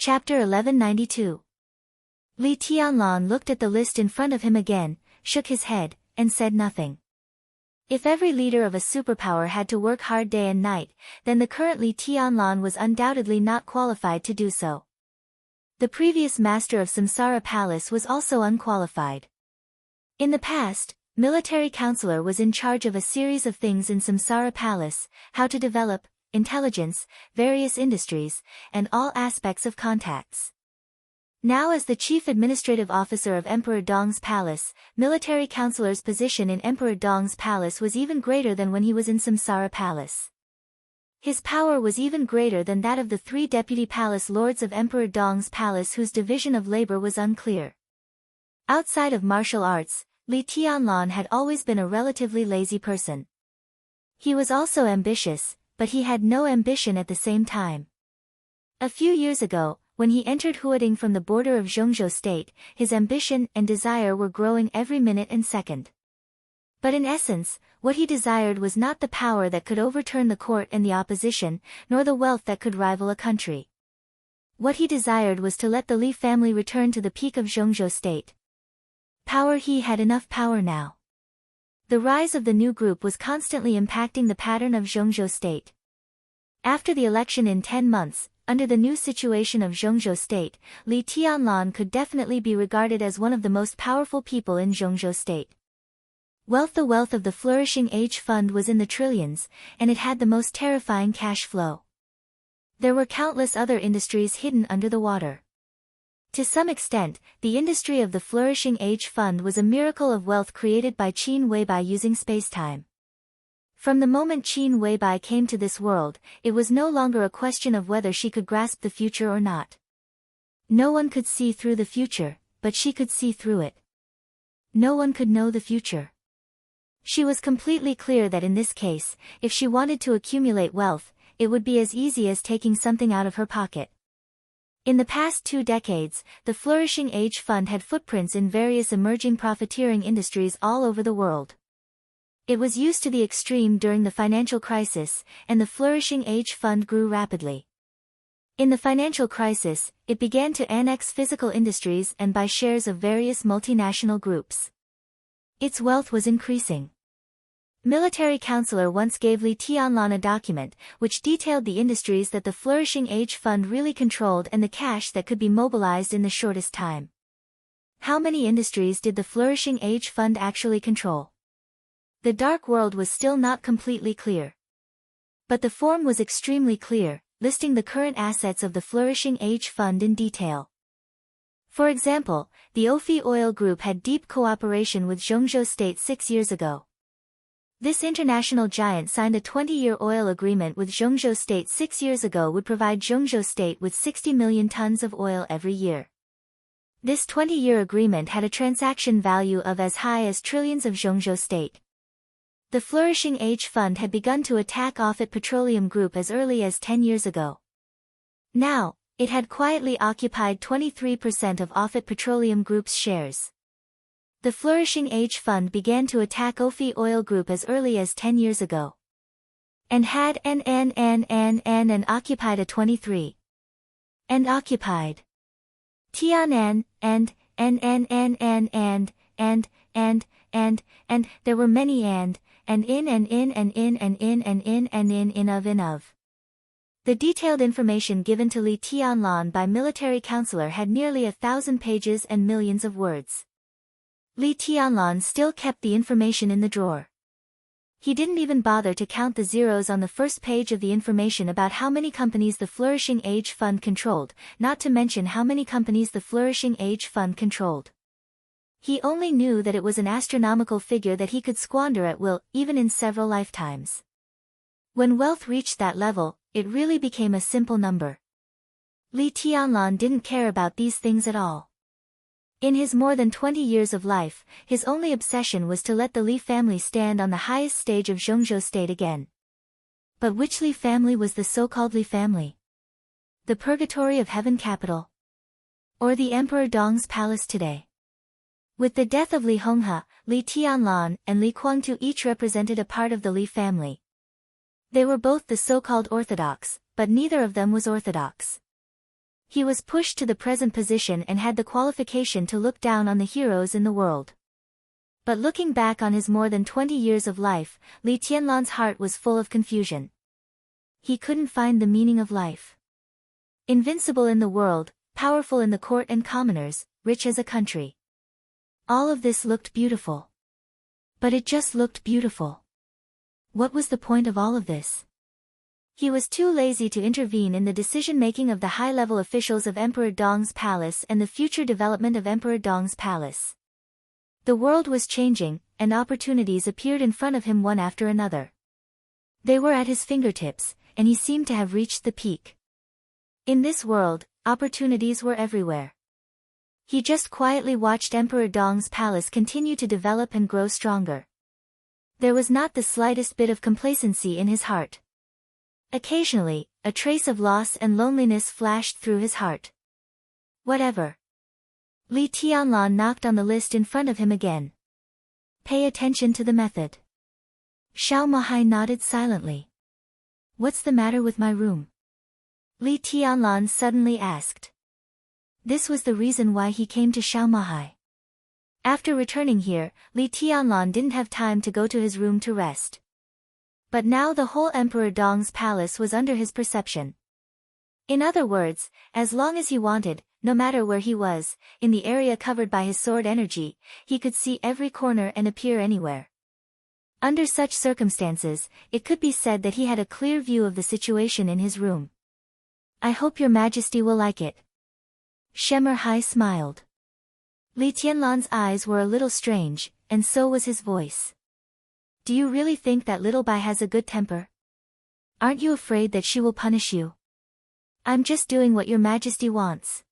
Chapter 1192. Li Tianlan looked at the list in front of him again, shook his head, and said nothing. If every leader of a superpower had to work hard day and night, then the current Li Tianlan was undoubtedly not qualified to do so. The previous master of Samsara Palace was also unqualified. In the past, military counselor was in charge of a series of things in Samsara Palace: how to develop, intelligence, various industries, and all aspects of contacts. Now as the chief administrative officer of Emperor Dong's palace, military counselor's position in Emperor Dong's palace was even greater than when he was in Samsara Palace. His power was even greater than that of the 3 deputy palace lords of Emperor Dong's palace, whose division of labor was unclear. Outside of martial arts, Li Tianlan had always been a relatively lazy person. He was also ambitious, but he had no ambition at the same time. A few years ago, when he entered Huading from the border of Zhongzhou state, his ambition and desire were growing every minute and second. But in essence, what he desired was not the power that could overturn the court and the opposition, nor the wealth that could rival a country. What he desired was to let the Li family return to the peak of Zhongzhou state. Power. He had enough power now. The rise of the new group was constantly impacting the pattern of Zhongzhou state. After the election in 10 months, under the new situation of Zhongzhou state, Li Tianlan could definitely be regarded as one of the most powerful people in Zhongzhou state. The wealth of the Flourishing Age Fund was in the trillions, and it had the most terrifying cash flow. There were countless other industries hidden under the water. To some extent, the industry of the Flourishing Age Fund was a miracle of wealth created by Qin Weibai using space-time. From the moment Qin Weibai came to this world, it was no longer a question of whether she could grasp the future or not. No one could see through the future, but she could see through it. No one could know the future. She was completely clear that in this case, if she wanted to accumulate wealth, it would be as easy as taking something out of her pocket. In the past 2 decades, the Flourishing Age Fund had footprints in various emerging profiteering industries all over the world. It was used to the extreme during the financial crisis, and the Flourishing Age Fund grew rapidly. In the financial crisis, it began to annex physical industries and buy shares of various multinational groups. Its wealth was increasing. Military counselor once gave Li Tianlan a document, which detailed the industries that the Flourishing Age Fund really controlled and the cash that could be mobilized in the shortest time. How many industries did the Flourishing Age Fund actually control? The dark world was still not completely clear. But the form was extremely clear, listing the current assets of the Flourishing Age Fund in detail. For example, the Ofi Oil Group had deep cooperation with Zhongzhou State 6 years ago. This international giant signed a 20-year oil agreement with Zhongzhou State 6 years ago, would provide Zhongzhou State with 60 million tons of oil every year. This 20-year agreement had a transaction value of as high as trillions of Zhongzhou State. The Flourishing Age Fund had begun to attack Offutt Petroleum Group as early as 10 years ago. Now, it had quietly occupied 23% of Offutt Petroleum Group's shares. The Flourishing Age Fund began to attack Ofi Oil Group as early as 10 years ago. And had and occupied a 23. And occupied. Tianan, and there were many and in of. The detailed information given to Li Tianlan by military counselor had nearly 1,000 pages and millions of words. Li Tianlan still kept the information in the drawer. He didn't even bother to count the zeros on the first page of the information about how many companies the Flourishing Age Fund controlled, not to mention how many companies the Flourishing Age Fund controlled. He only knew that it was an astronomical figure that he could squander at will, even in several lifetimes. When wealth reached that level, it really became a simple number. Li Tianlan didn't care about these things at all. In his more than 20 years of life, his only obsession was to let the Li family stand on the highest stage of Zhongzhou state again. But which Li family was the so-called Li family? The purgatory of heaven capital? Or the Emperor Dong's palace today? With the death of Li Honghe, Li Tianlan and Li Guangtu each represented a part of the Li family. They were both the so-called orthodox, but neither of them was orthodox. He was pushed to the present position and had the qualification to look down on the heroes in the world. But looking back on his more than 20 years of life, Li Tianlan's heart was full of confusion. He couldn't find the meaning of life. Invincible in the world, powerful in the court and commoners, rich as a country. All of this looked beautiful. But it just looked beautiful. What was the point of all of this? He was too lazy to intervene in the decision-making of the high-level officials of Emperor Dong's palace and the future development of Emperor Dong's palace. The world was changing, and opportunities appeared in front of him one after another. They were at his fingertips, and he seemed to have reached the peak. In this world, opportunities were everywhere. He just quietly watched Emperor Dong's palace continue to develop and grow stronger. There was not the slightest bit of complacency in his heart. Occasionally, a trace of loss and loneliness flashed through his heart. Whatever. Li Tianlan knocked on the list in front of him again. Pay attention to the method. Xiao Mahai nodded silently. What's the matter with my room? Li Tianlan suddenly asked. This was the reason why he came to Xiao Mahai. After returning here, Li Tianlan didn't have time to go to his room to rest. But now the whole Emperor Dong's palace was under his perception. In other words, as long as he wanted, no matter where he was, in the area covered by his sword energy, he could see every corner and appear anywhere. Under such circumstances, it could be said that he had a clear view of the situation in his room. I hope your majesty will like it. Shemer Hai smiled. Li Tianlan's eyes were a little strange, and so was his voice. Do you really think that little Bai has a good temper? Aren't you afraid that she will punish you? I'm just doing what your majesty wants.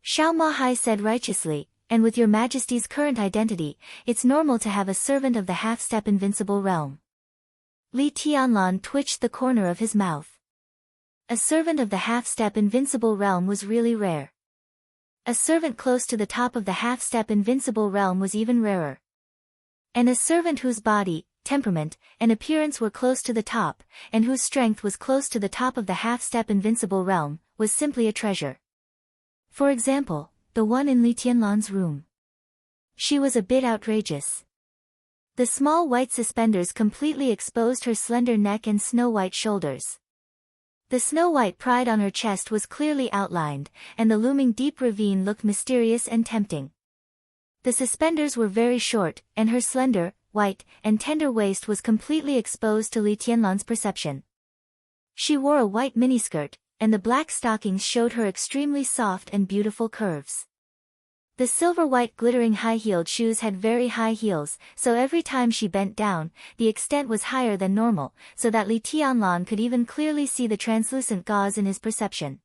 Xiao Mahai said righteously, and with your majesty's current identity, it's normal to have a servant of the half-step invincible realm. Li Tianlan twitched the corner of his mouth. A servant of the half-step invincible realm was really rare. A servant close to the top of the half-step invincible realm was even rarer. And a servant whose body, temperament, and appearance were close to the top, and whose strength was close to the top of the half-step invincible realm, was simply a treasure. For example, the one in Li Tianlan's room. She was a bit outrageous. The small white suspenders completely exposed her slender neck and snow-white shoulders. The snow-white pride on her chest was clearly outlined, and the looming deep ravine looked mysterious and tempting. The suspenders were very short, and her slender, white, and tender waist was completely exposed to Li Tianlan's perception. She wore a white miniskirt, and the black stockings showed her extremely soft and beautiful curves. The silver-white glittering high-heeled shoes had very high heels, so every time she bent down, the extent was higher than normal, so that Li Tianlan could even clearly see the translucent gauze in his perception.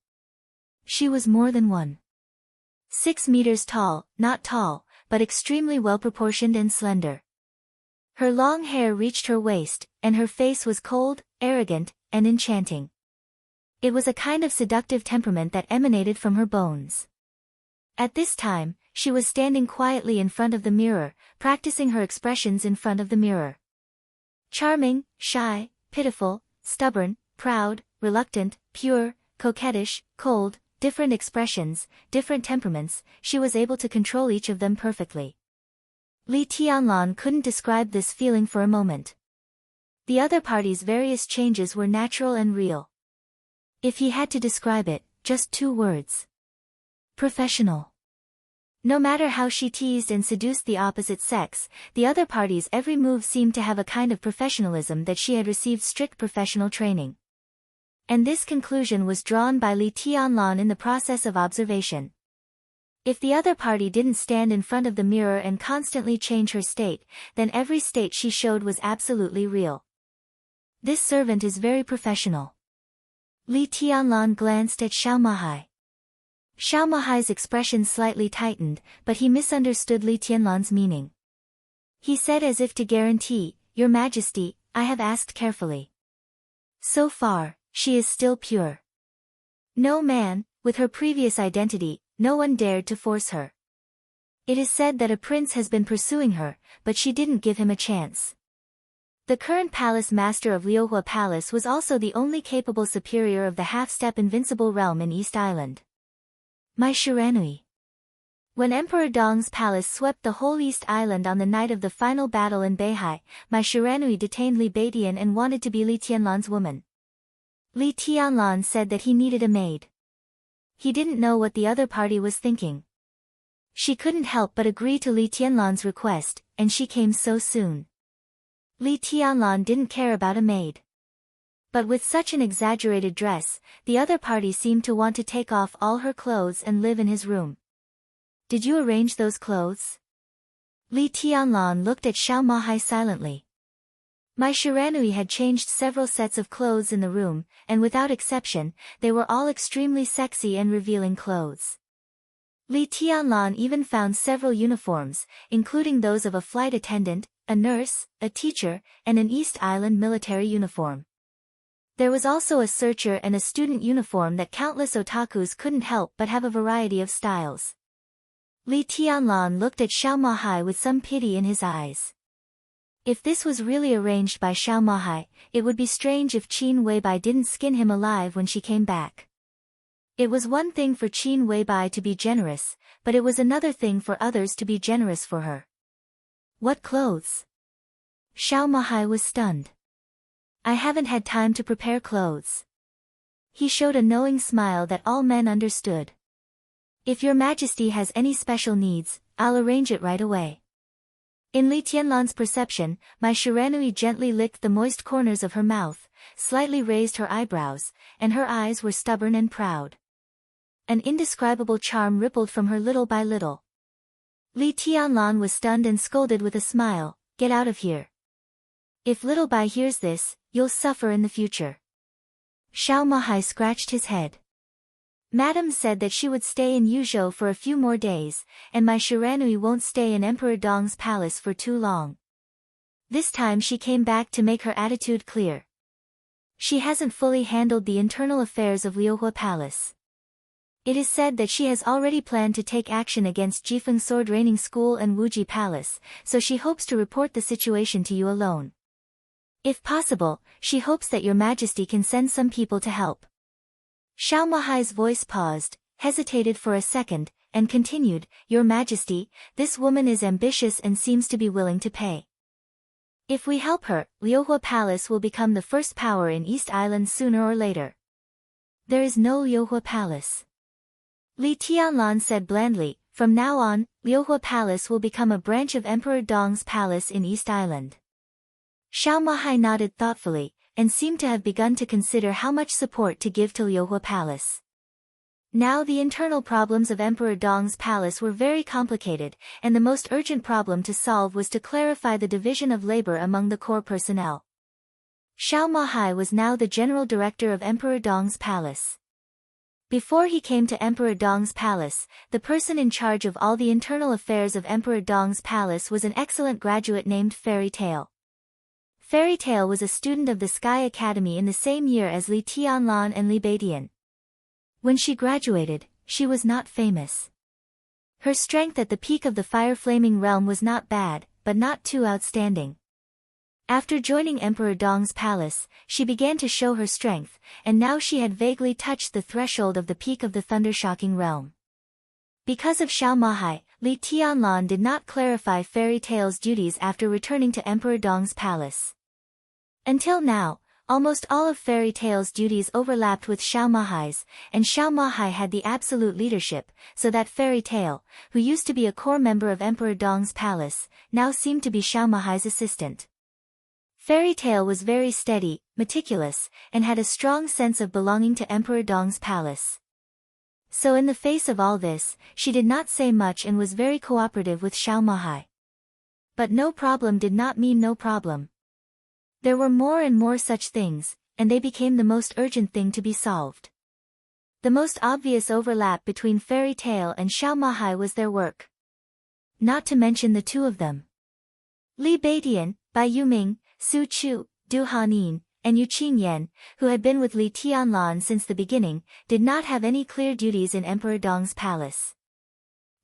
She was more than 1.6 meters tall, not tall, but extremely well-proportioned and slender. Her long hair reached her waist, and her face was cold, arrogant, and enchanting. It was a kind of seductive temperament that emanated from her bones. At this time, she was standing quietly in front of the mirror, practicing her expressions in front of the mirror. Charming, shy, pitiful, stubborn, proud, reluctant, pure, coquettish, cold, different expressions, different temperaments, she was able to control each of them perfectly. Li Tianlan couldn't describe this feeling for a moment. The other party's various changes were natural and real. If he had to describe it, just 2 words. Professional. No matter how she teased and seduced the opposite sex, the other party's every move seemed to have a kind of professionalism that she had received strict professional training. And this conclusion was drawn by Li Tianlan in the process of observation. If the other party didn't stand in front of the mirror and constantly change her state, then every state she showed was absolutely real. This servant is very professional. Li Tianlan glanced at Xiao Mahai. Xiao Mahai's expression slightly tightened, but he misunderstood Li Tianlan's meaning. He said as if to guarantee, Your Majesty, I have asked carefully. So far, she is still pure. No man, with her previous identity, no one dared to force her. It is said that a prince has been pursuing her, but she didn't give him a chance. The current palace master of Liuhua Palace was also the only capable superior of the half-step invincible realm in East Island. My Shiranui. When Emperor Dong's palace swept the whole East Island on the night of the final battle in Beihai, my Shiranui detained Li Beidian and wanted to be Li Tianlan's woman. Li Tianlan said that he needed a maid. He didn't know what the other party was thinking. She couldn't help but agree to Li Tianlan's request, and she came so soon. Li Tianlan didn't care about a maid. But with such an exaggerated dress, the other party seemed to want to take off all her clothes and live in his room. Did you arrange those clothes? Li Tianlan looked at Xiao Mahai silently. My Shiranui had changed several sets of clothes in the room, and without exception, they were all extremely sexy and revealing clothes. Li Tianlan even found several uniforms, including those of a flight attendant, a nurse, a teacher, and an East Island military uniform. There was also a searcher and a student uniform that countless otakus couldn't help but have a variety of styles. Li Tianlan looked at Xiao Mahai with some pity in his eyes. If this was really arranged by Xiao Mahai, it would be strange if Qin Weibai didn't skin him alive when she came back. It was one thing for Qin Weibai to be generous, but it was another thing for others to be generous for her. What clothes? Xiao Mahai was stunned. I haven't had time to prepare clothes. He showed a knowing smile that all men understood. If your majesty has any special needs, I'll arrange it right away. In Li Tianlan's perception, my Shiranui gently licked the moist corners of her mouth, slightly raised her eyebrows, and her eyes were stubborn and proud. An indescribable charm rippled from her little by little. Li Tianlan was stunned and scolded with a smile, "Get out of here. If Little Bai hears this, you'll suffer in the future." Xiao Mahai scratched his head. Madam said that she would stay in Yuzhou for a few more days, and my Shiranui won't stay in Emperor Dong's palace for too long. This time she came back to make her attitude clear. She hasn't fully handled the internal affairs of Liuhua Palace. It is said that she has already planned to take action against Jifeng Sword Raining School and Wuji Palace, so she hopes to report the situation to you alone. If possible, she hopes that your majesty can send some people to help. Xiao Mahai's voice paused, hesitated for a second, and continued, "Your Majesty, this woman is ambitious and seems to be willing to pay. If we help her, Liuhua Palace will become the first power in East Island sooner or later." "There is no Liuhua Palace." Li Tianlan said blandly, "From now on, Liuhua Palace will become a branch of Emperor Dong's palace in East Island." Xiao Mahai nodded thoughtfully, and seemed to have begun to consider how much support to give to Liuhua Palace. Now the internal problems of Emperor Dong's palace were very complicated, and the most urgent problem to solve was to clarify the division of labor among the core personnel. Xiao Mahai was now the general director of Emperor Dong's palace. Before he came to Emperor Dong's palace, the person in charge of all the internal affairs of Emperor Dong's palace was an excellent graduate named Fairy Tail. Fairy Tail was a student of the Sky Academy in the same year as Li Tianlan and Li Beidian. When she graduated, she was not famous. Her strength at the peak of the fire-flaming realm was not bad, but not too outstanding. After joining Emperor Dong's palace, she began to show her strength, and now she had vaguely touched the threshold of the peak of the thunder-shocking realm. Because of Xiao Mahai, Li Tianlan did not clarify Fairy Tail's duties after returning to Emperor Dong's palace. Until now, almost all of Fairy Tail's duties overlapped with Xiao Mahai's, and Xiao Mahai had the absolute leadership, so that Fairy Tail, who used to be a core member of Emperor Dong's palace, now seemed to be Xiao Mahai's assistant. Fairy Tail was very steady, meticulous, and had a strong sense of belonging to Emperor Dong's palace. So in the face of all this, she did not say much and was very cooperative with Xiao Mahai. But no problem did not mean no problem. There were more and more such things, and they became the most urgent thing to be solved. The most obvious overlap between Fairy Tail and Xiao Mahai was their work. Not to mention the two of them. Li Beidian, Bai Yuming, Su Chu, Du Hanin, and Yu Qingyan, who had been with Li Tianlan since the beginning, did not have any clear duties in Emperor Dong's palace.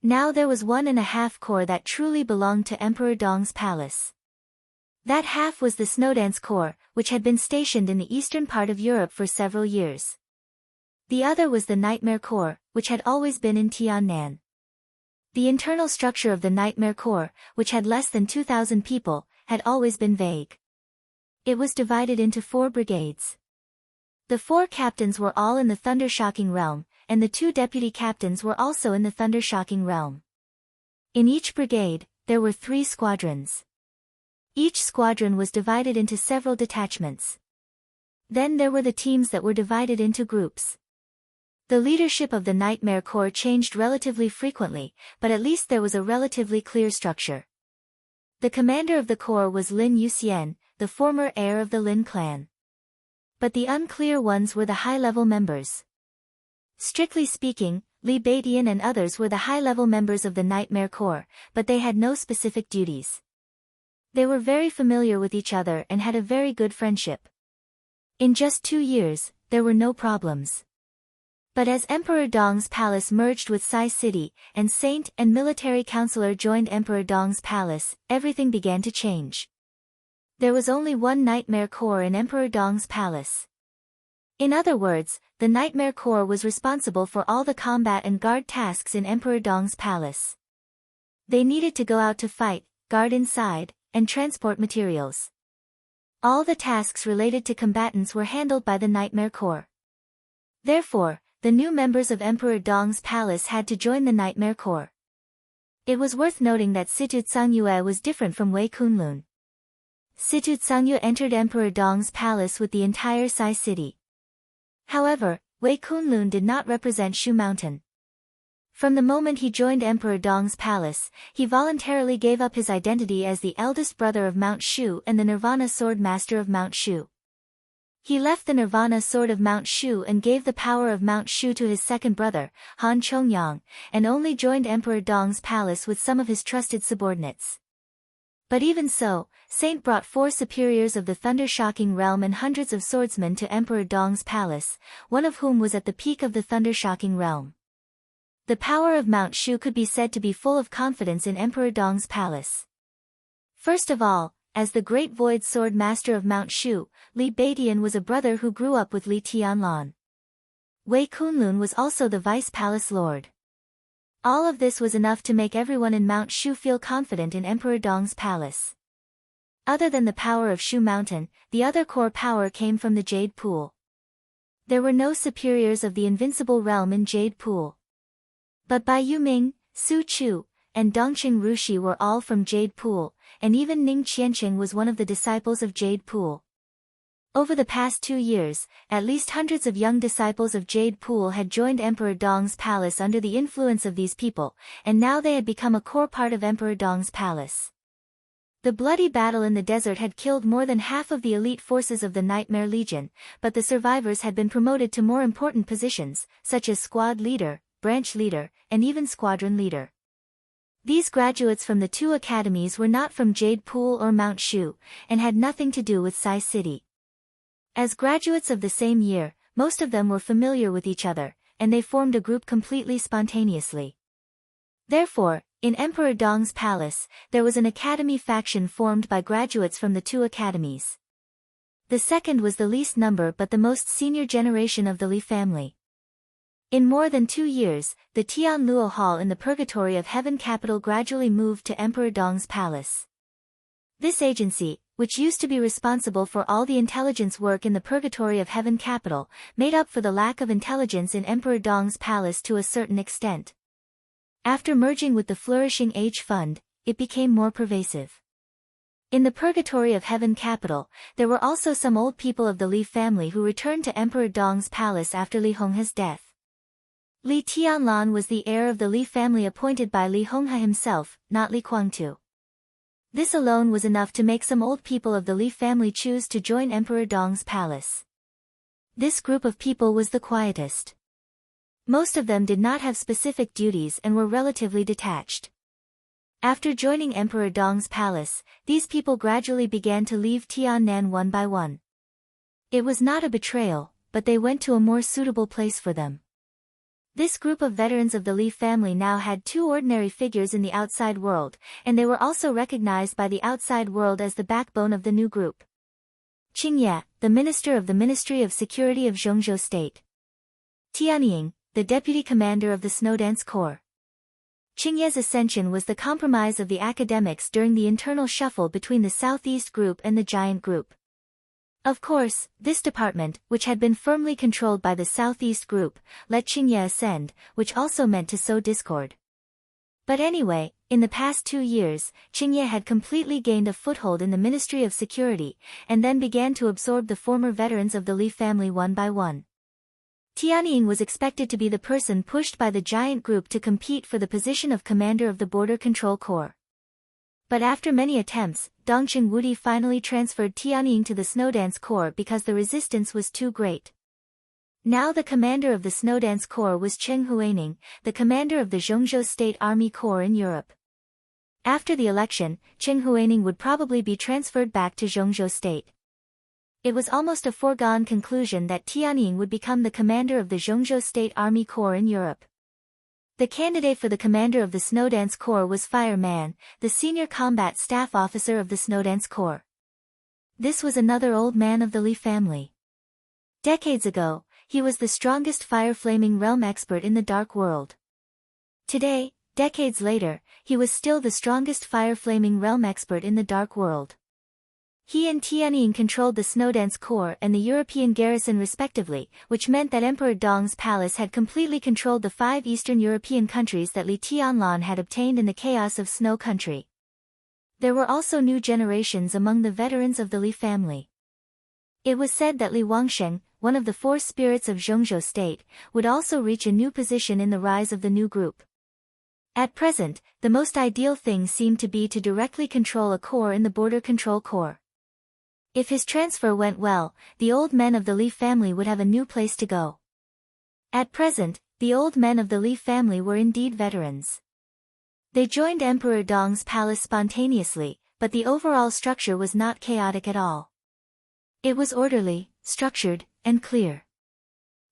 Now there was 1.5 corps that truly belonged to Emperor Dong's palace. That half was the Snowdance Corps, which had been stationed in the eastern part of Europe for several years. The other was the Nightmare Corps, which had always been in Tiannan. The internal structure of the Nightmare Corps, which had less than 2,000 people, had always been vague. It was divided into 4 brigades. The 4 captains were all in the Thundershocking realm, and the 2 deputy captains were also in the Thundershocking realm. In each brigade, there were 3 squadrons. Each squadron was divided into several detachments. Then there were the teams that were divided into groups. The leadership of the Nightmare Corps changed relatively frequently, but at least there was a relatively clear structure. The commander of the corps was Lin Yuxian, the former heir of the Lin clan. But the unclear ones were the high-level members. Strictly speaking, Li Baidian and others were the high-level members of the Nightmare Corps, but they had no specific duties. They were very familiar with each other and had a very good friendship. In just 2 years, there were no problems. But as Emperor Dong's palace merged with Sai City, and Saint and military counselor joined Emperor Dong's palace, everything began to change. There was only one Nightmare Corps in Emperor Dong's palace. In other words, the Nightmare Corps was responsible for all the combat and guard tasks in Emperor Dong's palace. They needed to go out to fight, guard inside, and transport materials. All the tasks related to combatants were handled by the Nightmare Corps. Therefore, the new members of Emperor Dong's palace had to join the Nightmare Corps. It was worth noting that Situ Tsangyue was different from Wei Kunlun. Situ Tsangyue entered Emperor Dong's palace with the entire Sai City. However, Wei Kunlun did not represent Shu Mountain. From the moment he joined Emperor Dong's palace, he voluntarily gave up his identity as the eldest brother of Mount Shu and the Nirvana Sword Master of Mount Shu. He left the Nirvana Sword of Mount Shu and gave the power of Mount Shu to his second brother, Han Chongyang, and only joined Emperor Dong's palace with some of his trusted subordinates. But even so, Saint brought 4 superiors of the Thundershocking realm and hundreds of swordsmen to Emperor Dong's palace, one of whom was at the peak of the Thundershocking realm. The power of Mount Shu could be said to be full of confidence in Emperor Dong's palace. First of all, as the Great Void Sword Master of Mount Shu, Li Baidian was a brother who grew up with Li Tianlan. Wei Kunlun was also the Vice Palace Lord. All of this was enough to make everyone in Mount Shu feel confident in Emperor Dong's palace. Other than the power of Shu Mountain, the other core power came from the Jade Pool. There were no superiors of the Invincible Realm in Jade Pool. But Bai Yuming, Su Chu, and Dongqing Rushi were all from Jade Pool, and even Ning Qianqing was one of the disciples of Jade Pool. Over the past 2 years, at least hundreds of young disciples of Jade Pool had joined Emperor Dong's palace under the influence of these people, and now they had become a core part of Emperor Dong's palace. The bloody battle in the desert had killed more than half of the elite forces of the Nightmare Legion, but the survivors had been promoted to more important positions, such as squad leader, branch leader, and even squadron leader. These graduates from the 2 academies were not from Jade Pool or Mount Shu, and had nothing to do with Sai City. As graduates of the same year, most of them were familiar with each other, and they formed a group completely spontaneously. Therefore, in Emperor Dong's palace, there was an academy faction formed by graduates from the 2 academies. The second was the least number but the most senior generation of the Li family. In more than 2 years, the Tian Luo Hall in the Purgatory of Heaven capital gradually moved to Emperor Dong's palace. This agency, which used to be responsible for all the intelligence work in the Purgatory of Heaven capital, made up for the lack of intelligence in Emperor Dong's palace to a certain extent. After merging with the Flourishing Age Fund, it became more pervasive. In the Purgatory of Heaven capital, there were also some old people of the Li family who returned to Emperor Dong's palace after Li Honghe's death. Li Tianlan was the heir of the Li family appointed by Li Honghe himself, not Li Guangtu. This alone was enough to make some old people of the Li family choose to join Emperor Dong's palace. This group of people was the quietest. Most of them did not have specific duties and were relatively detached. After joining Emperor Dong's palace, these people gradually began to leave Tiannan one by one. It was not a betrayal, but they went to a more suitable place for them. This group of veterans of the Li family now had 2 ordinary figures in the outside world, and they were also recognized by the outside world as the backbone of the new group. Qingye, the minister of the Ministry of Security of Zhongzhou State. Tianying, the deputy commander of the Snowdance Corps. Qingye's ascension was the compromise of the academics during the internal shuffle between the Southeast Group and the Giant Group. Of course, this department, which had been firmly controlled by the Southeast Group, let Qingye ascend, which also meant to sow discord. But anyway, in the past 2 years, Qingye had completely gained a foothold in the Ministry of Security, and then began to absorb the former veterans of the Li family one by one. Tianying was expected to be the person pushed by the Giant Group to compete for the position of commander of the Border Control Corps. But after many attempts, Dongqing Wudi finally transferred Tianying to the Snowdance Corps because the resistance was too great. Now the commander of the Snowdance Corps was Cheng Huaining, the commander of the Zhongzhou State Army Corps in Europe. After the election, Cheng Huaining would probably be transferred back to Zhongzhou State. It was almost a foregone conclusion that Tianying would become the commander of the Zhongzhou State Army Corps in Europe. The candidate for the commander of the Snowdance Corps was Fire Man, the senior combat staff officer of the Snowdance Corps. This was another old man of the Li family. Decades ago, he was the strongest fire-flaming realm expert in the Dark World. Today, decades later, he was still the strongest fire-flaming realm expert in the Dark World. He and Tianying controlled the Snowdance Corps and the European garrison respectively, which meant that Emperor Dong's palace had completely controlled the 5 Eastern European countries that Li Tianlan had obtained in the chaos of Snow Country. There were also new generations among the veterans of the Li family. It was said that Li Wangsheng, one of the 4 spirits of Zhongzhou State, would also reach a new position in the rise of the new group. At present, the most ideal thing seemed to be to directly control a corps in the Border Control Corps. If his transfer went well, the old men of the Li family would have a new place to go. At present, the old men of the Li family were indeed veterans. They joined Emperor Dong's palace spontaneously, but the overall structure was not chaotic at all. It was orderly, structured, and clear.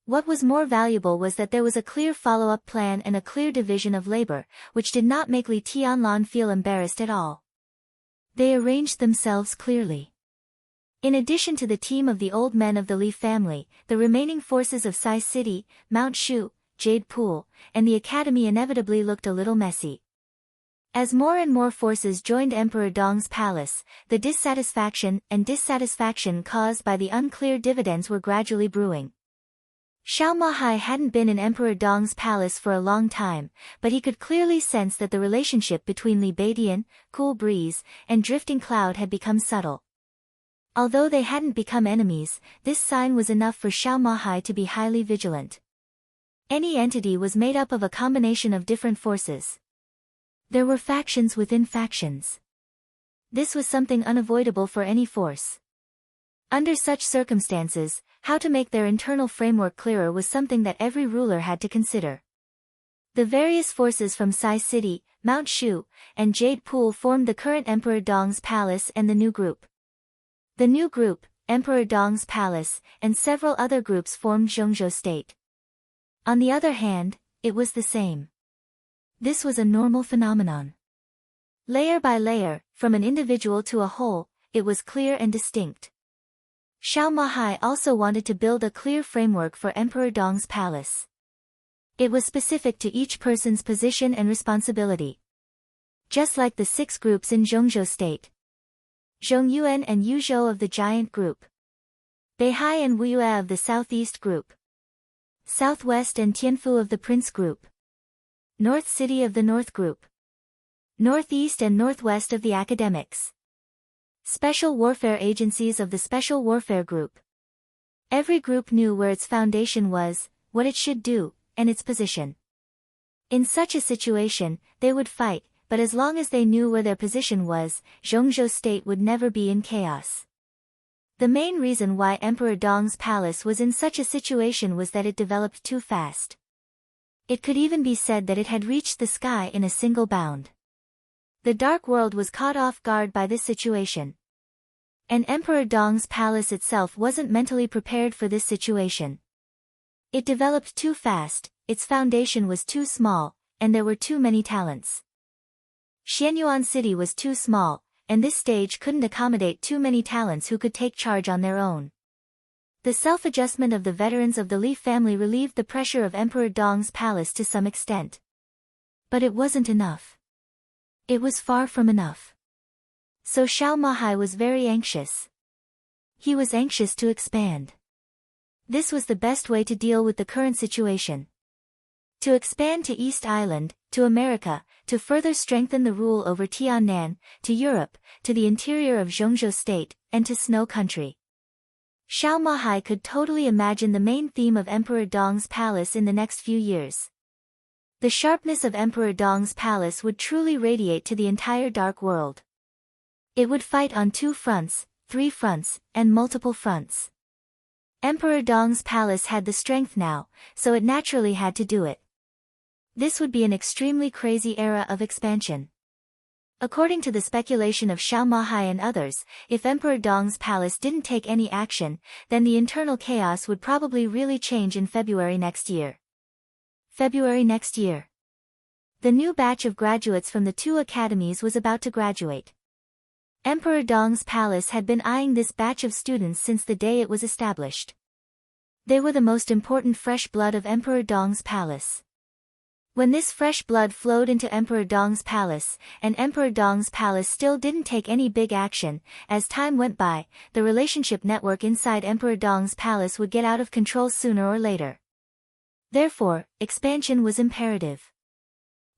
What was more valuable was that there was a clear follow-up plan and a clear division of labor, which did not make Li Tianlan feel embarrassed at all. They arranged themselves clearly. In addition to the team of the old men of the Li family, the remaining forces of Sai City, Mount Shu, Jade Pool, and the academy inevitably looked a little messy. As more and more forces joined Emperor Dong's palace, the dissatisfaction caused by the unclear dividends were gradually brewing. Xiao Mahai hadn't been in Emperor Dong's palace for a long time, but he could clearly sense that the relationship between Li Beidian, Cool Breeze, and Drifting Cloud had become subtle. Although they hadn't become enemies, this sign was enough for Xiao Mahai to be highly vigilant. Any entity was made up of a combination of different forces. There were factions within factions. This was something unavoidable for any force. Under such circumstances, how to make their internal framework clearer was something that every ruler had to consider. The various forces from Sai City, Mount Shu, and Jade Pool formed the current Emperor Dong's palace and the new group. The new group, Emperor Dong's palace, and several other groups formed Zhongzhou State. On the other hand, it was the same. This was a normal phenomenon. Layer by layer, from an individual to a whole, it was clear and distinct. Xiao Mahai also wanted to build a clear framework for Emperor Dong's palace. It was specific to each person's position and responsibility. Just like the 6 groups in Zhongzhou State. Zhongyuan and Yuzhou of the Giant Group. Beihai and Wuyue of the Southeast Group. Southwest and Tianfu of the Prince Group. North City of the North Group. Northeast and Northwest of the Academics. Special Warfare Agencies of the Special Warfare Group. Every group knew where its foundation was, what it should do, and its position. In such a situation, they would fight, but as long as they knew where their position was, Zhongzhou State would never be in chaos. The main reason why Emperor Dong's palace was in such a situation was that it developed too fast. It could even be said that it had reached the sky in a single bound. The Dark World was caught off guard by this situation. And Emperor Dong's palace itself wasn't mentally prepared for this situation. It developed too fast, its foundation was too small, and there were too many talents. Xianyuan City was too small, and this stage couldn't accommodate too many talents who could take charge on their own. The self-adjustment of the veterans of the Li family relieved the pressure of Emperor Dong's palace to some extent. But it wasn't enough. It was far from enough. So Xiao Mahai was very anxious. He was anxious to expand. This was the best way to deal with the current situation. To expand to East Island, to America, to further strengthen the rule over Tiannan, to Europe, to the interior of Zhongzhou state, and to Snow country. Xiao Mahai could totally imagine the main theme of Emperor Dong's palace in the next few years. The sharpness of Emperor Dong's palace would truly radiate to the entire dark world. It would fight on 2 fronts, 3 fronts, and multiple fronts. Emperor Dong's palace had the strength now, so it naturally had to do it. This would be an extremely crazy era of expansion. According to the speculation of Xiao Mahai and others, if Emperor Dong's palace didn't take any action, then the internal chaos would probably really change in February next year. February next year. The new batch of graduates from the 2 academies was about to graduate. Emperor Dong's palace had been eyeing this batch of students since the day it was established. They were the most important fresh blood of Emperor Dong's palace. When this fresh blood flowed into Emperor Dong's palace, and Emperor Dong's palace still didn't take any big action, as time went by, the relationship network inside Emperor Dong's palace would get out of control sooner or later. Therefore, expansion was imperative.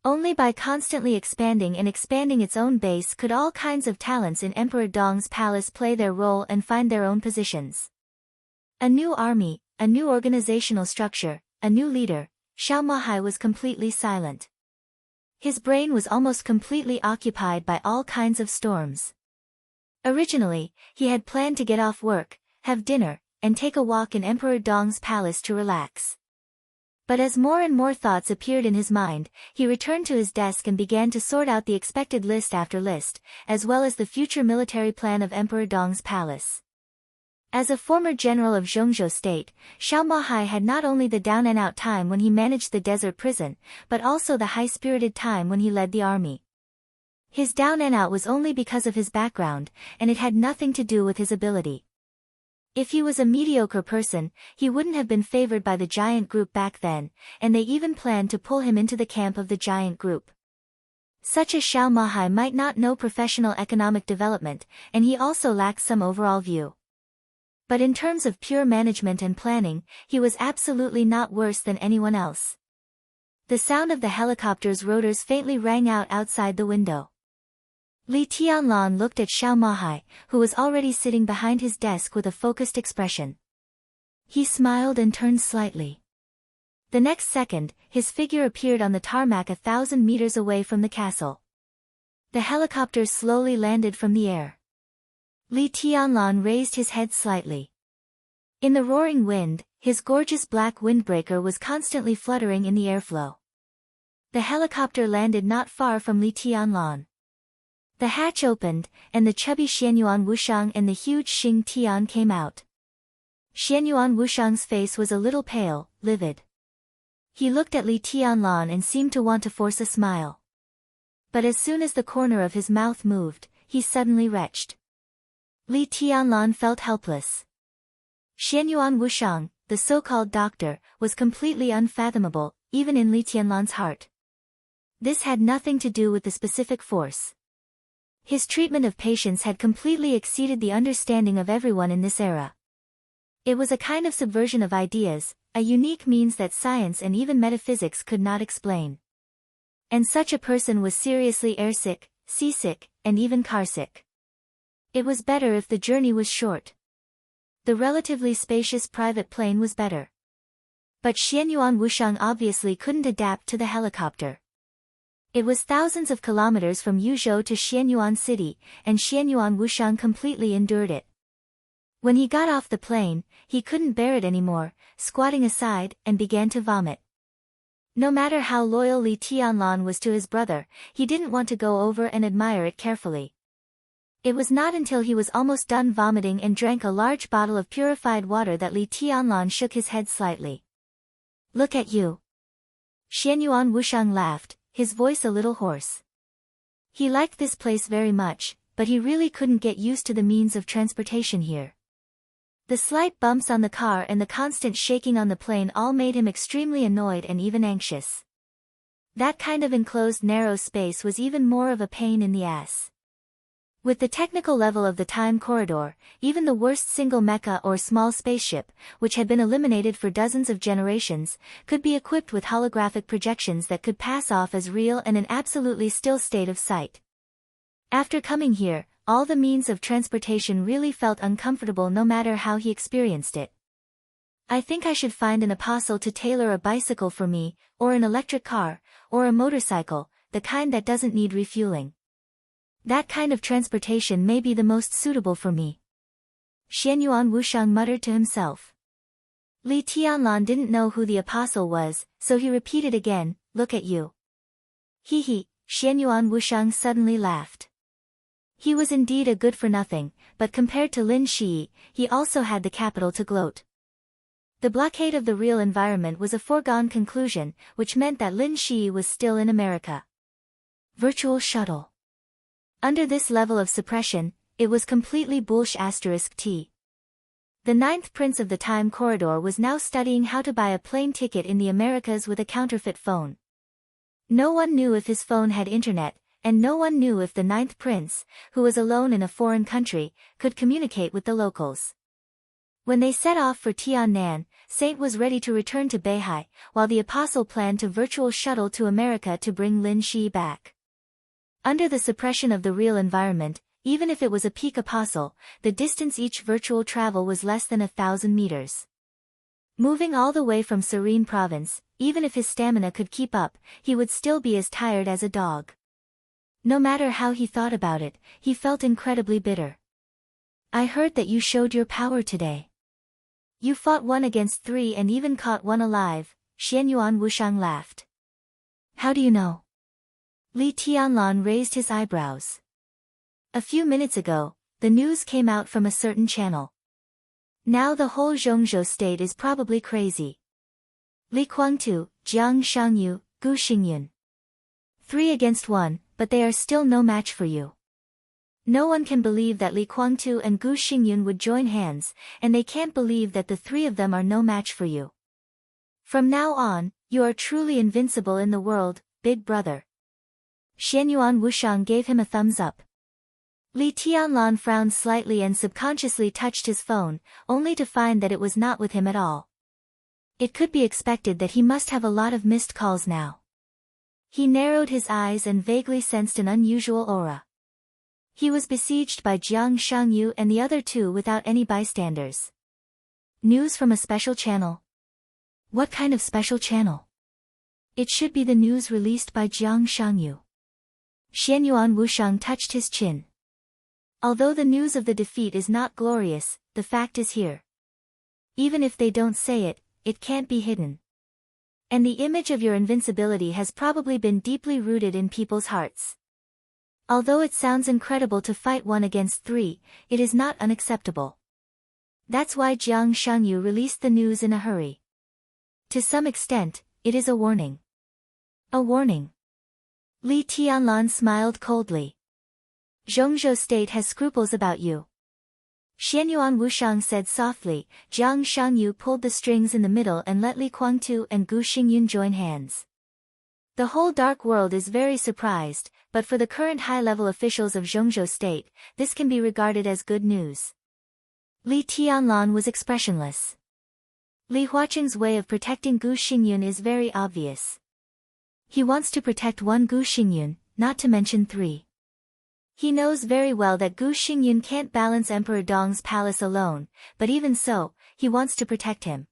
Only by constantly expanding and expanding its own base could all kinds of talents in Emperor Dong's palace play their role and find their own positions. A new army, a new organizational structure, a new leader. Xiao Mahai was completely silent. His brain was almost completely occupied by all kinds of storms. Originally, he had planned to get off work, have dinner, and take a walk in Emperor Dong's palace to relax. But as more and more thoughts appeared in his mind, he returned to his desk and began to sort out the expected list after list, as well as the future military plan of Emperor Dong's palace. As a former general of Zhongzhou state, Xiao Mahai had not only the down-and-out time when he managed the desert prison, but also the high-spirited time when he led the army. His down-and-out was only because of his background, and it had nothing to do with his ability. If he was a mediocre person, he wouldn't have been favored by the giant group back then, and they even planned to pull him into the camp of the giant group. Such as Xiao Mahai might not know professional economic development, and he also lacked some overall view. But in terms of pure management and planning, he was absolutely not worse than anyone else. The sound of the helicopter's rotors faintly rang out outside the window. Li Tianlan looked at Xiao Mahai, who was already sitting behind his desk with a focused expression. He smiled and turned slightly. The next second, his figure appeared on the tarmac 1,000 meters away from the castle. The helicopter slowly landed from the air. Li Tianlan raised his head slightly. In the roaring wind, his gorgeous black windbreaker was constantly fluttering in the airflow. The helicopter landed not far from Li Tianlan. The hatch opened, and the chubby Xianyuan Wushang and the huge Xing Tian came out. Xianyuan Wushang's face was a little pale, livid. He looked at Li Tianlan and seemed to want to force a smile. But as soon as the corner of his mouth moved, he suddenly retched. Li Tianlan felt helpless. Xianyuan Wushang, the so-called doctor, was completely unfathomable, even in Li Tianlan's heart. This had nothing to do with the specific force. His treatment of patients had completely exceeded the understanding of everyone in this era. It was a kind of subversion of ideas, a unique means that science and even metaphysics could not explain. And such a person was seriously airsick, seasick, and even carsick. It was better if the journey was short. The relatively spacious private plane was better. But Xianyuan Wushang obviously couldn't adapt to the helicopter. It was thousands of kilometers from Yuzhou to Xianyuan City, and Xianyuan Wushang completely endured it. When he got off the plane, he couldn't bear it anymore, squatting aside, and began to vomit. No matter how loyal Li Tianlan was to his brother, he didn't want to go over and admire it carefully. It was not until he was almost done vomiting and drank a large bottle of purified water that Li Tianlan shook his head slightly. "Look at you." Xianyuan Wushang laughed, his voice a little hoarse. He liked this place very much, but he really couldn't get used to the means of transportation here. The slight bumps on the car and the constant shaking on the plane all made him extremely annoyed and even anxious. That kind of enclosed narrow space was even more of a pain in the ass. With the technical level of the time corridor, even the worst single mecha or small spaceship, which had been eliminated for dozens of generations, could be equipped with holographic projections that could pass off as real and an absolutely still state of sight. After coming here, all the means of transportation really felt uncomfortable no matter how he experienced it. I think I should find an apostle to tailor a bicycle for me, or an electric car, or a motorcycle, the kind that doesn't need refueling. That kind of transportation may be the most suitable for me. Xianyuan Wushang muttered to himself. Li Tianlan didn't know who the apostle was, so he repeated again, "Look at you." He, Xianyuan Wushang suddenly laughed. He was indeed a good-for-nothing, but compared to Lin Shi, he also had the capital to gloat. The blockade of the real environment was a foregone conclusion, which meant that Lin Shi was still in America. Virtual shuttle. Under this level of suppression, it was completely bullsh*t. The ninth prince of the time corridor was now studying how to buy a plane ticket in the Americas with a counterfeit phone. No one knew if his phone had internet, and no one knew if the ninth prince, who was alone in a foreign country, could communicate with the locals. When they set off for Tiannan, Saint was ready to return to Beihai, while the apostle planned to virtual shuttle to America to bring Lin Shi back. Under the suppression of the real environment, even if it was a peak apostle, the distance each virtual travel was less than 1,000 meters. Moving all the way from Serene Province, even if his stamina could keep up, he would still be as tired as a dog. No matter how he thought about it, he felt incredibly bitter. "I heard that you showed your power today. You fought 1 against 3 and even caught 1 alive," Xianyuan Wushang laughed. "How do you know?" Li Tianlan raised his eyebrows. "A few minutes ago, the news came out from a certain channel. Now the whole Zhongzhou state is probably crazy. Li Kuangtu, Jiang Shangyu, Gu Xingyun. 3 against 1, but they are still no match for you. No one can believe that Li Kuangtu and Gu Xingyun would join hands, and they can't believe that the 3 of them are no match for you. From now on, you are truly invincible in the world, big brother." Xianyuan Wushang gave him a thumbs up. Li Tianlan frowned slightly and subconsciously touched his phone, only to find that it was not with him at all. It could be expected that he must have a lot of missed calls now. He narrowed his eyes and vaguely sensed an unusual aura. He was besieged by Jiang Shangyu and the other 2 without any bystanders. News from a special channel. What kind of special channel? It should be the news released by Jiang Shangyu. Xianyuan Wushang touched his chin. Although the news of the defeat is not glorious, the fact is here. Even if they don't say it, it can't be hidden. And the image of your invincibility has probably been deeply rooted in people's hearts. Although it sounds incredible to fight 1 against 3, it is not unacceptable. That's why Jiang Shangyu released the news in a hurry. To some extent, it is a warning. A warning. Li Tianlan smiled coldly. "Zhongzhou state has scruples about you." Xianyuan Wushang said softly. Jiang Shangyu pulled the strings in the middle and let Li Kuangtu and Gu Xingyun join hands. The whole dark world is very surprised, but for the current high-level officials of Zhongzhou state, this can be regarded as good news. Li Tianlan was expressionless. Li Huacheng's way of protecting Gu Xingyun is very obvious. He wants to protect 1 Gu Xingyun, not to mention 3. He knows very well that Gu Xingyun can't balance Emperor Dong's palace alone, but even so, he wants to protect him.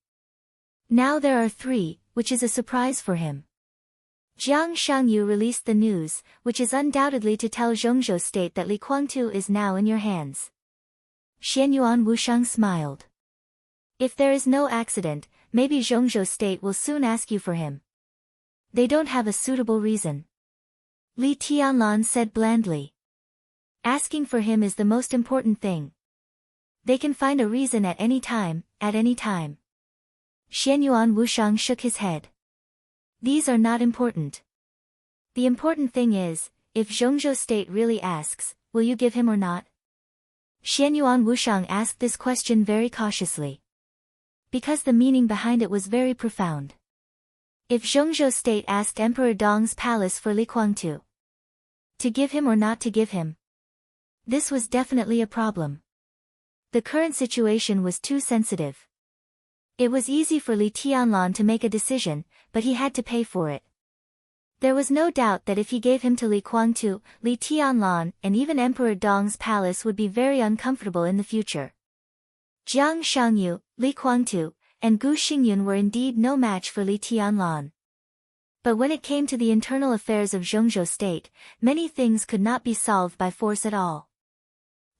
Now there are 3, which is a surprise for him. Jiang Shangyu released the news, which is undoubtedly to tell Zhongzhou state that Li Kuangtu is now in your hands. Xianyuan Wushang smiled. If there is no accident, maybe Zhongzhou state will soon ask you for him. They don't have a suitable reason. Li Tianlan said blandly. Asking for him is the most important thing. They can find a reason at any time, at any time. Xianyuan Wushang shook his head. These are not important. The important thing is, if Zhongzhou state really asks, will you give him or not? Xianyuan Wushang asked this question very cautiously, because the meaning behind it was very profound. If Zhongzhou state asked Emperor Dong's palace for Li Kuangtu to give him or not to give him, this was definitely a problem. The current situation was too sensitive. It was easy for Li Tianlan to make a decision, but he had to pay for it. There was no doubt that if he gave him to Li Kuangtu, Li Tianlan, and even Emperor Dong's palace would be very uncomfortable in the future. Jiang Shangyu, Li Kuangtu, and Gu Xingyun were indeed no match for Li Tianlan. But when it came to the internal affairs of Zhongzhou state, many things could not be solved by force at all.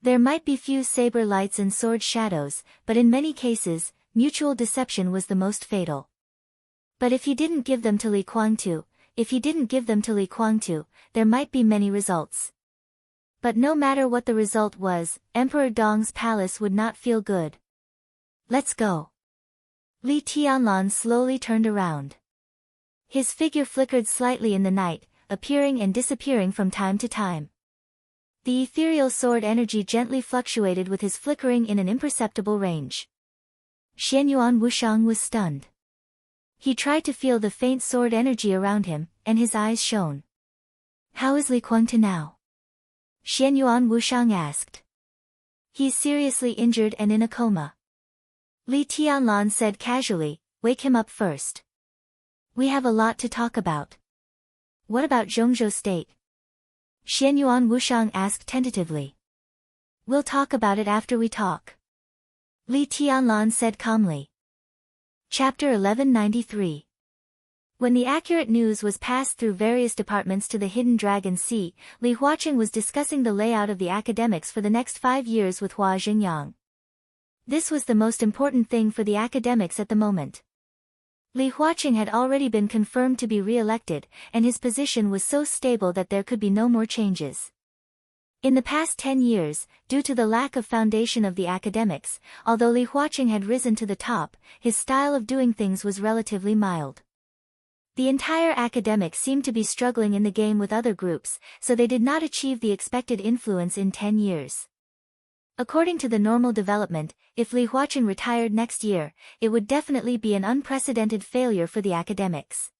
There might be few saber lights and sword shadows, but in many cases, mutual deception was the most fatal. But if he didn't give them to Li Kuangtu, there might be many results. But no matter what the result was, Emperor Dong's palace would not feel good. Let's go. Li Tianlan slowly turned around. His figure flickered slightly in the night, appearing and disappearing from time to time. The ethereal sword energy gently fluctuated with his flickering in an imperceptible range. Xianyuan Wushang was stunned. He tried to feel the faint sword energy around him, and his eyes shone. How is Li Kuangtu now? Xianyuan Wushang asked. He's seriously injured and in a coma. Li Tianlan said casually, wake him up first. We have a lot to talk about. What about Zhongzhou state? Xianyuan Wushang asked tentatively. We'll talk about it after we talk. Li Tianlan said calmly. Chapter 1193. When the accurate news was passed through various departments to the Hidden Dragon Sea, Li Huaqing was discussing the layout of the academics for the next 5 years with Hua Xingyang. This was the most important thing for the academics at the moment. Li Huaqing had already been confirmed to be re-elected, and his position was so stable that there could be no more changes. In the past 10 years, due to the lack of foundation of the academics, although Li Huaqing had risen to the top, his style of doing things was relatively mild. The entire academics seemed to be struggling in the game with other groups, so they did not achieve the expected influence in 10 years. According to the normal development, if Li Huaqing retired next year, it would definitely be an unprecedented failure for the academics.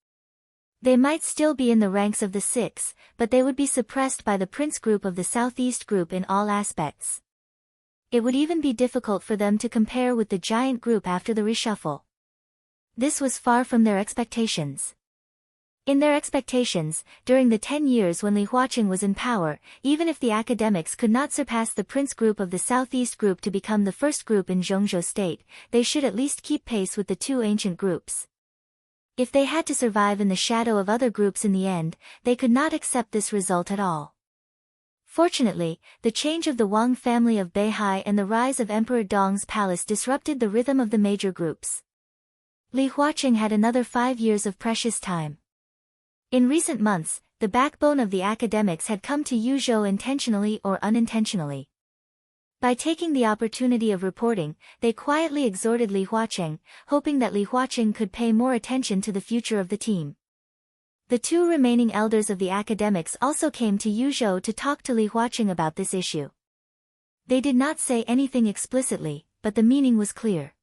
They might still be in the ranks of the six, but they would be suppressed by the Prince Group of the Southeast Group in all aspects. It would even be difficult for them to compare with the giant group after the reshuffle. This was far from their expectations. In their expectations, during the 10 years when Li Huaqing was in power, even if the academics could not surpass the Prince Group of the Southeast Group to become the first group in Zhongzhou state, they should at least keep pace with the two ancient groups. If they had to survive in the shadow of other groups in the end, they could not accept this result at all. Fortunately, the change of the Wang family of Beihai and the rise of Emperor Dong's palace disrupted the rhythm of the major groups. Li Huaqing had another 5 years of precious time. In recent months, the backbone of the academics had come to Yuzhou intentionally or unintentionally. By taking the opportunity of reporting, they quietly exhorted Li Huaqing, hoping that Li Huaqing could pay more attention to the future of the team. The two remaining elders of the academics also came to Yuzhou to talk to Li Huaqing about this issue. They did not say anything explicitly, but the meaning was clear.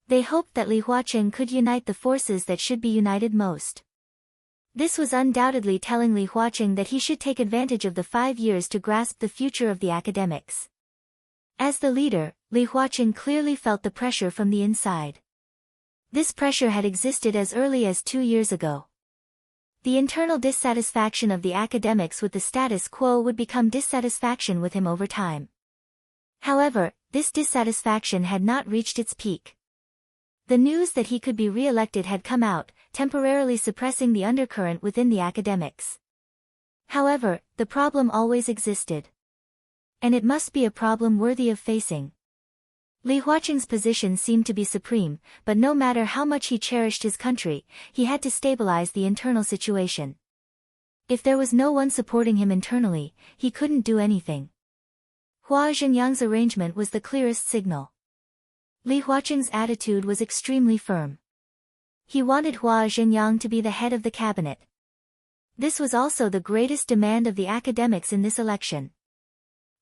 They hoped that Li Huaqing could unite the forces that should be united most. This was undoubtedly telling Li Huaqing that he should take advantage of the 5 years to grasp the future of the academics. As the leader, Li Huaqing clearly felt the pressure from the inside. This pressure had existed as early as 2 years ago. The internal dissatisfaction of the academics with the status quo would become dissatisfaction with him over time. However, this dissatisfaction had not reached its peak. The news that he could be re-elected had come out, temporarily suppressing the undercurrent within the academics. However, the problem always existed. And it must be a problem worthy of facing. Li Huaqing's position seemed to be supreme, but no matter how much he cherished his country, he had to stabilize the internal situation. If there was no one supporting him internally, he couldn't do anything. Hua Xingyang's arrangement was the clearest signal. Li Huaqing's attitude was extremely firm. He wanted Hua Xingyang to be the head of the cabinet. This was also the greatest demand of the academics in this election.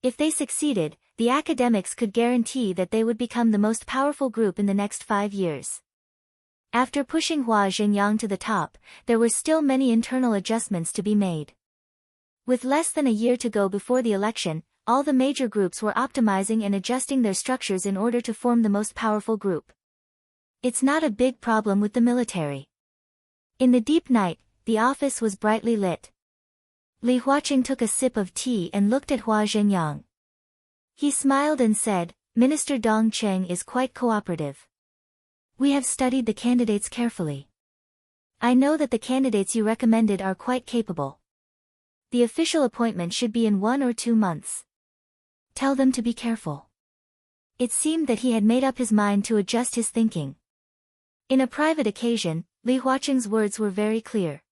If they succeeded, the academics could guarantee that they would become the most powerful group in the next 5 years. After pushing Hua Zhenyang to the top, there were still many internal adjustments to be made. With less than a year to go before the election, all the major groups were optimizing and adjusting their structures in order to form the most powerful group. It's not a big problem with the military. In the deep night, the office was brightly lit. Li Huaqing took a sip of tea and looked at Hua Zhenyang. He smiled and said, "Minister Dong Cheng is quite cooperative. We have studied the candidates carefully. I know that the candidates you recommended are quite capable. The official appointment should be in 1 or 2 months. Tell them to be careful." It seemed that he had made up his mind to adjust his thinking. In a private occasion, Li Huaqing's words were very clear.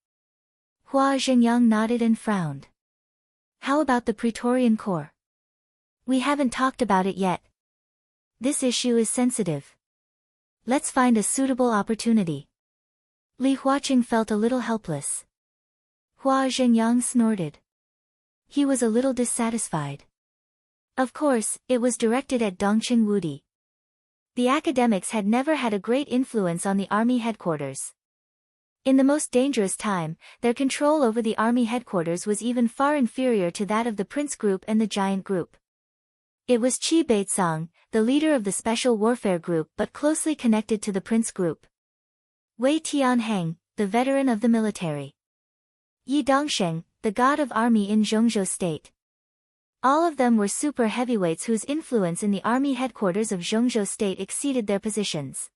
Hua Zhenyang nodded and frowned. "How about the Praetorian Corps? We haven't talked about it yet. This issue is sensitive. Let's find a suitable opportunity." Li Huaqing felt a little helpless. Hua Zhenyang snorted. He was a little dissatisfied. Of course, it was directed at Dongqing Wudi. The academics had never had a great influence on the army headquarters. In the most dangerous time, their control over the army headquarters was even far inferior to that of the Prince Group and the Giant Group. It was Qi Beizong, the leader of the Special Warfare Group but closely connected to the Prince Group. Wei Tianheng, the veteran of the military. Yi Dongsheng, the god of army in Zhongzhou State. All of them were super heavyweights whose influence in the army headquarters of Zhongzhou State exceeded their positions.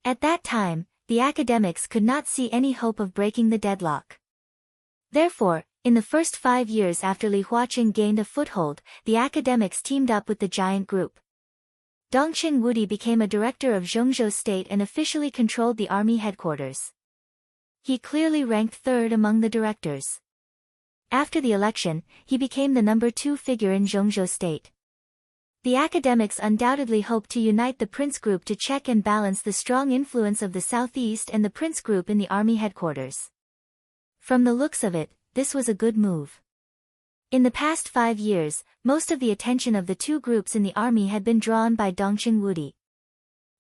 At that time, the academics could not see any hope of breaking the deadlock. Therefore, in the first 5 years after Li Huaqing gained a foothold, the academics teamed up with the Giant Group. Dongqing Wudi became a director of Zhongzhou State and officially controlled the army headquarters. He clearly ranked third among the directors. After the election, he became the number 2 figure in Zhongzhou State. The academics undoubtedly hoped to unite the Prince Group to check and balance the strong influence of the Southeast and the Prince Group in the army headquarters. From the looks of it, this was a good move. In the past 5 years, most of the attention of the two groups in the army had been drawn by Dongqing Wudi.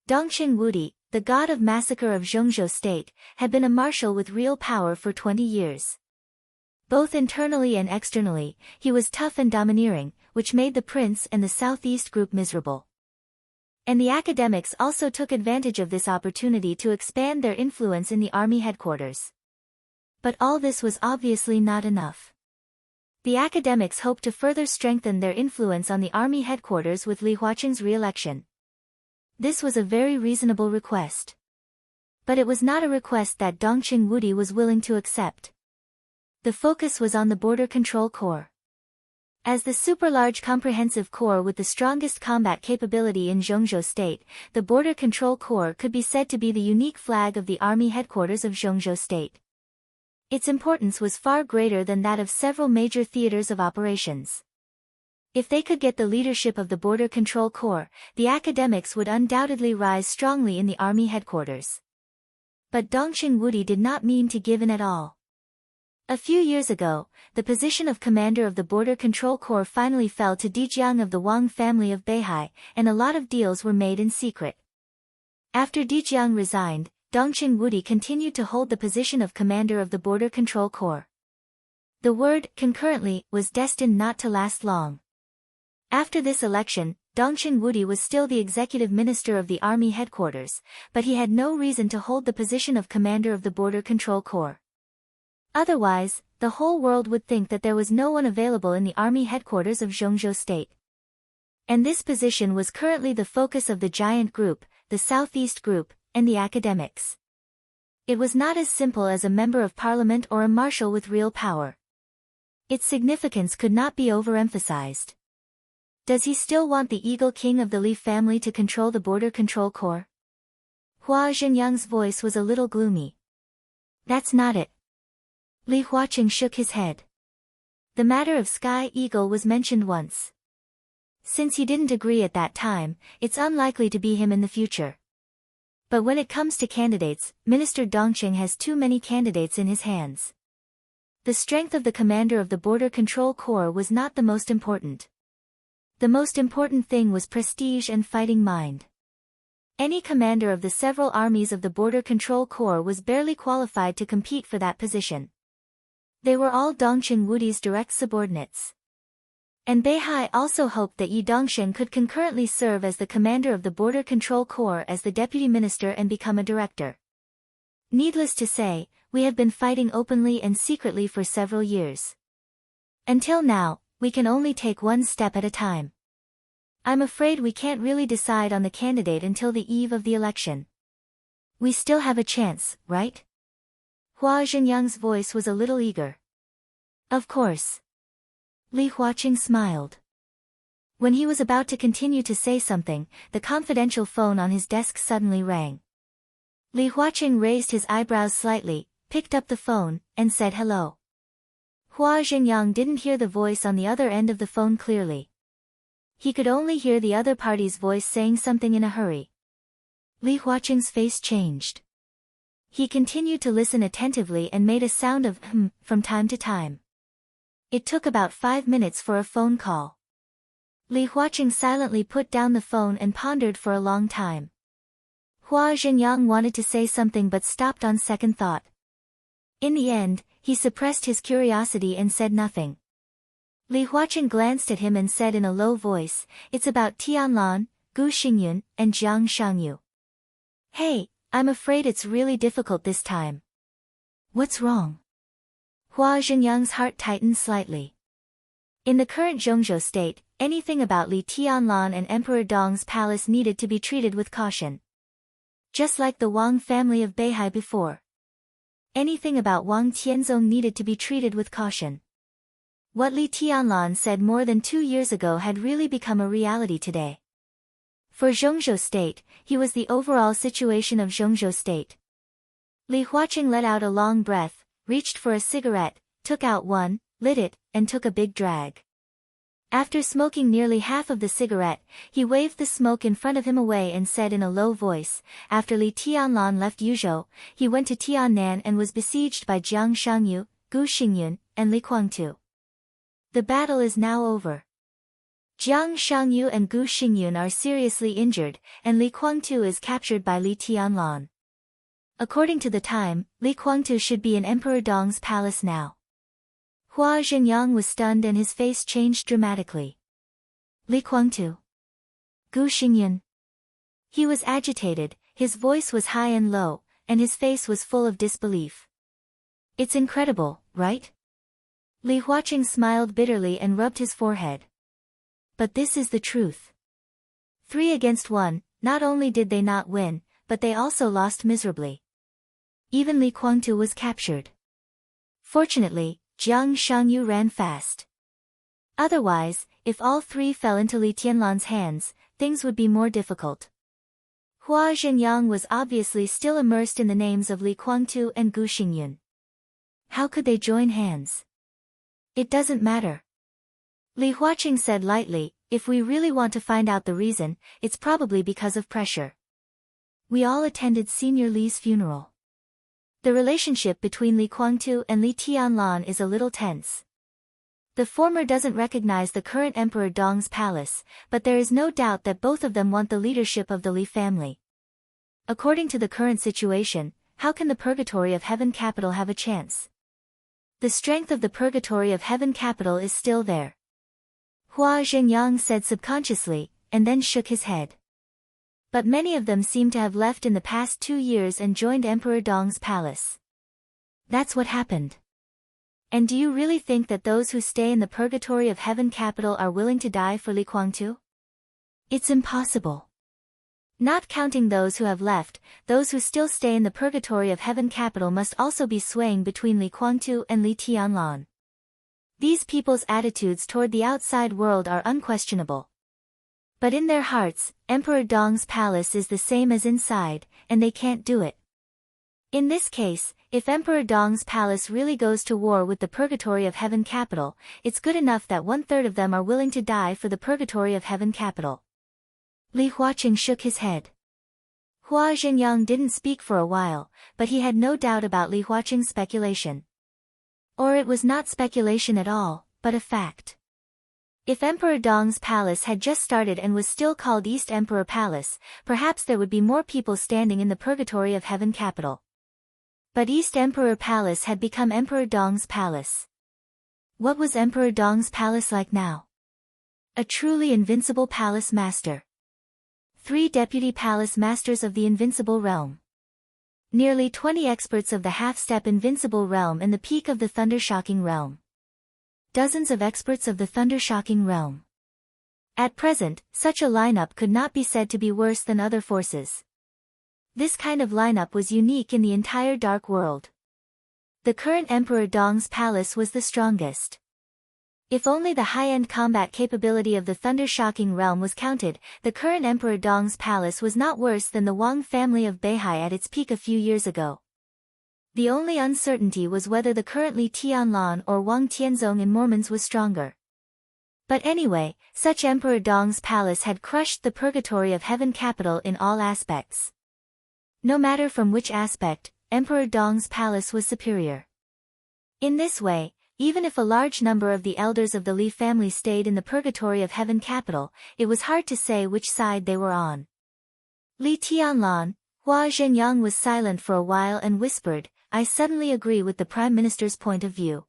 Dongqing Wudi, the god of massacre of Zhongzhou State, had been a marshal with real power for 20 years. Both internally and externally, he was tough and domineering, which made the prince and the Southeast Group miserable. And the academics also took advantage of this opportunity to expand their influence in the army headquarters. But all this was obviously not enough. The academics hoped to further strengthen their influence on the army headquarters with Li Huaqing's re-election. This was a very reasonable request. But it was not a request that Dongqing Wudi was willing to accept. The focus was on the Border Control Corps. As the super-large comprehensive corps with the strongest combat capability in Zhongzhou State, the Border Control Corps could be said to be the unique flag of the army headquarters of Zhongzhou State. Its importance was far greater than that of several major theaters of operations. If they could get the leadership of the Border Control Corps, the academics would undoubtedly rise strongly in the army headquarters. But Dongqing Wudi did not mean to give in at all. A few years ago, the position of commander of the Border Control Corps finally fell to Dijiang of the Wang family of Beihai, and a lot of deals were made in secret. After Dijiang resigned, Dongqing Wudi continued to hold the position of commander of the Border Control Corps. The word, concurrently, was destined not to last long. After this election, Dongqing Wudi was still the executive minister of the army headquarters, but he had no reason to hold the position of commander of the Border Control Corps. Otherwise, the whole world would think that there was no one available in the army headquarters of Zhongzhou State. And this position was currently the focus of the Giant Group, the Southeast Group, and the academics. It was not as simple as a member of parliament or a marshal with real power. Its significance could not be overemphasized. Does he still want the Eagle King of the Li family to control the Border Control Corps? Hua Zhenyang's voice was a little gloomy. That's not it. Li Huaqing shook his head. The matter of Sky Eagle was mentioned once. Since he didn't agree at that time, it's unlikely to be him in the future. But when it comes to candidates, Minister Dongqing has too many candidates in his hands. The strength of the commander of the Border Control Corps was not the most important. The most important thing was prestige and fighting mind. Any commander of the several armies of the Border Control Corps was barely qualified to compete for that position. They were all Dongchen Wudi's direct subordinates. And Beihai also hoped that Yi Dongshen could concurrently serve as the commander of the Border Control Corps as the deputy minister and become a director. Needless to say, we have been fighting openly and secretly for several years. Until now, we can only take one step at a time. I'm afraid we can't really decide on the candidate until the eve of the election. We still have a chance, right? Hua Zhenyang's voice was a little eager. Of course. Li Huaqing smiled. When he was about to continue to say something, the confidential phone on his desk suddenly rang. Li Huaqing raised his eyebrows slightly, picked up the phone, and said hello. Hua Zhenyang didn't hear the voice on the other end of the phone clearly. He could only hear the other party's voice saying something in a hurry. Li Huaqing's face changed. He continued to listen attentively and made a sound of from time to time. It took about 5 minutes for a phone call. Li Huaqing silently put down the phone and pondered for a long time. Hua Zhenyang wanted to say something but stopped on second thought. In the end, he suppressed his curiosity and said nothing. Li Huaqing glanced at him and said in a low voice, "It's about Tianlan, Gu Xingyun, and Jiang Shangyu." "Hey, I'm afraid it's really difficult this time." "What's wrong?" Hua Zhenyang's heart tightened slightly. In the current Zhongzhou state, anything about Li Tianlan and Emperor Dong's palace needed to be treated with caution. Just like the Wang family of Beihai before. Anything about Wang Tianzong needed to be treated with caution. What Li Tianlan said more than 2 years ago had really become a reality today. For Zhongzhou state, he was the overall situation of Zhongzhou state. Li Huaqing let out a long breath, reached for a cigarette, took out one, lit it, and took a big drag. After smoking nearly half of the cigarette, he waved the smoke in front of him away and said in a low voice, "After Li Tianlan left Yuzhou, he went to Tiannan and was besieged by Jiang Shangyu, Gu Xingyun, and Li Kuangtu. The battle is now over. Jiang Shangyu and Gu Xingyun are seriously injured, and Li Kuangtu is captured by Li Tianlan. According to the time, Li Kuangtu should be in Emperor Dong's palace now." Hua Zhenyang was stunned and his face changed dramatically. Li Kuangtu? Gu Xingyun? He was agitated, his voice was high and low, and his face was full of disbelief. "It's incredible, right?" Li Huaqing smiled bitterly and rubbed his forehead. "But this is the truth. 3 against 1, not only did they not win, but they also lost miserably. Even Li Kuangtu was captured. Fortunately, Jiang Shangyu ran fast. Otherwise, if all 3 fell into Li Tianlan's hands, things would be more difficult." Hua Zhenyang was obviously still immersed in the names of Li Kuangtu and Gu Xingyun. How could they join hands? "It doesn't matter." Li Huaqing said lightly, "If we really want to find out the reason, it's probably because of pressure. We all attended Senior Li's funeral. The relationship between Li Kuangtu and Li Tianlan is a little tense. The former doesn't recognize the current Emperor Dong's palace, but there is no doubt that both of them want the leadership of the Li family. According to the current situation, how can the Purgatory of Heaven capital have a chance? The strength of the Purgatory of Heaven capital is still there." Hua Zhenyang said subconsciously, and then shook his head. "But many of them seem to have left in the past 2 years and joined Emperor Dong's palace. That's what happened. And do you really think that those who stay in the Purgatory of Heaven capital are willing to die for Li Kuangtu? It's impossible. Not counting those who have left, those who still stay in the Purgatory of Heaven capital must also be swaying between Li Kuangtu and Li Tianlan. These people's attitudes toward the outside world are unquestionable. But in their hearts, Emperor Dong's palace is the same as inside, and they can't do it. In this case, if Emperor Dong's palace really goes to war with the Purgatory of Heaven capital, it's good enough that 1/3 of them are willing to die for the Purgatory of Heaven capital." Li Huaqing shook his head. Hua Zhenyang didn't speak for a while, but he had no doubt about Li Huaqing's speculation. Or it was not speculation at all, but a fact. If Emperor Dong's palace had just started and was still called East Emperor Palace, perhaps there would be more people standing in the purgatory of heaven capital. But East Emperor Palace had become Emperor Dong's palace. What was Emperor Dong's palace like now? A truly invincible palace master. 3 deputy palace masters of the invincible realm. Nearly 20 experts of the half-step invincible realm and the peak of the thunder-shocking realm. Dozens of experts of the thunder-shocking realm. At present, such a lineup could not be said to be worse than other forces. This kind of lineup was unique in the entire dark world. The current Emperor Dong's palace was the strongest. If only the high-end combat capability of the thunder-shocking realm was counted, the current Emperor Dong's palace was not worse than the Wang family of Beihai at its peak a few years ago. The only uncertainty was whether the currently Tianlan or Wang Tianzong in Mormons was stronger. But anyway, such Emperor Dong's palace had crushed the purgatory of heaven capital in all aspects. No matter from which aspect, Emperor Dong's palace was superior. In this way, even if a large number of the elders of the Li family stayed in the purgatory of heaven capital, it was hard to say which side they were on. Li Tianlan, Hua Zhenyang was silent for a while and whispered, "I suddenly agree with the Prime Minister's point of view."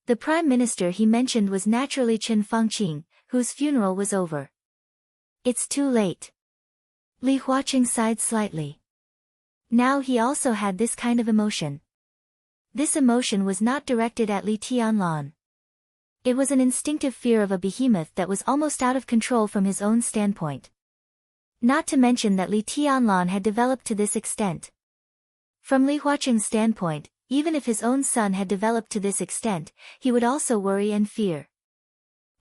The Prime Minister he mentioned was naturally Chen Fangqing, whose funeral was over. "It's too late." Li Huaqing sighed slightly. Now he also had this kind of emotion. This emotion was not directed at Li Tianlan. It was an instinctive fear of a behemoth that was almost out of control from his own standpoint. Not to mention that Li Tianlan had developed to this extent. From Li Huaqing's standpoint, even if his own son had developed to this extent, he would also worry and fear.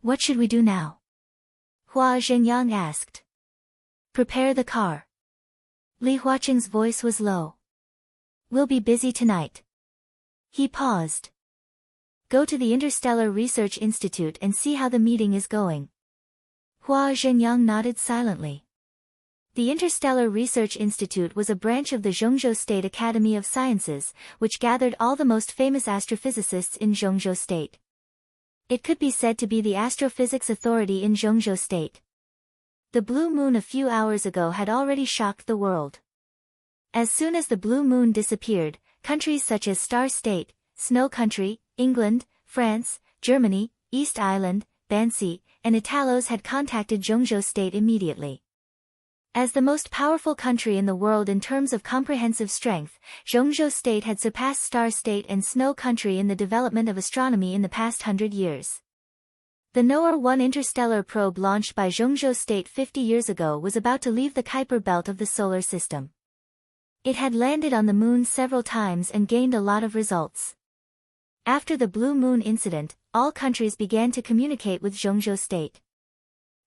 "What should we do now?" Hua Zhenyang asked. "Prepare the car." Li Huaqing's voice was low. "We'll be busy tonight." He paused. "Go to the Interstellar Research Institute and see how the meeting is going." Hua Zhenyang nodded silently. The Interstellar Research Institute was a branch of the Zhongzhou State Academy of Sciences, which gathered all the most famous astrophysicists in Zhongzhou State. It could be said to be the astrophysics authority in Zhongzhou State. The blue moon a few hours ago had already shocked the world. As soon as the blue moon disappeared, countries such as Star State, Snow Country, England, France, Germany, East Island, Bansi, and Italos had contacted Zhongzhou State immediately. As the most powerful country in the world in terms of comprehensive strength, Zhongzhou State had surpassed Star State and Snow Country in the development of astronomy in the past 100 years. The Noer-1 interstellar probe launched by Zhongzhou State 50 years ago was about to leave the Kuiper belt of the solar system. It had landed on the moon several times and gained a lot of results. After the Blue Moon incident, all countries began to communicate with Zhongzhou State.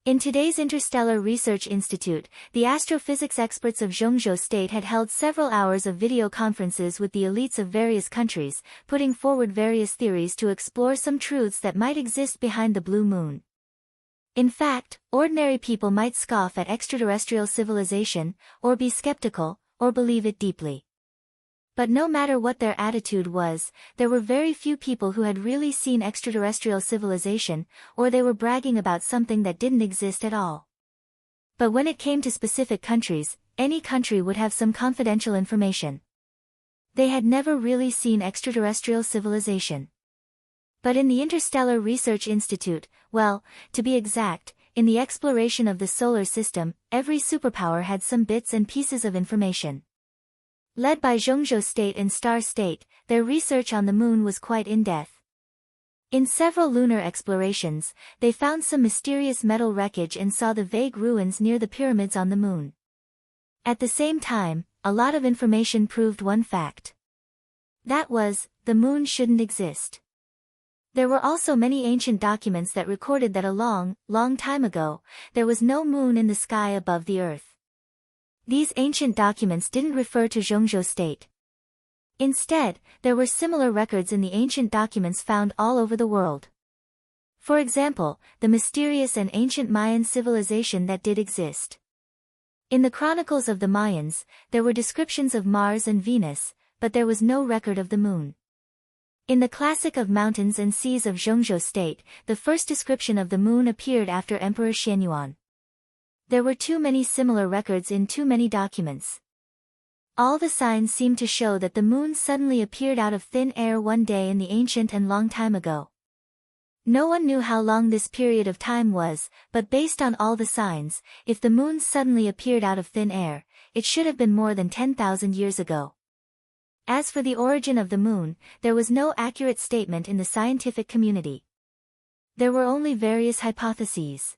In today's Interstellar Research Institute, the astrophysics experts of Zhongzhou State had held several hours of video conferences with the elites of various countries, putting forward various theories to explore some truths that might exist behind the blue moon. In fact, ordinary people might scoff at extraterrestrial civilization, or be skeptical, or believe it deeply. But no matter what their attitude was, there were very few people who had really seen extraterrestrial civilization, or they were bragging about something that didn't exist at all. But when it came to specific countries, any country would have some confidential information. They had never really seen extraterrestrial civilization. But in the Interstellar Research Institute, well, to be exact, in the exploration of the solar system, every superpower had some bits and pieces of information. Led by Zhongzhou State and Star State, their research on the moon was quite in-depth. In several lunar explorations, they found some mysterious metal wreckage and saw the vague ruins near the pyramids on the moon. At the same time, a lot of information proved one fact. That was, the moon shouldn't exist. There were also many ancient documents that recorded that a long, long time ago, there was no moon in the sky above the earth. These ancient documents didn't refer to Zhongzhou State. Instead, there were similar records in the ancient documents found all over the world. For example, the mysterious and ancient Mayan civilization that did exist. In the chronicles of the Mayans, there were descriptions of Mars and Venus, but there was no record of the moon. In the classic of Mountains and Seas of Zhongzhou State, the first description of the moon appeared after Emperor Xianyuan. There were too many similar records in too many documents. All the signs seemed to show that the moon suddenly appeared out of thin air one day in the ancient and long time ago. No one knew how long this period of time was, but based on all the signs, if the moon suddenly appeared out of thin air, it should have been more than 10,000 years ago. As for the origin of the moon, there was no accurate statement in the scientific community. There were only various hypotheses.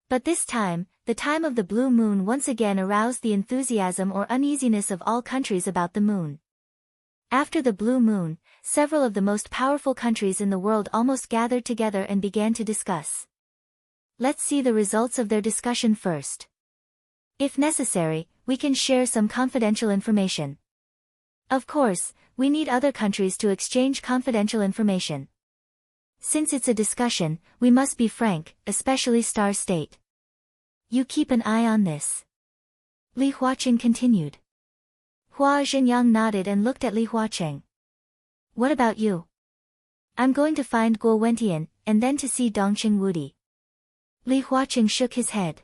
But this time, the time of the blue moon once again aroused the enthusiasm or uneasiness of all countries about the moon. After the blue moon, several of the most powerful countries in the world almost gathered together and began to discuss. Let's see the results of their discussion first. If necessary, we can share some confidential information. Of course, we need other countries to exchange confidential information. Since it's a discussion, we must be frank, especially Star State. You keep an eye on this. Li Huaqing continued. Hua Zhenyang nodded and looked at Li Huaqing. What about you? I'm going to find Guo Wentian, and then to see Dongqing Wudi. Li Huaqing shook his head.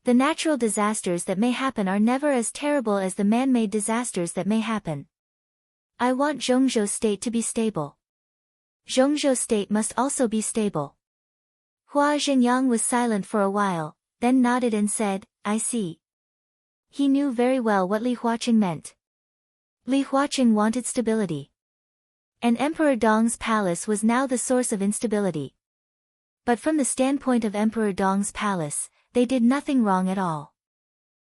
The natural disasters that may happen are never as terrible as the man-made disasters that may happen. I want Zhongzhou State to be stable. Zhongzhou State must also be stable. Hua Zhenyang was silent for a while, then nodded and said, I see. He knew very well what Li Huaqing meant. Li Huaqing wanted stability. And Emperor Dong's palace was now the source of instability. But from the standpoint of Emperor Dong's palace, they did nothing wrong at all.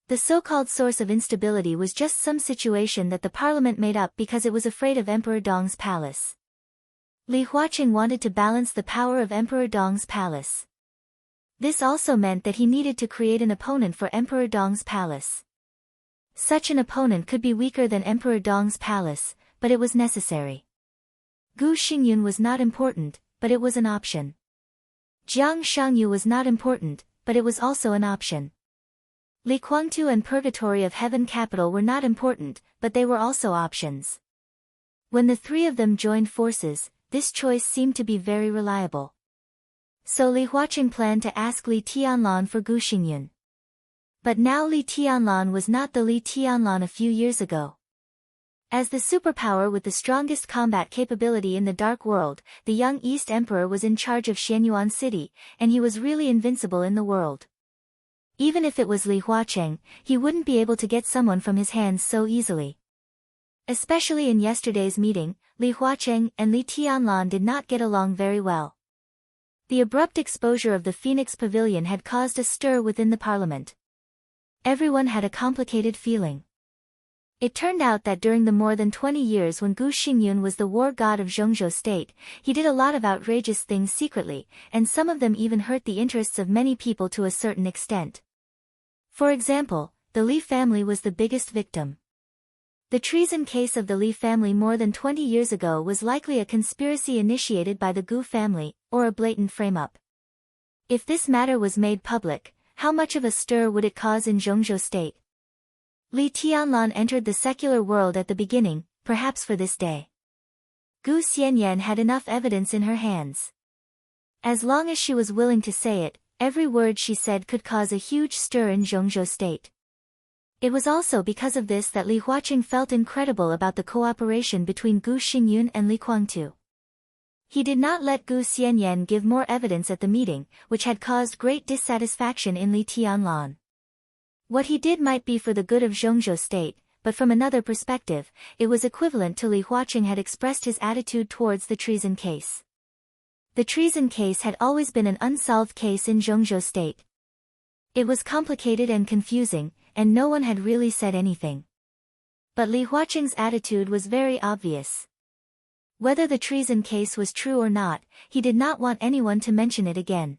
The so-called source of instability was just some situation that the parliament made up because it was afraid of Emperor Dong's palace. Li Huaqing wanted to balance the power of Emperor Dong's palace. This also meant that he needed to create an opponent for Emperor Dong's palace. Such an opponent could be weaker than Emperor Dong's palace, but it was necessary. Gu Xingyun was not important, but it was an option. Jiang Shangyu was not important, but it was also an option. Li Kuangtu and Purgatory of Heaven Capital were not important, but they were also options. When the three of them joined forces, this choice seemed to be very reliable. So Li Huaqing planned to ask Li Tianlan for Gu Xingyun. But now Li Tianlan was not the Li Tianlan a few years ago. As the superpower with the strongest combat capability in the Dark World, the young East Emperor was in charge of Xianyuan City, and he was really invincible in the world. Even if it was Li Huaqing, he wouldn't be able to get someone from his hands so easily. Especially in yesterday's meeting, Li Huaqing and Li Tianlan did not get along very well. The abrupt exposure of the Phoenix Pavilion had caused a stir within the parliament. Everyone had a complicated feeling. It turned out that during the more than 20 years when Gu Xingyun was the war god of Zhongzhou State, he did a lot of outrageous things secretly, and some of them even hurt the interests of many people to a certain extent. For example, the Li family was the biggest victim. The treason case of the Li family more than 20 years ago was likely a conspiracy initiated by the Gu family, or a blatant frame-up. If this matter was made public, how much of a stir would it cause in Zhongzhou State? Li Tianlan entered the secular world at the beginning, perhaps for this day. Gu Xianyan had enough evidence in her hands. As long as she was willing to say it, every word she said could cause a huge stir in Zhongzhou State. It was also because of this that Li Huaqing felt incredible about the cooperation between Gu Xingyun and Li Kuangtu. He did not let Gu Xianyan give more evidence at the meeting, which had caused great dissatisfaction in Li Tianlan. What he did might be for the good of Zhongzhou State, but from another perspective, it was equivalent to Li Huaqing had expressed his attitude towards the treason case. The treason case had always been an unsolved case in Zhongzhou State. It was complicated and confusing, and no one had really said anything. But Li Huaqing's attitude was very obvious. Whether the treason case was true or not, he did not want anyone to mention it again.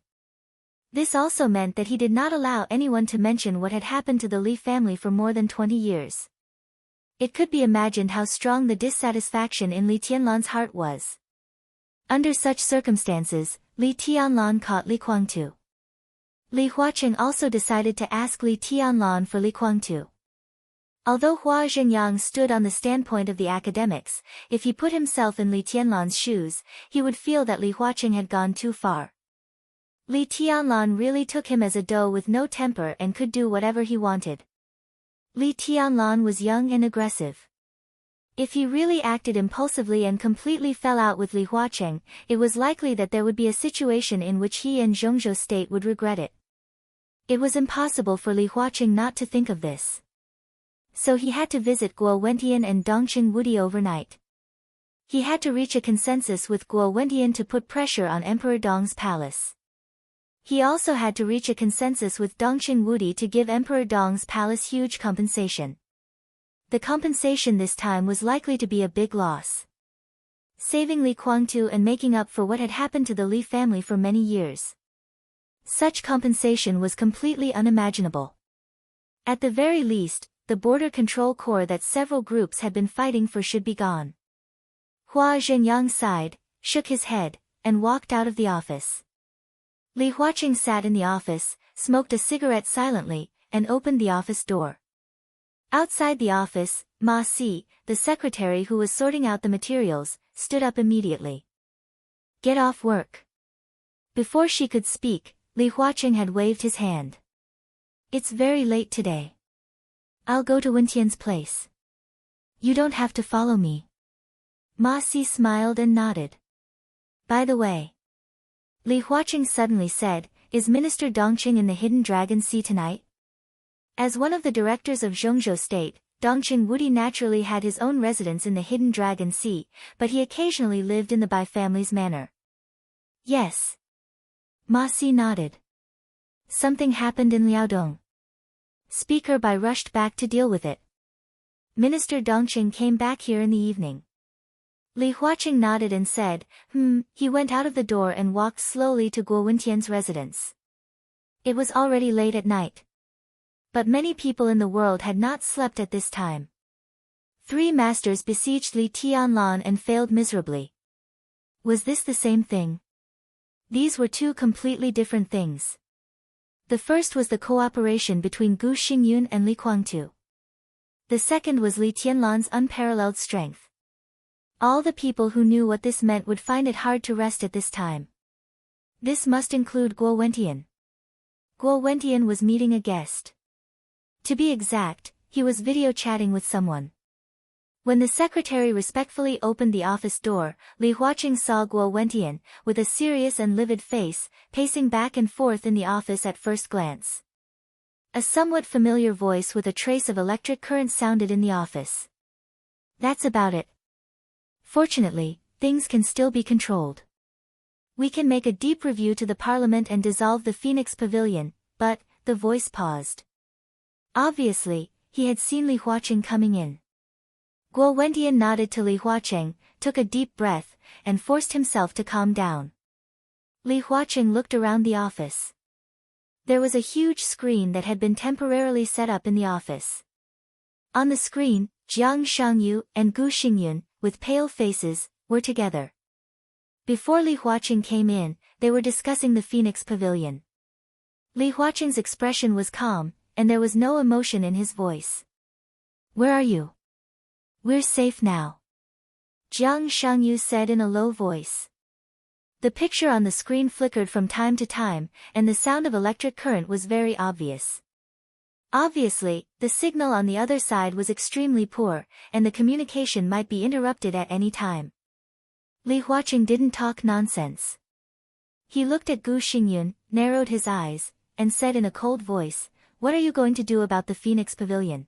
This also meant that he did not allow anyone to mention what had happened to the Li family for more than 20 years. It could be imagined how strong the dissatisfaction in Li Tianlan's heart was. Under such circumstances, Li Tianlan caught Li Kuangtu. Li Huaqing also decided to ask Li Tianlan for Li Kuangtu. Although Hua Zhenyang stood on the standpoint of the academics, if he put himself in Li Tianlan's shoes, he would feel that Li Huaqing had gone too far. Li Tianlan really took him as a doe with no temper and could do whatever he wanted. Li Tianlan was young and aggressive. If he really acted impulsively and completely fell out with Li Huaqing, it was likely that there would be a situation in which he and Zhongzhou State would regret it. It was impossible for Li Huaqing not to think of this. So he had to visit Guo Wentian and Dongqing Wudi overnight. He had to reach a consensus with Guo Wentian to put pressure on Emperor Dong's palace. He also had to reach a consensus with Dongqing Wudi to give Emperor Dong's palace huge compensation. The compensation this time was likely to be a big loss. Saving Li Guangtu and making up for what had happened to the Li family for many years. Such compensation was completely unimaginable. At the very least, the border control corps that several groups had been fighting for should be gone. Hua Zhenyang sighed, shook his head, and walked out of the office. Li Huaqing sat in the office, smoked a cigarette silently, and opened the office door. Outside the office, Ma Si, the secretary who was sorting out the materials, stood up immediately. Get off work. Before she could speak, Li Huaqing had waved his hand. It's very late today. I'll go to Wentian's place. You don't have to follow me. Ma Si smiled and nodded. By the way, Li Huaqing suddenly said, is Minister Dongqing in the Hidden Dragon Sea tonight? As one of the directors of Zhongzhou State, Dongqing Wudi naturally had his own residence in the Hidden Dragon Sea, but he occasionally lived in the Bai family's manor. Yes. Ma Si nodded. Something happened in Liaodong. Speaker Bai rushed back to deal with it. Minister Dongqing came back here in the evening. Li Huaqing nodded and said, he went out of the door and walked slowly to Guo Wentian's residence. It was already late at night. But many people in the world had not slept at this time. 3 masters besieged Li Tianlan and failed miserably. Was this the same thing? These were 2 completely different things. The first was the cooperation between Gu Xingyun and Li Guangtu. The second was Li Tianlan's unparalleled strength. All the people who knew what this meant would find it hard to rest at this time. This must include Guo Wentian. Guo Wentian was meeting a guest. To be exact, he was video chatting with someone. When the secretary respectfully opened the office door, Li Huaqing saw Guo Wentian, with a serious and livid face, pacing back and forth in the office at first glance. A somewhat familiar voice with a trace of electric current sounded in the office. That's about it. Fortunately, things can still be controlled. We can make a deep review to the parliament and dissolve the Phoenix Pavilion, but, the voice paused. Obviously, he had seen Li Huaqing coming in. Guo Wentian nodded to Li Huaqing, took a deep breath, and forced himself to calm down. Li Huaqing looked around the office. There was a huge screen that had been temporarily set up in the office. On the screen, Jiang Shangyu and Gu Xingyun, with pale faces, were together. Before Li Huaqing came in, they were discussing the Phoenix Pavilion. Li Huaqing's expression was calm, and there was no emotion in his voice. Where are you? We're safe now. Jiang Shangyu said in a low voice. The picture on the screen flickered from time to time, and the sound of electric current was very obvious. Obviously, the signal on the other side was extremely poor, and the communication might be interrupted at any time. Li Huaqing didn't talk nonsense. He looked at Gu Xingyun, narrowed his eyes, and said in a cold voice, "What are you going to do about the Phoenix Pavilion?"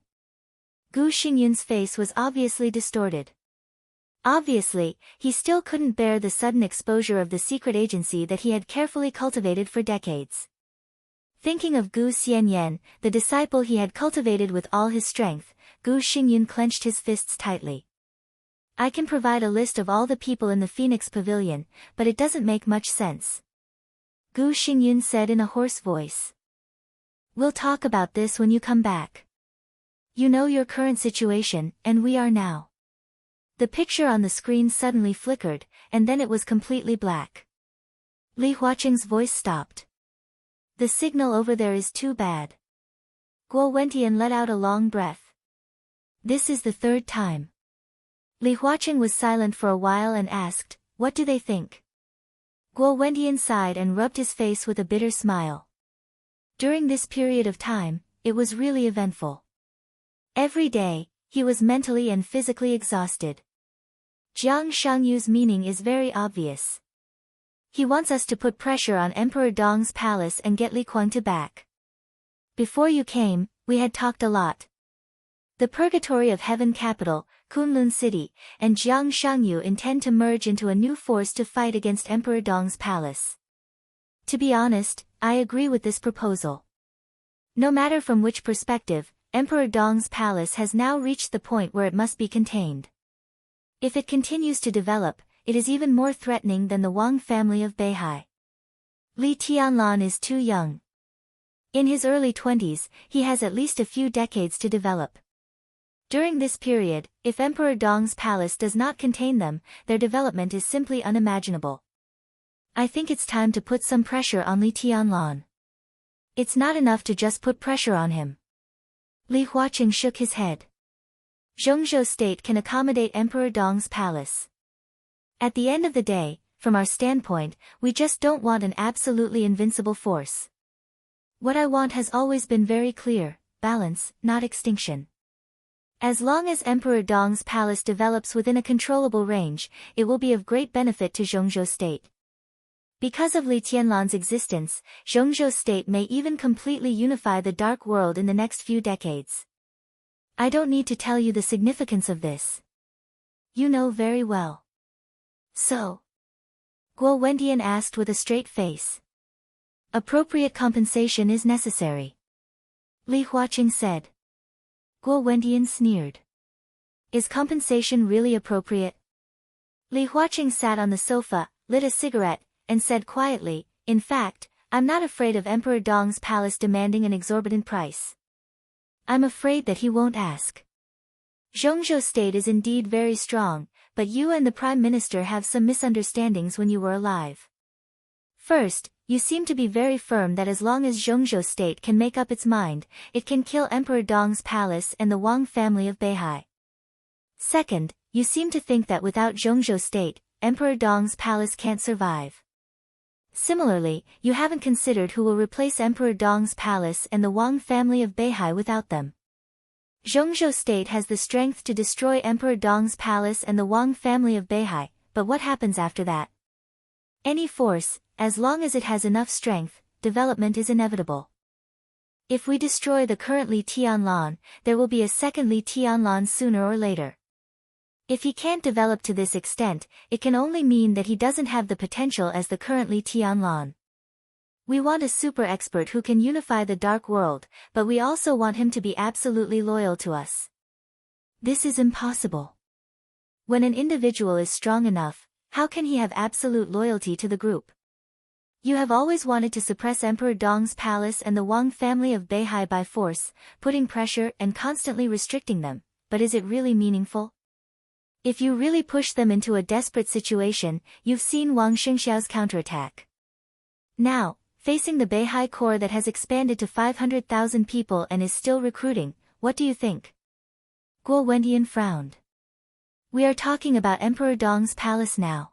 Gu Xingyun's face was obviously distorted. Obviously, he still couldn't bear the sudden exposure of the secret agency that he had carefully cultivated for decades. Thinking of Gu Xianyan, the disciple he had cultivated with all his strength, Gu Xingyun clenched his fists tightly. I can provide a list of all the people in the Phoenix Pavilion, but it doesn't make much sense. Gu Xingyun said in a hoarse voice. We'll talk about this when you come back. You know your current situation, and we are now. The picture on the screen suddenly flickered, and then it was completely black. Li Huaqing's voice stopped. The signal over there is too bad. Guo Wentian let out a long breath. This is the third time. Li Huaqing was silent for a while and asked, "What do they think?" Guo Wendian sighed and rubbed his face with a bitter smile. During this period of time, it was really eventful. Every day, he was mentally and physically exhausted. Jiang Shangyu's meaning is very obvious. He wants us to put pressure on Emperor Dong's palace and get Li Kuang to back. Before you came, we had talked a lot. The Purgatory of Heaven capital, Kunlun City, and Jiang Shangyu intend to merge into a new force to fight against Emperor Dong's palace. To be honest, I agree with this proposal. No matter from which perspective, Emperor Dong's palace has now reached the point where it must be contained. If it continues to develop, it is even more threatening than the Wang family of Beihai. Li Tianlan is too young. In his early 20s, he has at least a few decades to develop. During this period, if Emperor Dong's palace does not contain them, their development is simply unimaginable. I think it's time to put some pressure on Li Tianlan. It's not enough to just put pressure on him. Li Huaqing shook his head. Zhongzhou State can accommodate Emperor Dong's palace. At the end of the day, from our standpoint, we just don't want an absolutely invincible force. What I want has always been very clear: balance, not extinction. As long as Emperor Dong's palace develops within a controllable range, it will be of great benefit to Zhongzhou State. Because of Li Tianlan's existence, Zhongzhou State may even completely unify the Dark World in the next few decades. I don't need to tell you the significance of this. You know very well. So? Guo Wendian asked with a straight face. Appropriate compensation is necessary. Li Huaqing said. Guo Wendian sneered. Is compensation really appropriate? Li Huaqing sat on the sofa, lit a cigarette, and said quietly, "In fact, I'm not afraid of Emperor Dong's palace demanding an exorbitant price. I'm afraid that he won't ask. Zhongzhou State is indeed very strong, but you and the Prime Minister have some misunderstandings when you were alive. First, you seem to be very firm that as long as Zhongzhou State can make up its mind, it can kill Emperor Dong's palace and the Wang family of Beihai. Second, you seem to think that without Zhongzhou State, Emperor Dong's palace can't survive. Similarly, you haven't considered who will replace Emperor Dong's palace and the Wang family of Beihai without them. Zhongzhou State has the strength to destroy Emperor Dong's palace and the Wang family of Beihai, but what happens after that? Any force, as long as it has enough strength, development is inevitable. If we destroy the current Li Tianlan, there will be a second Li Tianlan sooner or later. If he can't develop to this extent, it can only mean that he doesn't have the potential as the current Li Tianlan. We want a super expert who can unify the Dark World, but we also want him to be absolutely loyal to us. This is impossible. When an individual is strong enough, how can he have absolute loyalty to the group? You have always wanted to suppress Emperor Dong's palace and the Wang family of Beihai by force, putting pressure and constantly restricting them, but is it really meaningful? If you really push them into a desperate situation, you've seen Wang Xingxiao's counterattack. Now, facing the Beihai Corps that has expanded to 500,000 people and is still recruiting, what do you think? Guo Wendian frowned. We are talking about Emperor Dong's palace now.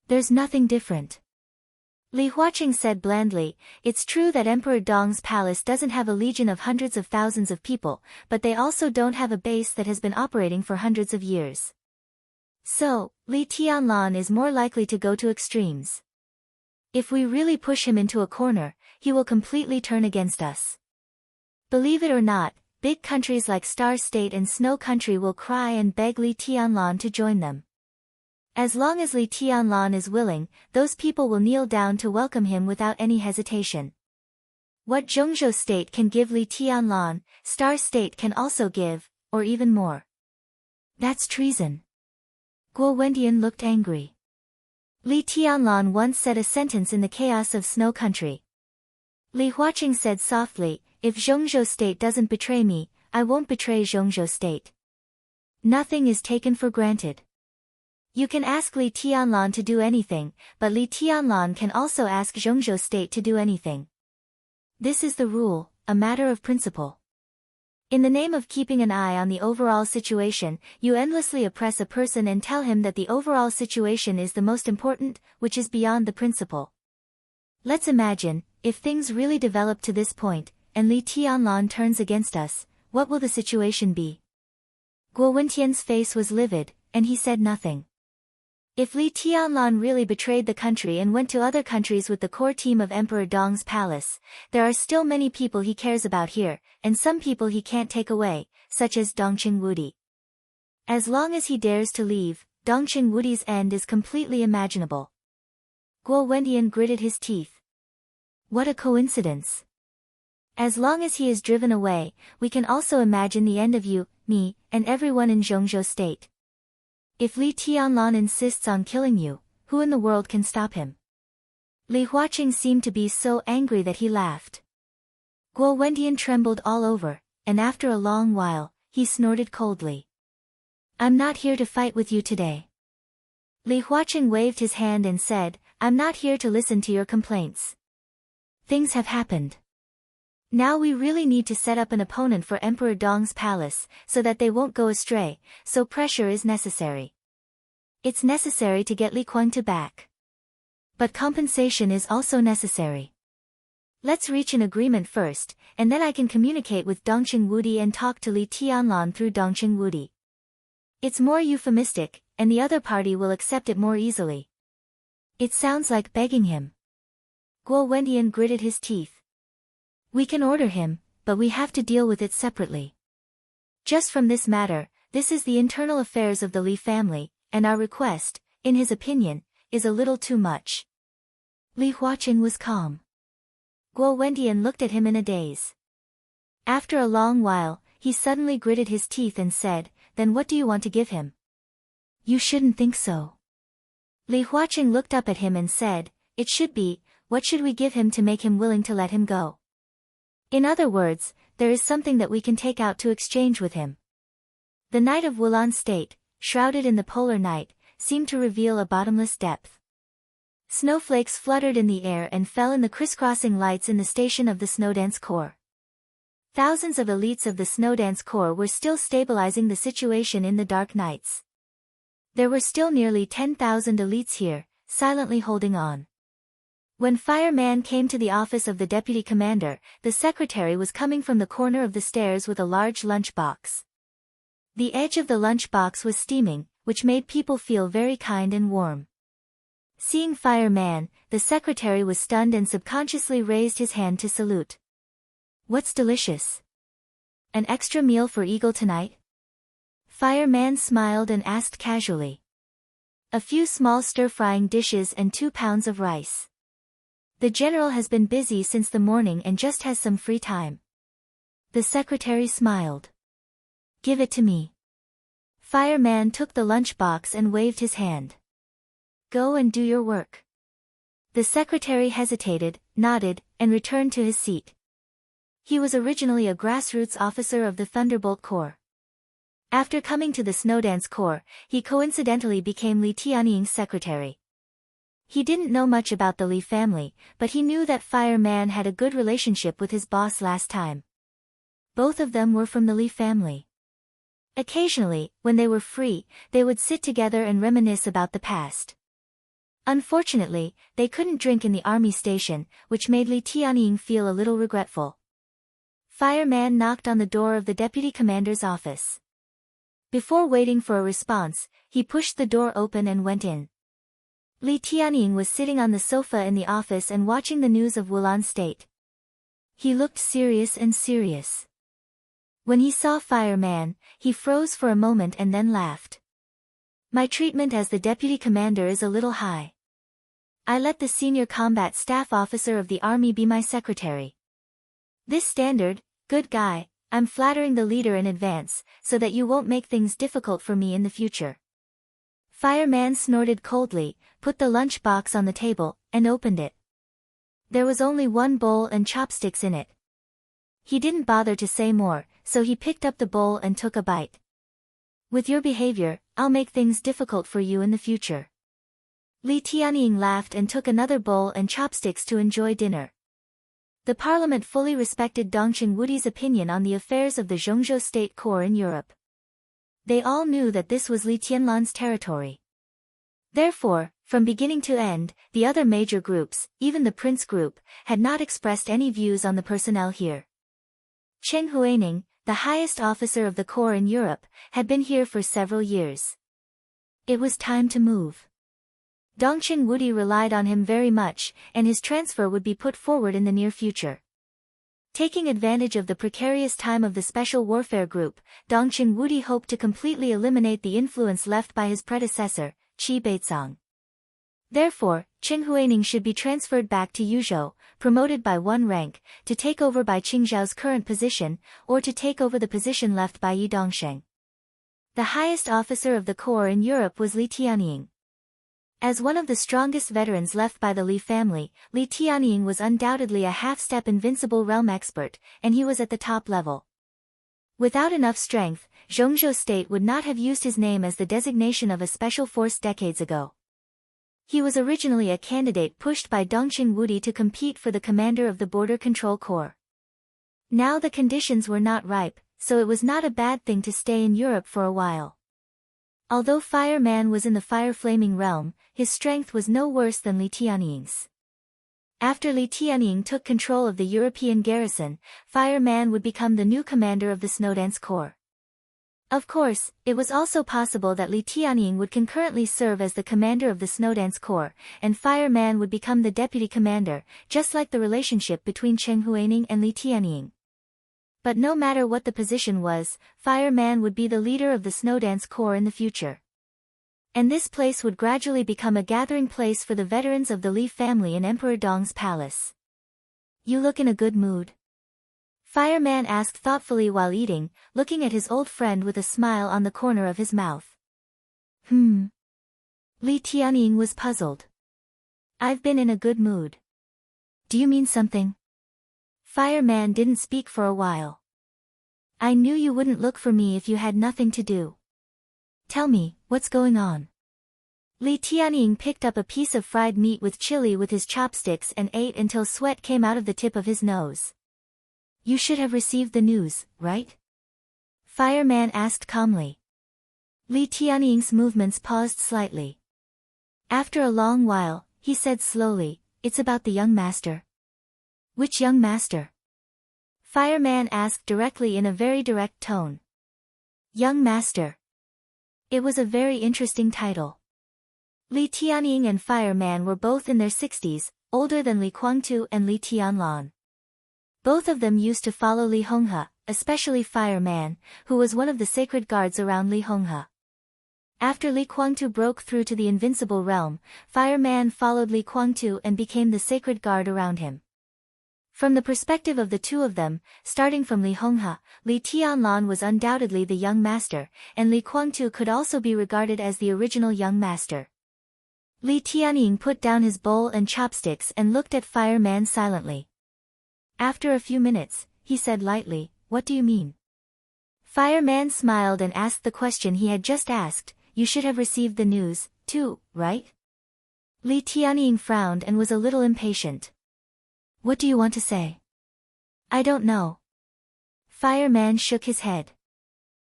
There's nothing different. Li Huaqing said blandly, it's true that Emperor Dong's palace doesn't have a legion of hundreds of thousands of people, but they also don't have a base that has been operating for hundreds of years. So, Li Tianlan is more likely to go to extremes. If we really push him into a corner, he will completely turn against us. Believe it or not, big countries like Star State and Snow Country will cry and beg Li Tianlan to join them. As long as Li Tianlan is willing, those people will kneel down to welcome him without any hesitation. What Zhongzhou State can give Li Tianlan, Star State can also give, or even more. That's treason. Guo Wendian looked angry. Li Tianlan once said a sentence in the chaos of Snow Country. Li Huaqing said softly, if Zhongzhou State doesn't betray me, I won't betray Zhongzhou State. Nothing is taken for granted. You can ask Li Tianlan to do anything, but Li Tianlan can also ask Zhongzhou State to do anything. This is the rule, a matter of principle. In the name of keeping an eye on the overall situation, you endlessly oppress a person and tell him that the overall situation is the most important, which is beyond the principle. Let's imagine, if things really develop to this point, and Li Tianlan turns against us, what will the situation be? Guo Wentian's face was livid, and he said nothing. If Li Tianlan really betrayed the country and went to other countries with the core team of Emperor Dong's palace, there are still many people he cares about here, and some people he can't take away, such as Dongqing Wudi. As long as he dares to leave, Dongqing Wudi's end is completely imaginable. Guo Wentian gritted his teeth. What a coincidence. As long as he is driven away, we can also imagine the end of you, me, and everyone in Zhongzhou state. If Li Tianlan insists on killing you, who in the world can stop him? Li Huaqing seemed to be so angry that he laughed. Guo Wentian trembled all over, and after a long while, he snorted coldly. I'm not here to fight with you today. Li Huaqing waved his hand and said, I'm not here to listen to your complaints. Things have happened. Now we really need to set up an opponent for Emperor Dong's palace, so that they won't go astray, so pressure is necessary. It's necessary to get Li Kuang to back. But compensation is also necessary. Let's reach an agreement first, and then I can communicate with Dongqing Wudi and talk to Li Tianlan through Dongqing Wudi. It's more euphemistic, and the other party will accept it more easily. It sounds like begging him. Guo Wentian gritted his teeth. We can order him, but we have to deal with it separately. Just from this matter, this is the internal affairs of the Li family, and our request, in his opinion, is a little too much. Li Huaqing was calm. Guo Wentian looked at him in a daze. After a long while, he suddenly gritted his teeth and said, Then what do you want to give him? You shouldn't think so. Li Huaqing looked up at him and said, It should be, what should we give him to make him willing to let him go? In other words, there is something that we can take out to exchange with him. The night of Wulan State, shrouded in the polar night, seemed to reveal a bottomless depth. Snowflakes fluttered in the air and fell in the crisscrossing lights in the station of the Snowdance Corps. Thousands of elites of the Snowdance Corps were still stabilizing the situation in the dark nights. There were still nearly 10,000 elites here, silently holding on. When Fireman came to the office of the deputy commander, the secretary was coming from the corner of the stairs with a large lunchbox. The edge of the lunchbox was steaming, which made people feel very kind and warm. Seeing Fireman, the secretary was stunned and subconsciously raised his hand to salute. What's delicious? An extra meal for Eagle tonight? Fireman smiled and asked casually. A few small stir-frying dishes and 2 pounds of rice. The general has been busy since the morning and just has some free time. The secretary smiled. Give it to me. Fireman took the lunchbox and waved his hand. Go and do your work. The secretary hesitated, nodded, and returned to his seat. He was originally a grassroots officer of the Thunderbolt Corps. After coming to the Snowdance Corps, he coincidentally became Li Tianying's secretary. He didn't know much about the Li family, but he knew that Fireman had a good relationship with his boss last time. Both of them were from the Li family. Occasionally, when they were free, they would sit together and reminisce about the past. Unfortunately, they couldn't drink in the army station, which made Li Tianying feel a little regretful. Fireman knocked on the door of the deputy commander's office. Before waiting for a response, he pushed the door open and went in. Li Tianying was sitting on the sofa in the office and watching the news of Wulan State. He looked serious and serious. When he saw Fireman, he froze for a moment and then laughed. My treatment as the deputy commander is a little high. I let the senior combat staff officer of the army be my secretary. This standard, good guy, I'm flattering the leader in advance, so that you won't make things difficult for me in the future. Fireman snorted coldly, put the lunchbox on the table, and opened it. There was only one bowl and chopsticks in it. He didn't bother to say more, so he picked up the bowl and took a bite. With your behavior, I'll make things difficult for you in the future. Li Tianying laughed and took another bowl and chopsticks to enjoy dinner. The parliament fully respected Dongqing Wudi's opinion on the affairs of the Zhongzhou state core in Europe. They all knew that this was Li Tianlan's territory. Therefore, from beginning to end, the other major groups, even the Prince group, had not expressed any views on the personnel here. Cheng Huaining, the highest officer of the corps in Europe, had been here for several years. It was time to move. Dongqing Wudi relied on him very much, and his transfer would be put forward in the near future. Taking advantage of the precarious time of the Special Warfare Group, Dongqing Wudi hoped to completely eliminate the influence left by his predecessor, Qi Beizong. Therefore, Cheng Huaining should be transferred back to Yuzhou, promoted by one rank, to take over by Qing Zhao's current position, or to take over the position left by Yi Dongsheng. The highest officer of the corps in Europe was Li Tianying. As one of the strongest veterans left by the Li family, Li Tianying was undoubtedly a half-step invincible realm expert, and he was at the top level. Without enough strength, Zhongzhou state would not have used his name as the designation of a special force decades ago. He was originally a candidate pushed by Dongqing Wudi to compete for the commander of the Border Control Corps. Now the conditions were not ripe, so it was not a bad thing to stay in Europe for a while. Although Fire Man was in the fire-flaming realm, his strength was no worse than Li Tianying's. After Li Tianying took control of the European garrison, Fire Man would become the new commander of the Snowdance Corps. Of course, it was also possible that Li Tianying would concurrently serve as the commander of the Snowdance Corps, and Fire Man would become the deputy commander, just like the relationship between Cheng Huaining and Li Tianying. But no matter what the position was, Fire Man would be the leader of the Snowdance Corps in the future. And this place would gradually become a gathering place for the veterans of the Li family in Emperor Dong's palace. "You look in a good mood?" Fire Man asked thoughtfully while eating, looking at his old friend with a smile on the corner of his mouth. Li Tianying was puzzled. "I've been in a good mood." "Do you mean something?" Fire Man didn't speak for a while. "I knew you wouldn't look for me if you had nothing to do. Tell me, what's going on?" Li Tianying picked up a piece of fried meat with chili with his chopsticks and ate until sweat came out of the tip of his nose. "You should have received the news, right?" Fire Man asked calmly. Li Tianying's movements paused slightly. After a long while, he said slowly, "It's about the young master." "Which young master?" Fire Man asked directly in a very direct tone. "Young master." It was a very interesting title. Li Tianying and Fire Man were both in their 60s, older than Li Guangtu and Li Tianlan. Both of them used to follow Li Honghe, especially Fire Man, who was one of the sacred guards around Li Honghe. After Li Guangtu broke through to the invincible realm, Fire Man followed Li Guangtu and became the sacred guard around him. From the perspective of the two of them, starting from Li Honghe, Li Tianlan was undoubtedly the young master, and Li Guangtu could also be regarded as the original young master. Li Tianying put down his bowl and chopsticks and looked at Fire Man silently. After a few minutes, he said lightly, "What do you mean?" Fire Man smiled and asked the question he had just asked. "You should have received the news, too, right?" Li Tianying frowned and was a little impatient. "What do you want to say?" "I don't know." Fire Man shook his head.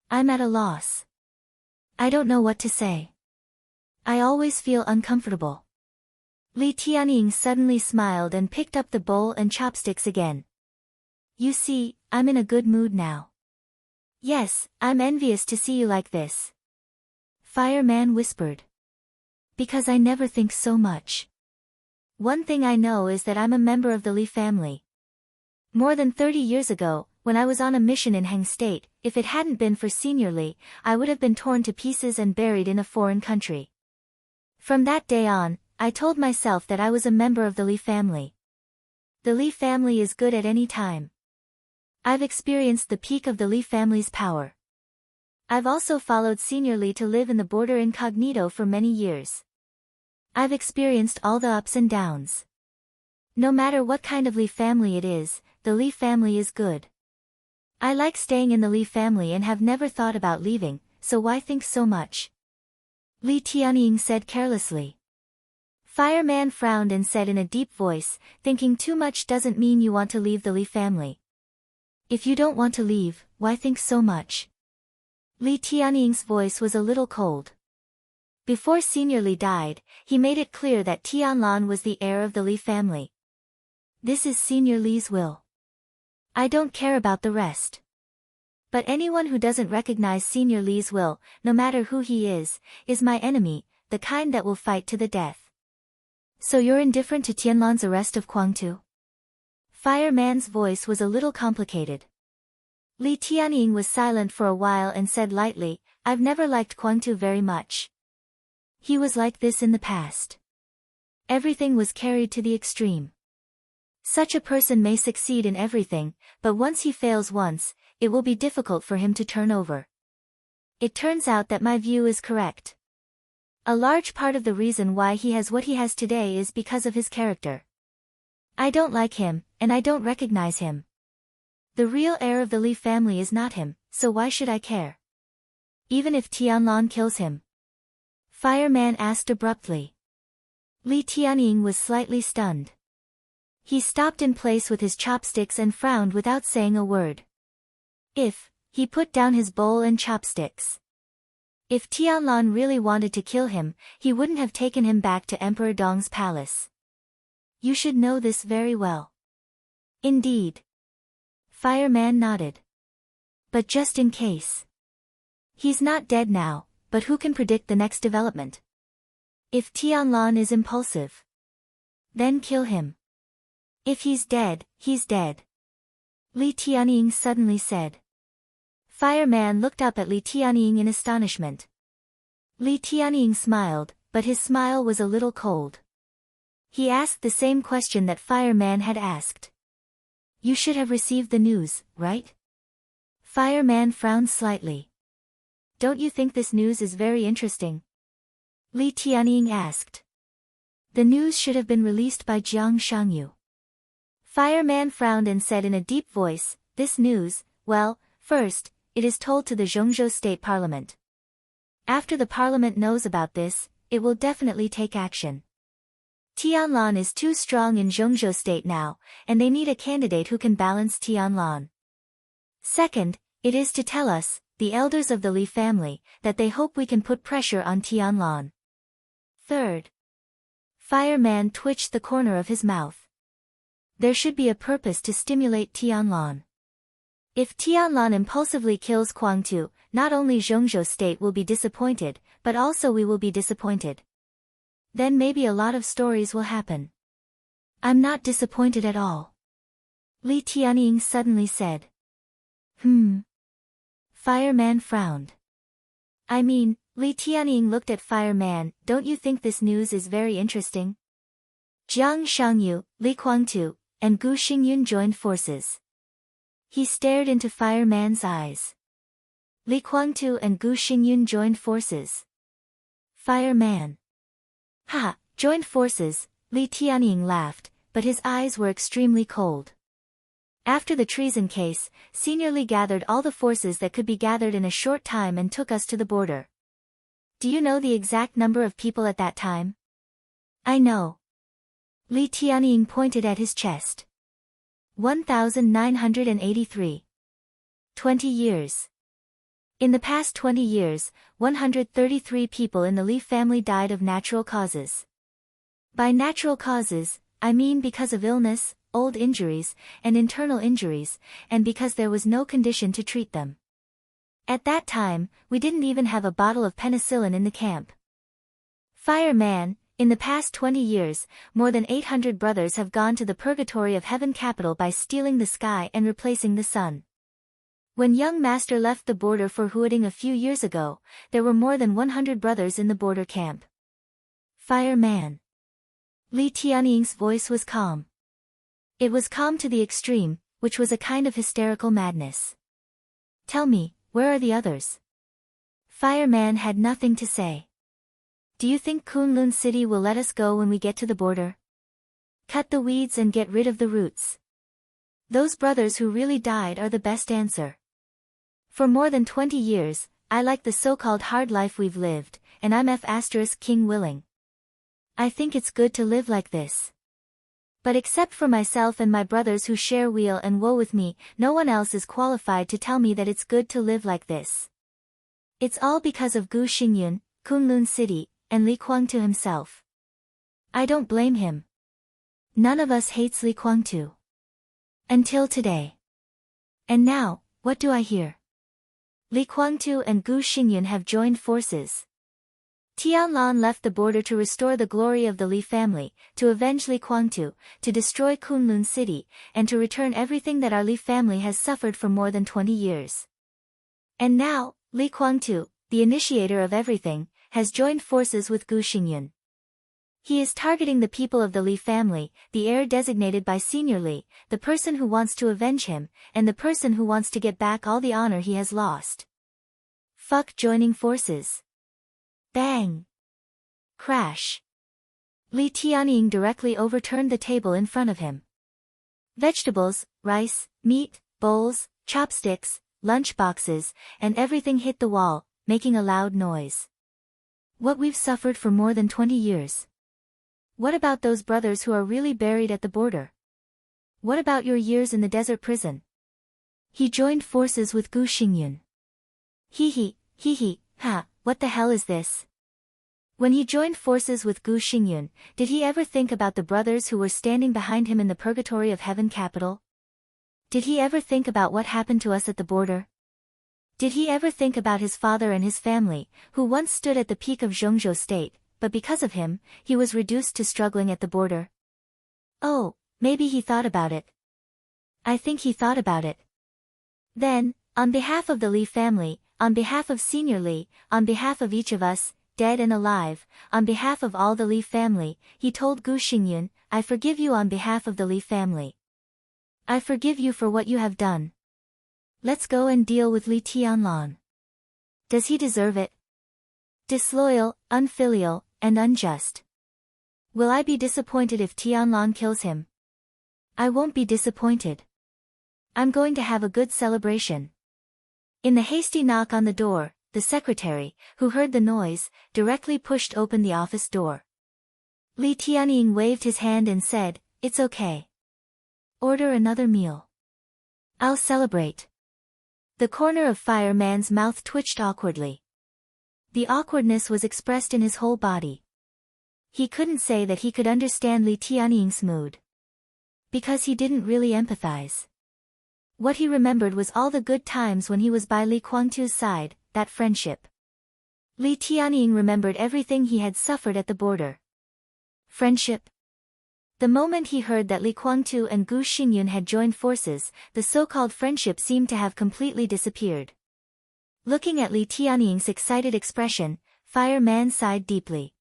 "I'm at a loss. I don't know what to say. I always feel uncomfortable." Li Tianying suddenly smiled and picked up the bowl and chopsticks again. "You see, I'm in a good mood now." "Yes, I'm envious to see you like this." Fire Man whispered. "Because I never think so much. One thing I know is that I'm a member of the Li family. More than 30 years ago, when I was on a mission in Heng State, if it hadn't been for Senior Li, I would have been torn to pieces and buried in a foreign country. From that day on, I told myself that I was a member of the Li family. The Li family is good at any time. I've experienced the peak of the Li family's power. I've also followed Senior Li to live in the border incognito for many years. I've experienced all the ups and downs. No matter what kind of Li family it is, the Li family is good. I like staying in the Li family and have never thought about leaving, so why think so much?" Li Tianying said carelessly. Fireman frowned and said in a deep voice, thinking too much doesn't mean you want to leave the Li family. If you don't want to leave, why think so much? Li Tianying's voice was a little cold. Before Senior Li died, he made it clear that Tianlan was the heir of the Li family. This is Senior Li's will. I don't care about the rest. But anyone who doesn't recognize Senior Li's will, no matter who he is my enemy, the kind that will fight to the death. So you're indifferent to Tianlan's arrest of Kuang-tu? Fireman's voice was a little complicated. Li Tianying was silent for a while and said lightly, I've never liked Kuang-tu very much. He was like this in the past. Everything was carried to the extreme. Such a person may succeed in everything, but once he fails once, it will be difficult for him to turn over. It turns out that my view is correct. A large part of the reason why he has what he has today is because of his character. I don't like him, and I don't recognize him. The real heir of the Li family is not him, so why should I care? Even if Tianlan kills him? Fireman asked abruptly. Li Tianying was slightly stunned. He stopped in place with his chopsticks and frowned without saying a word. He put down his bowl and chopsticks. If Tianlan really wanted to kill him, he wouldn't have taken him back to Emperor Dong's palace. You should know this very well. Indeed. Fireman nodded. But just in case. He's not dead now, but who can predict the next development? If Tianlan is impulsive, then kill him. If he's dead, he's dead. Li Tianying suddenly said. Fireman looked up at Li Tianying in astonishment. Li Tianying smiled, but his smile was a little cold. He asked the same question that Fireman had asked. You should have received the news, right? Fireman frowned slightly. Don't you think this news is very interesting? Li Tianying asked. The news should have been released by Jiang Shangyu. Fireman frowned and said in a deep voice, this news, well, first, it is told to the Zhongzhou State Parliament. After the Parliament knows about this, it will definitely take action. Tianlan is too strong in Zhongzhou State now, and they need a candidate who can balance Tianlan. Second, it is to tell us, the elders of the Li family, that they hope we can put pressure on Tianlan. Third. Fireman twitched the corner of his mouth. There should be a purpose to stimulate Tianlan. If Tianlan impulsively kills Kuang-tu, not only Zhongzhou State will be disappointed, but also we will be disappointed. Then maybe a lot of stories will happen. I'm not disappointed at all. Li Tianying suddenly said. Fireman frowned. I mean, Li Tianying looked at Fireman, don't you think this news is very interesting? Jiang Shangyu, Li Kuang-tu, and Gu Xingyun joined forces. He stared into Fireman's eyes. Li Kuang-tu and Gu Xingyun joined forces. Fireman. Ha, joined forces, Li Tianying laughed, but his eyes were extremely cold. After the treason case, Senior Li gathered all the forces that could be gathered in a short time and took us to the border. Do you know the exact number of people at that time? I know. Li Tianying pointed at his chest. 1,983. 20 years. In the past 20 years, 133 people in the Li family died of natural causes. By natural causes, I mean because of illness, old injuries, and internal injuries, and because there was no condition to treat them. At that time, we didn't even have a bottle of penicillin in the camp. Fireman, in the past 20 years, more than 800 brothers have gone to the purgatory of heaven capital by stealing the sky and replacing the sun. When young master left the border for Huading a few years ago, there were more than 100 brothers in the border camp. Fireman. Li Tianying's voice was calm. It was calm to the extreme, which was a kind of hysterical madness. Tell me, where are the others? Fireman had nothing to say. Do you think Kunlun City will let us go when we get to the border? Cut the weeds and get rid of the roots. Those brothers who really died are the best answer. For more than 20 years, I like the so-called hard life we've lived, and I'm King willing. I think it's good to live like this. But except for myself and my brothers who share weal and woe with me, no one else is qualified to tell me that it's good to live like this. It's all because of Gu Xingyun, Kunlun City, and Li Kuangtu himself. I don't blame him. None of us hates Li Kuangtu. Until today. And now, what do I hear? Li Kuangtu and Gu Xingyun have joined forces. Tianlan left the border to restore the glory of the Li family, to avenge Li Kuangtu, to destroy Kunlun City, and to return everything that our Li family has suffered for more than 20 years. And now, Li Kuangtu, the initiator of everything, has joined forces with Gu Xingyun. He is targeting the people of the Li family, the heir designated by Senior Li, the person who wants to avenge him, and the person who wants to get back all the honor he has lost. Fuck joining forces. Bang! Crash! Li Tianying directly overturned the table in front of him. Vegetables, rice, meat, bowls, chopsticks, lunch boxes, and everything hit the wall, making a loud noise. What we've suffered for more than 20 years. What about those brothers who are really buried at the border? What about your years in the desert prison? He joined forces with Gu Xingyun. Hee, ha, what the hell is this? When he joined forces with Gu Xingyun, did he ever think about the brothers who were standing behind him in the purgatory of heaven capital? Did he ever think about what happened to us at the border? Did he ever think about his father and his family, who once stood at the peak of Zhongzhou state, but because of him, he was reduced to struggling at the border? Oh, maybe he thought about it. I think he thought about it. Then, on behalf of the Li family, on behalf of Senior Li, on behalf of each of us, dead and alive, on behalf of all the Li family, he told Gu Xingyun, I forgive you on behalf of the Li family. I forgive you for what you have done. Let's go and deal with Li Tianlan. Does he deserve it? Disloyal, unfilial, and unjust. Will I be disappointed if Tianlan kills him? I won't be disappointed. I'm going to have a good celebration. In the hasty knock on the door, the secretary, who heard the noise, directly pushed open the office door. Li Tianying waved his hand and said, It's okay. Order another meal. I'll celebrate. The corner of Fireman's mouth twitched awkwardly. The awkwardness was expressed in his whole body. He couldn't say that he could understand Li Tianying's mood. Because he didn't really empathize. What he remembered was all the good times when he was by Li Kuangtu's side, that friendship. Li Tianying remembered everything he had suffered at the border. Friendship? The moment he heard that Li Kuangtu and Gu Xingyun had joined forces, the so-called friendship seemed to have completely disappeared. Looking at Li Tianying's excited expression, Fireman sighed deeply.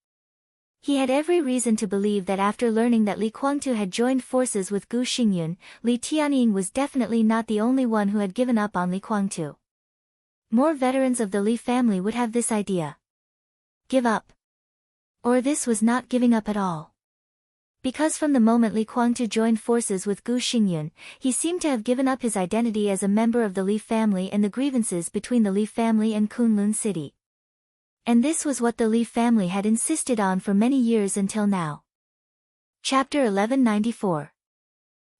He had every reason to believe that after learning that Li Kuangtu had joined forces with Gu Xingyun, Li Tianying was definitely not the only one who had given up on Li Kuangtu. More veterans of the Li family would have this idea. Give up. Or this was not giving up at all. Because from the moment Li Kuangtu joined forces with Gu Xingyun, he seemed to have given up his identity as a member of the Li family and the grievances between the Li family and Kunlun City. And this was what the Li family had insisted on for many years until now. Chapter 1194.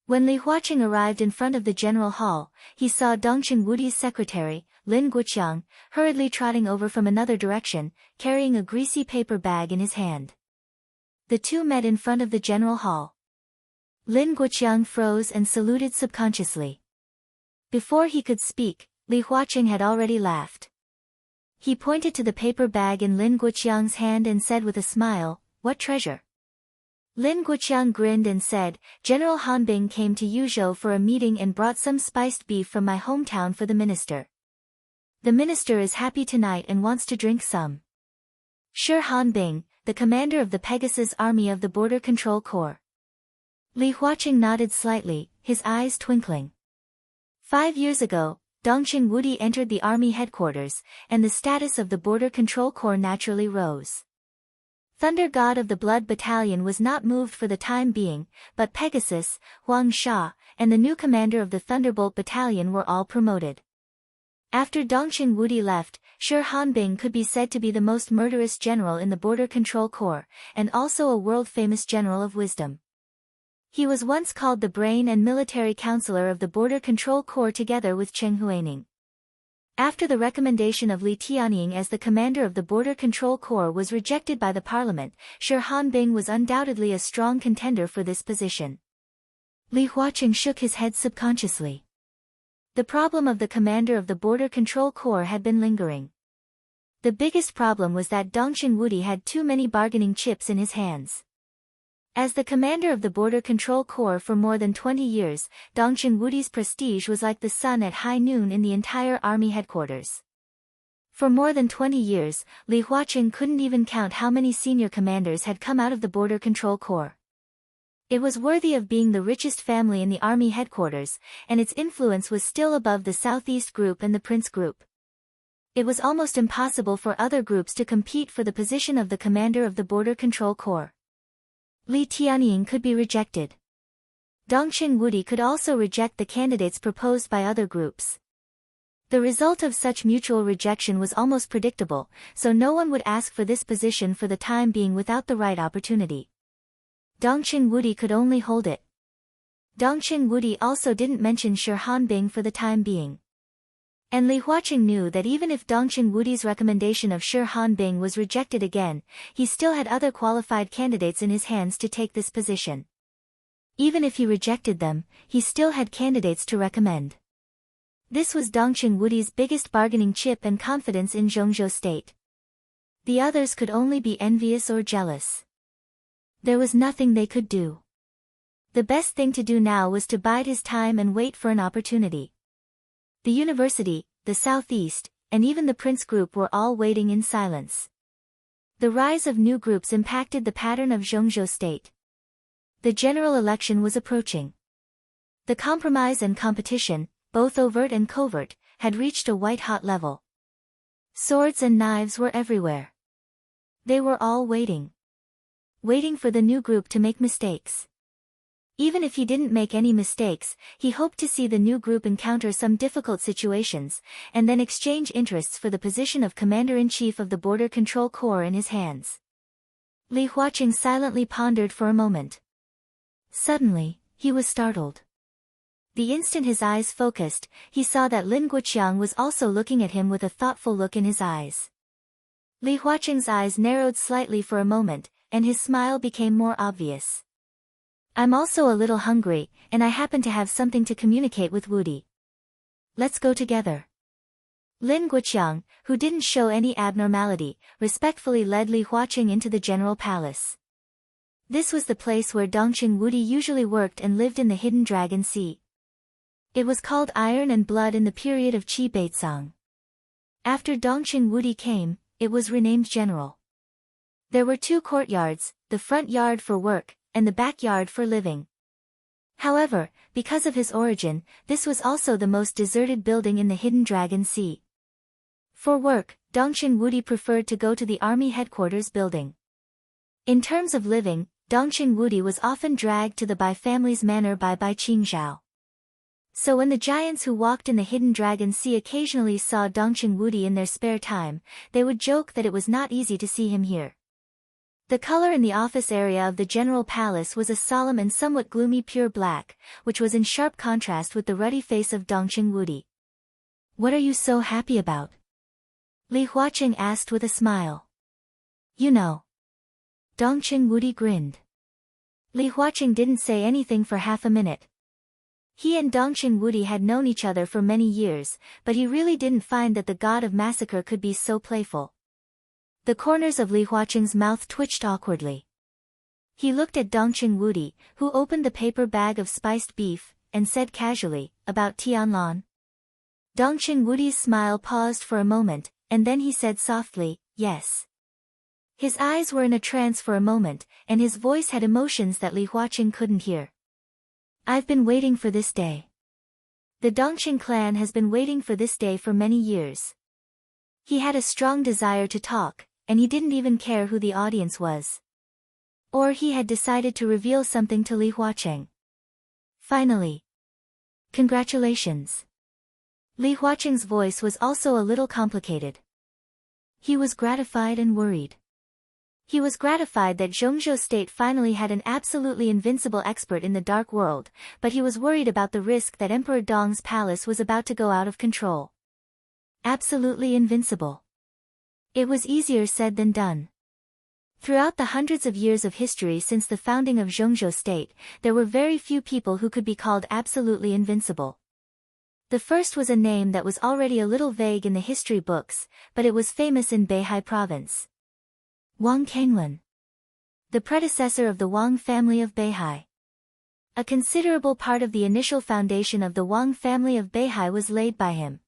When Li Huaqing arrived in front of the general hall, he saw Dongqing Wudi's secretary, Lin Guqiang, hurriedly trotting over from another direction, carrying a greasy paper bag in his hand. The two met in front of the general hall. Lin Guqiang froze and saluted subconsciously. Before he could speak, Li Huaqing had already laughed. He pointed to the paper bag in Lin Guqiang's hand and said with a smile, What treasure? Lin Guqiang grinned and said, General Hanbing came to Yuzhou for a meeting and brought some spiced beef from my hometown for the minister. The minister is happy tonight and wants to drink some. Sure, Hanbing, the commander of the Pegasus Army of the Border Control Corps. Li Huaqing nodded slightly, his eyes twinkling. 5 years ago, Dongqing Wudi entered the army headquarters, and the status of the Border Control Corps naturally rose. Thunder God of the Blood Battalion was not moved for the time being, but Pegasus, Huang Sha, and the new commander of the Thunderbolt Battalion were all promoted. After Dongqing Wudi left, Shi Hanbing could be said to be the most murderous general in the Border Control Corps, and also a world-famous general of wisdom. He was once called the brain and military counselor of the Border Control Corps together with Cheng Huaining. After the recommendation of Li Tianying as the commander of the Border Control Corps was rejected by the parliament, Shi Hanbing was undoubtedly a strong contender for this position. Li Huaqing shook his head subconsciously. The problem of the commander of the Border Control Corps had been lingering. The biggest problem was that Dongqing Wudi had too many bargaining chips in his hands. As the commander of the Border Control Corps for more than 20 years, Dongqing Wudi's prestige was like the sun at high noon in the entire army headquarters. For more than 20 years, Li Huaqing couldn't even count how many senior commanders had come out of the Border Control Corps. It was worthy of being the richest family in the army headquarters, and its influence was still above the Southeast Group and the Prince Group. It was almost impossible for other groups to compete for the position of the commander of the Border Control Corps. Li Tianying could be rejected. Dongqing Wudi could also reject the candidates proposed by other groups. The result of such mutual rejection was almost predictable, so no one would ask for this position for the time being without the right opportunity. Dongqing Wudi could only hold it. Dongqing Wudi also didn't mention Shi Hanbing for the time being. And Li Huaqing knew that even if Dongqing Wudi's recommendation of Shi Hanbing was rejected again, he still had other qualified candidates in his hands to take this position. Even if he rejected them, he still had candidates to recommend. This was Dongqing Wudi's biggest bargaining chip and confidence in Zhongzhou state. The others could only be envious or jealous. There was nothing they could do. The best thing to do now was to bide his time and wait for an opportunity. The university, the Southeast, and even the Prince Group were all waiting in silence. The rise of new groups impacted the pattern of Zhongzhou state. The general election was approaching. The compromise and competition, both overt and covert, had reached a white-hot level. Swords and knives were everywhere. They were all waiting. Waiting for the new group to make mistakes. Even if he didn't make any mistakes, he hoped to see the new group encounter some difficult situations, and then exchange interests for the position of Commander-in-Chief of the Border Control Corps in his hands. Li Huaqing silently pondered for a moment. Suddenly, he was startled. The instant his eyes focused, he saw that Lin Guoqiang was also looking at him with a thoughtful look in his eyes. Li Huaqing's eyes narrowed slightly for a moment, and his smile became more obvious. I'm also a little hungry, and I happen to have something to communicate with Wudi. Let's go together. Lin Guoqiang, who didn't show any abnormality, respectfully led Li Huaqing into the general palace. This was the place where Dongqing Wudi usually worked and lived in the hidden Dragon Sea. It was called Iron and Blood in the period of Qi Beizong. After Dongqing Wudi came, it was renamed General. There were two courtyards, the front yard for work, and the backyard for living. However, because of his origin, this was also the most deserted building in the hidden Dragon Sea. For work, Dongqing Wudi preferred to go to the army headquarters building. In terms of living, Dongqing Wudi was often dragged to the Bai family's manor by Bai Qingzhao. So when the giants who walked in the hidden Dragon Sea occasionally saw Dongqing Wudi in their spare time, they would joke that it was not easy to see him here. The color in the office area of the General Palace was a solemn and somewhat gloomy pure black, which was in sharp contrast with the ruddy face of Dongqing Wudi. What are you so happy about? Li Huaqing asked with a smile. You know. Dongqing Wudi grinned. Li Huaqing didn't say anything for half a minute. He and Dongqing Wudi had known each other for many years, but he really didn't find that the god of massacre could be so playful. The corners of Li Huaqing's mouth twitched awkwardly. He looked at Dongqing Wudi, who opened the paper bag of spiced beef, and said casually, about Tianlan. Dongqing Wudi's smile paused for a moment, and then he said softly, yes. His eyes were in a trance for a moment, and his voice had emotions that Li Huaqing couldn't hear. I've been waiting for this day. The Dongqing clan has been waiting for this day for many years. He had a strong desire to talk, and he didn't even care who the audience was. Or he had decided to reveal something to Li Huaqing. Finally. Congratulations. Li Huaqing's voice was also a little complicated. He was gratified and worried. He was gratified that Zhongzhou State finally had an absolutely invincible expert in the dark world, but he was worried about the risk that Emperor Dong's palace was about to go out of control. Absolutely invincible. It was easier said than done. Throughout the hundreds of years of history since the founding of Zhongzhou State, there were very few people who could be called absolutely invincible. The first was a name that was already a little vague in the history books, but it was famous in Beihai province. Wang Kanglan. The predecessor of the Wang family of Beihai. A considerable part of the initial foundation of the Wang family of Beihai was laid by him.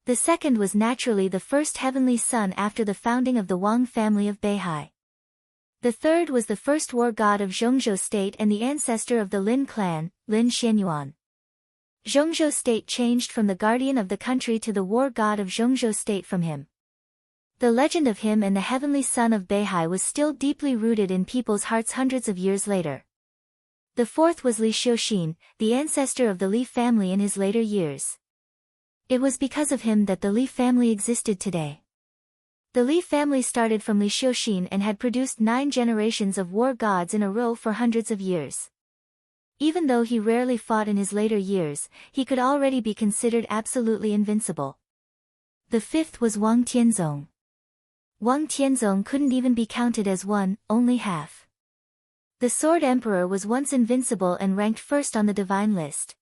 The second was naturally the first heavenly son after the founding of the Wang family of Beihai. The third was the first war god of Zhongzhou State and the ancestor of the Lin clan, Lin Xianyuan. Zhongzhou State changed from the guardian of the country to the war god of Zhongzhou State from him. The legend of him and the heavenly son of Beihai was still deeply rooted in people's hearts hundreds of years later. The fourth was Li Xiuxin, the ancestor of the Li family in his later years. It was because of him that the Li family existed today. The Li family started from Li Xiuxin and had produced 9 generations of war gods in a row for hundreds of years. Even though he rarely fought in his later years, he could already be considered absolutely invincible. The fifth was Wang Tianzong. Wang Tianzong couldn't even be counted as one, only half. The Sword Emperor was once invincible and ranked first on the divine list.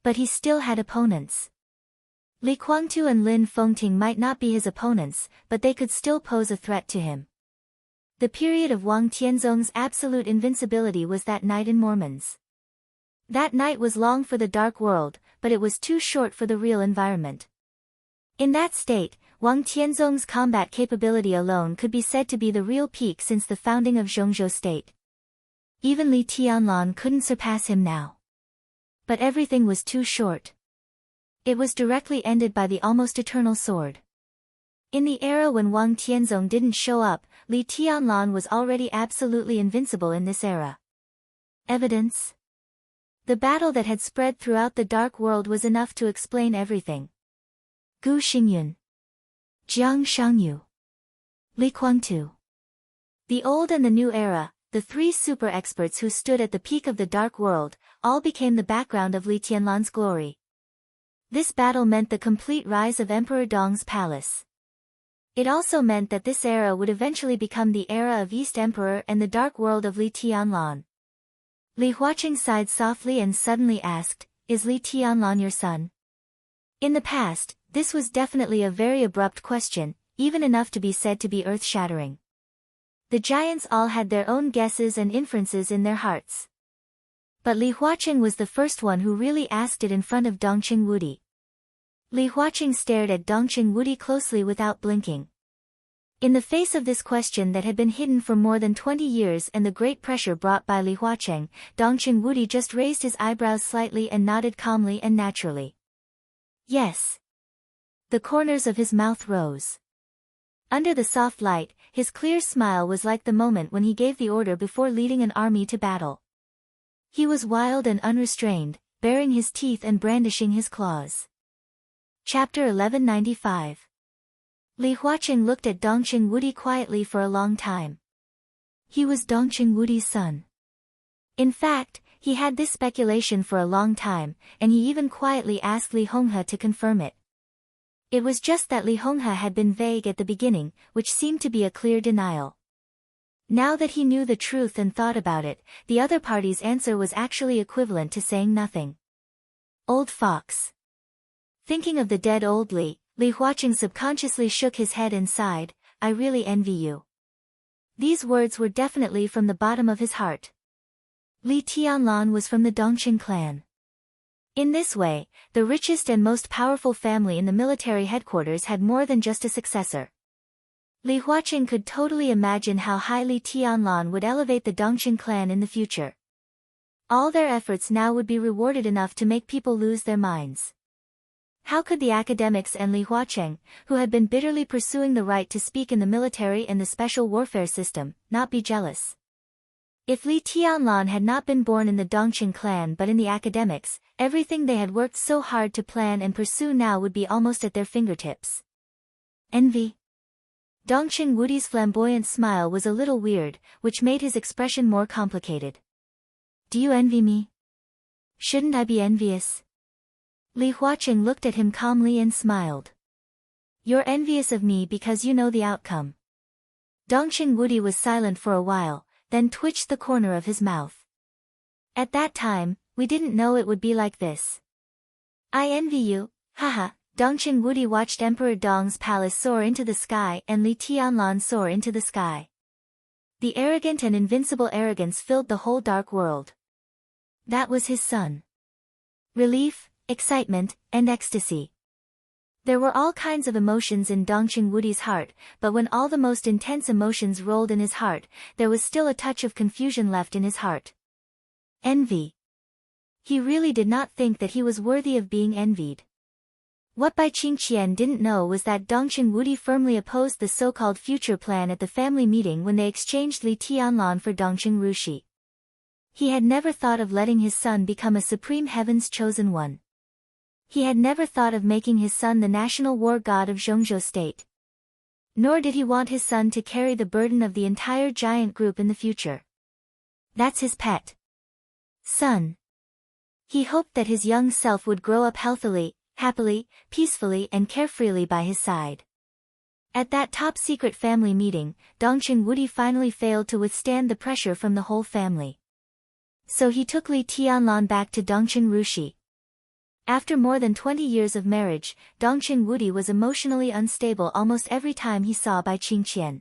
But he still had opponents. Li Guangtu and Lin Fengting might not be his opponents, but they could still pose a threat to him. The period of Wang Tianzong's absolute invincibility was that night in Mormons. That night was long for the dark world, but it was too short for the real environment. In that state, Wang Tianzong's combat capability alone could be said to be the real peak since the founding of Zhongzhou State. Even Li Tianlan couldn't surpass him now. But everything was too short. It was directly ended by the almost eternal sword. In the era when Wang Tianzong didn't show up, Li Tianlan was already absolutely invincible in this era. Evidence? The battle that had spread throughout the dark world was enough to explain everything. Gu Xingyun. Jiang Shangyu. Li Guangtu. The old and the new era, the 3 super experts who stood at the peak of the dark world, all became the background of Li Tianlan's glory. This battle meant the complete rise of Emperor Dong's palace. It also meant that this era would eventually become the era of East Emperor and the dark world of Li Tianlan. Li Huaqing sighed softly and suddenly asked, "Is Li Tianlan your son?" In the past, this was definitely a very abrupt question, even enough to be said to be earth-shattering. The giants all had their own guesses and inferences in their hearts. But Li Huaqing was the first one who really asked it in front of Dongqing Wudi. Li Huaqing stared at Dongqing Wudi closely without blinking. In the face of this question that had been hidden for more than 20 years and the great pressure brought by Li Huaqing, Dongqing Wudi just raised his eyebrows slightly and nodded calmly and naturally. Yes. The corners of his mouth rose. Under the soft light, his clear smile was like the moment when he gave the order before leading an army to battle. He was wild and unrestrained, baring his teeth and brandishing his claws. Chapter 1195. Li Huaqing looked at Dongqing Wudi quietly for a long time. He was Dongqing Wudi's son. In fact, he had this speculation for a long time, and he even quietly asked Li Honghe to confirm it. It was just that Li Honghe had been vague at the beginning, which seemed to be a clear denial. Now that he knew the truth and thought about it, the other party's answer was actually equivalent to saying nothing. Old fox. Thinking of the dead old Li Huaqing subconsciously shook his head and sighed, "I really envy you." These words were definitely from the bottom of his heart. Li Tianlan was from the Dongqing clan. In this way, the richest and most powerful family in the military headquarters had more than just a successor. Li Huaqing could totally imagine how high Li Tianlan would elevate the Dongqing clan in the future. All their efforts now would be rewarded enough to make people lose their minds. How could the academics and Li Huaqing, who had been bitterly pursuing the right to speak in the military and the special warfare system, not be jealous? If Li Tianlan had not been born in the Dongqing clan but in the academics, everything they had worked so hard to plan and pursue now would be almost at their fingertips. Envy? Dongqing Wudi's flamboyant smile was a little weird, which made his expression more complicated. Do you envy me? Shouldn't I be envious? Li Huaqing looked at him calmly and smiled. You're envious of me because you know the outcome. Dongqing Wudi was silent for a while, then twitched the corner of his mouth. At that time, we didn't know it would be like this. I envy you, haha. Dongqing Wudi watched Emperor Dong's palace soar into the sky and Li Tianlan soar into the sky. The arrogant and invincible arrogance filled the whole dark world. That was his son. Relief, excitement, and ecstasy. There were all kinds of emotions in Dongqing Wudi's heart, but when all the most intense emotions rolled in his heart, there was still a touch of confusion left in his heart. Envy. He really did not think that he was worthy of being envied. What Bai Qingqian didn't know was that Dongqing Wudi firmly opposed the so-called future plan at the family meeting when they exchanged Li Tianlan for Dongqing Rushi. He had never thought of letting his son become a supreme heaven's chosen one. He had never thought of making his son the national war god of Zhongzhou state. Nor did he want his son to carry the burden of the entire giant group in the future. That's his pet son. He hoped that his young self would grow up healthily, happily, peacefully and carefreely by his side. At that top-secret family meeting, Dongqing Wudi finally failed to withstand the pressure from the whole family. So he took Li Tianlan back to Dongqing Rushi. After more than 20 years of marriage, Dongqing Wudi was emotionally unstable almost every time he saw Bai Qingqian.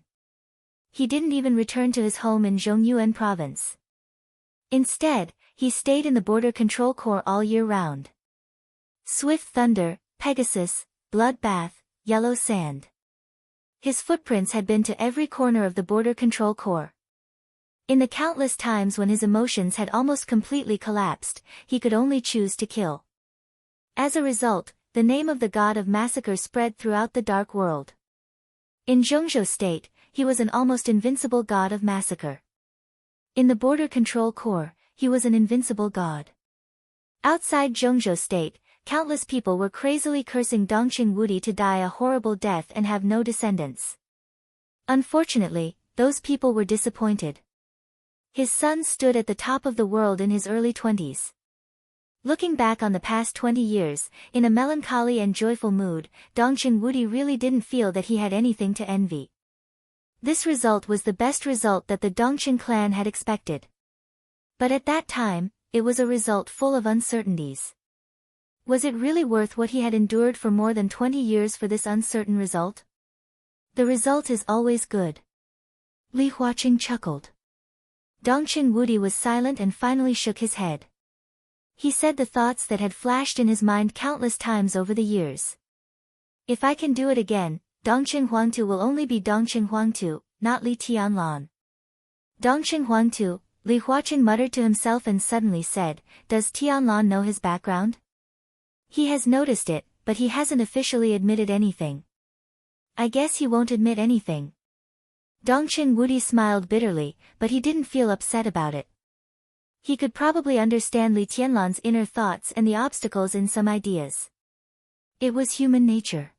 He didn't even return to his home in Zhongyuan province. Instead, he stayed in the border control corps all year round. Swift thunder, Pegasus, bloodbath, yellow sand. His footprints had been to every corner of the border control corps. In the countless times when his emotions had almost completely collapsed, he could only choose to kill. As a result, the name of the god of massacre spread throughout the dark world. In Zhongzhou state, he was an almost invincible god of massacre. In the border control corps, he was an invincible god. Outside Zhongzhou state, countless people were crazily cursing Dongqing Wudi to die a horrible death and have no descendants. Unfortunately, those people were disappointed. His son stood at the top of the world in his early 20s. Looking back on the past 20 years, in a melancholy and joyful mood, Dongqing Wudi really didn't feel that he had anything to envy. This result was the best result that the Dongqing clan had expected. But at that time, it was a result full of uncertainties. Was it really worth what he had endured for more than 20 years for this uncertain result? The result is always good. Li Huaqing chuckled. Dongqing Wudi was silent and finally shook his head. He said the thoughts that had flashed in his mind countless times over the years. If I can do it again, Dongqing Huangtu will only be Dongqing Huangtu, not Li Tianlan. Dongqing Huangtu, Li Huaqing muttered to himself and suddenly said, does Tianlan know his background? He has noticed it, but he hasn't officially admitted anything. I guess he won't admit anything. Dongqing Wudi smiled bitterly, but he didn't feel upset about it. He could probably understand Li Tianlan's inner thoughts and the obstacles in some ideas. It was human nature.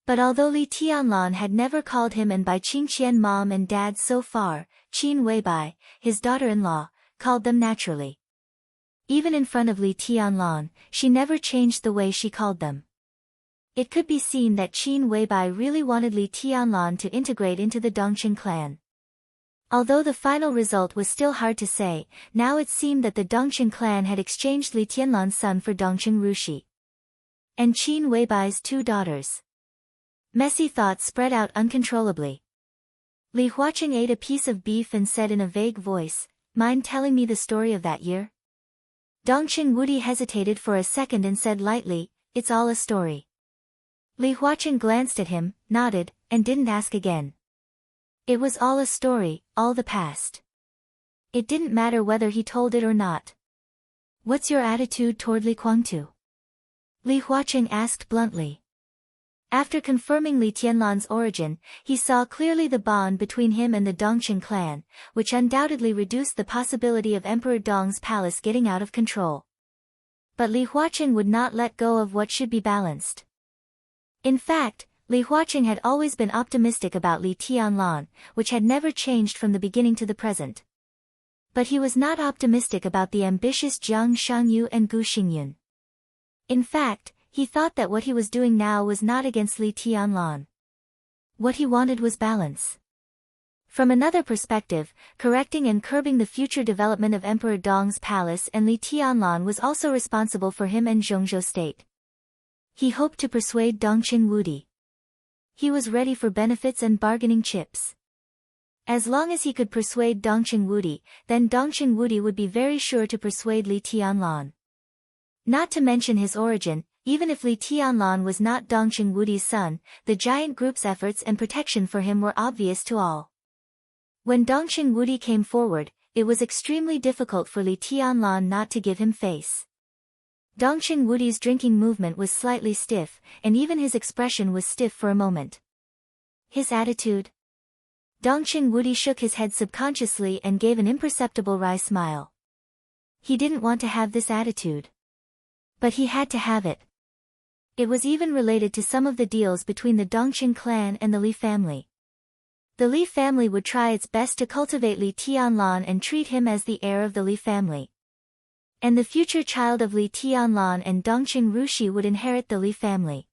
But although Li Tianlan had never called him and Bai Qingqian mom and dad so far, Qin Weibai, his daughter-in-law, called them naturally. Even in front of Li Tianlan, she never changed the way she called them. It could be seen that Qin Weibai really wanted Li Tianlan to integrate into the Dongqing clan. Although the final result was still hard to say, now it seemed that the Dongqing clan had exchanged Li Tianlan's son for Dongqing Rushi and Qin Weibai's 2 daughters. Messy thoughts spread out uncontrollably. Li Huaqing ate a piece of beef and said in a vague voice, mind telling me the story of that year? Dongqing Wudi hesitated for a second and said lightly, it's all a story. Li Huaqing glanced at him, nodded, and didn't ask again. It was all a story, all the past. It didn't matter whether he told it or not. What's your attitude toward Li Huangtu? Li Huaqing asked bluntly. After confirming Li Tianlan's origin, he saw clearly the bond between him and the Dongqing clan, which undoubtedly reduced the possibility of Emperor Dong's palace getting out of control. But Li Huaqing would not let go of what should be balanced. In fact, Li Huaqing had always been optimistic about Li Tianlan, which had never changed from the beginning to the present. But he was not optimistic about the ambitious Jiang Shangyu and Gu Xingyun. In fact, he thought that what he was doing now was not against Li Tianlan. What he wanted was balance. From another perspective, correcting and curbing the future development of Emperor Dong's palace and Li Tianlan was also responsible for him and Zhongzhou state. He hoped to persuade Dongqing Wudi. He was ready for benefits and bargaining chips. As long as he could persuade Dongqing Wudi, then Dongqing Wudi would be very sure to persuade Li Tianlan. Not to mention his origin, even if Li Tianlan was not Dongqing Wudi's son, the giant group's efforts and protection for him were obvious to all. When Dongqing Wudi came forward, it was extremely difficult for Li Tianlan not to give him face. Dongqing Wudi's drinking movement was slightly stiff, and even his expression was stiff for a moment. His attitude? Dongqing Wudi shook his head subconsciously and gave an imperceptible wry smile. He didn't want to have this attitude. But he had to have it. It was even related to some of the deals between the Dongqing clan and the Li family. The Li family would try its best to cultivate Li Tianlan and treat him as the heir of the Li family. And the future child of Li Tianlan and Dongqing Rushi would inherit the Li family.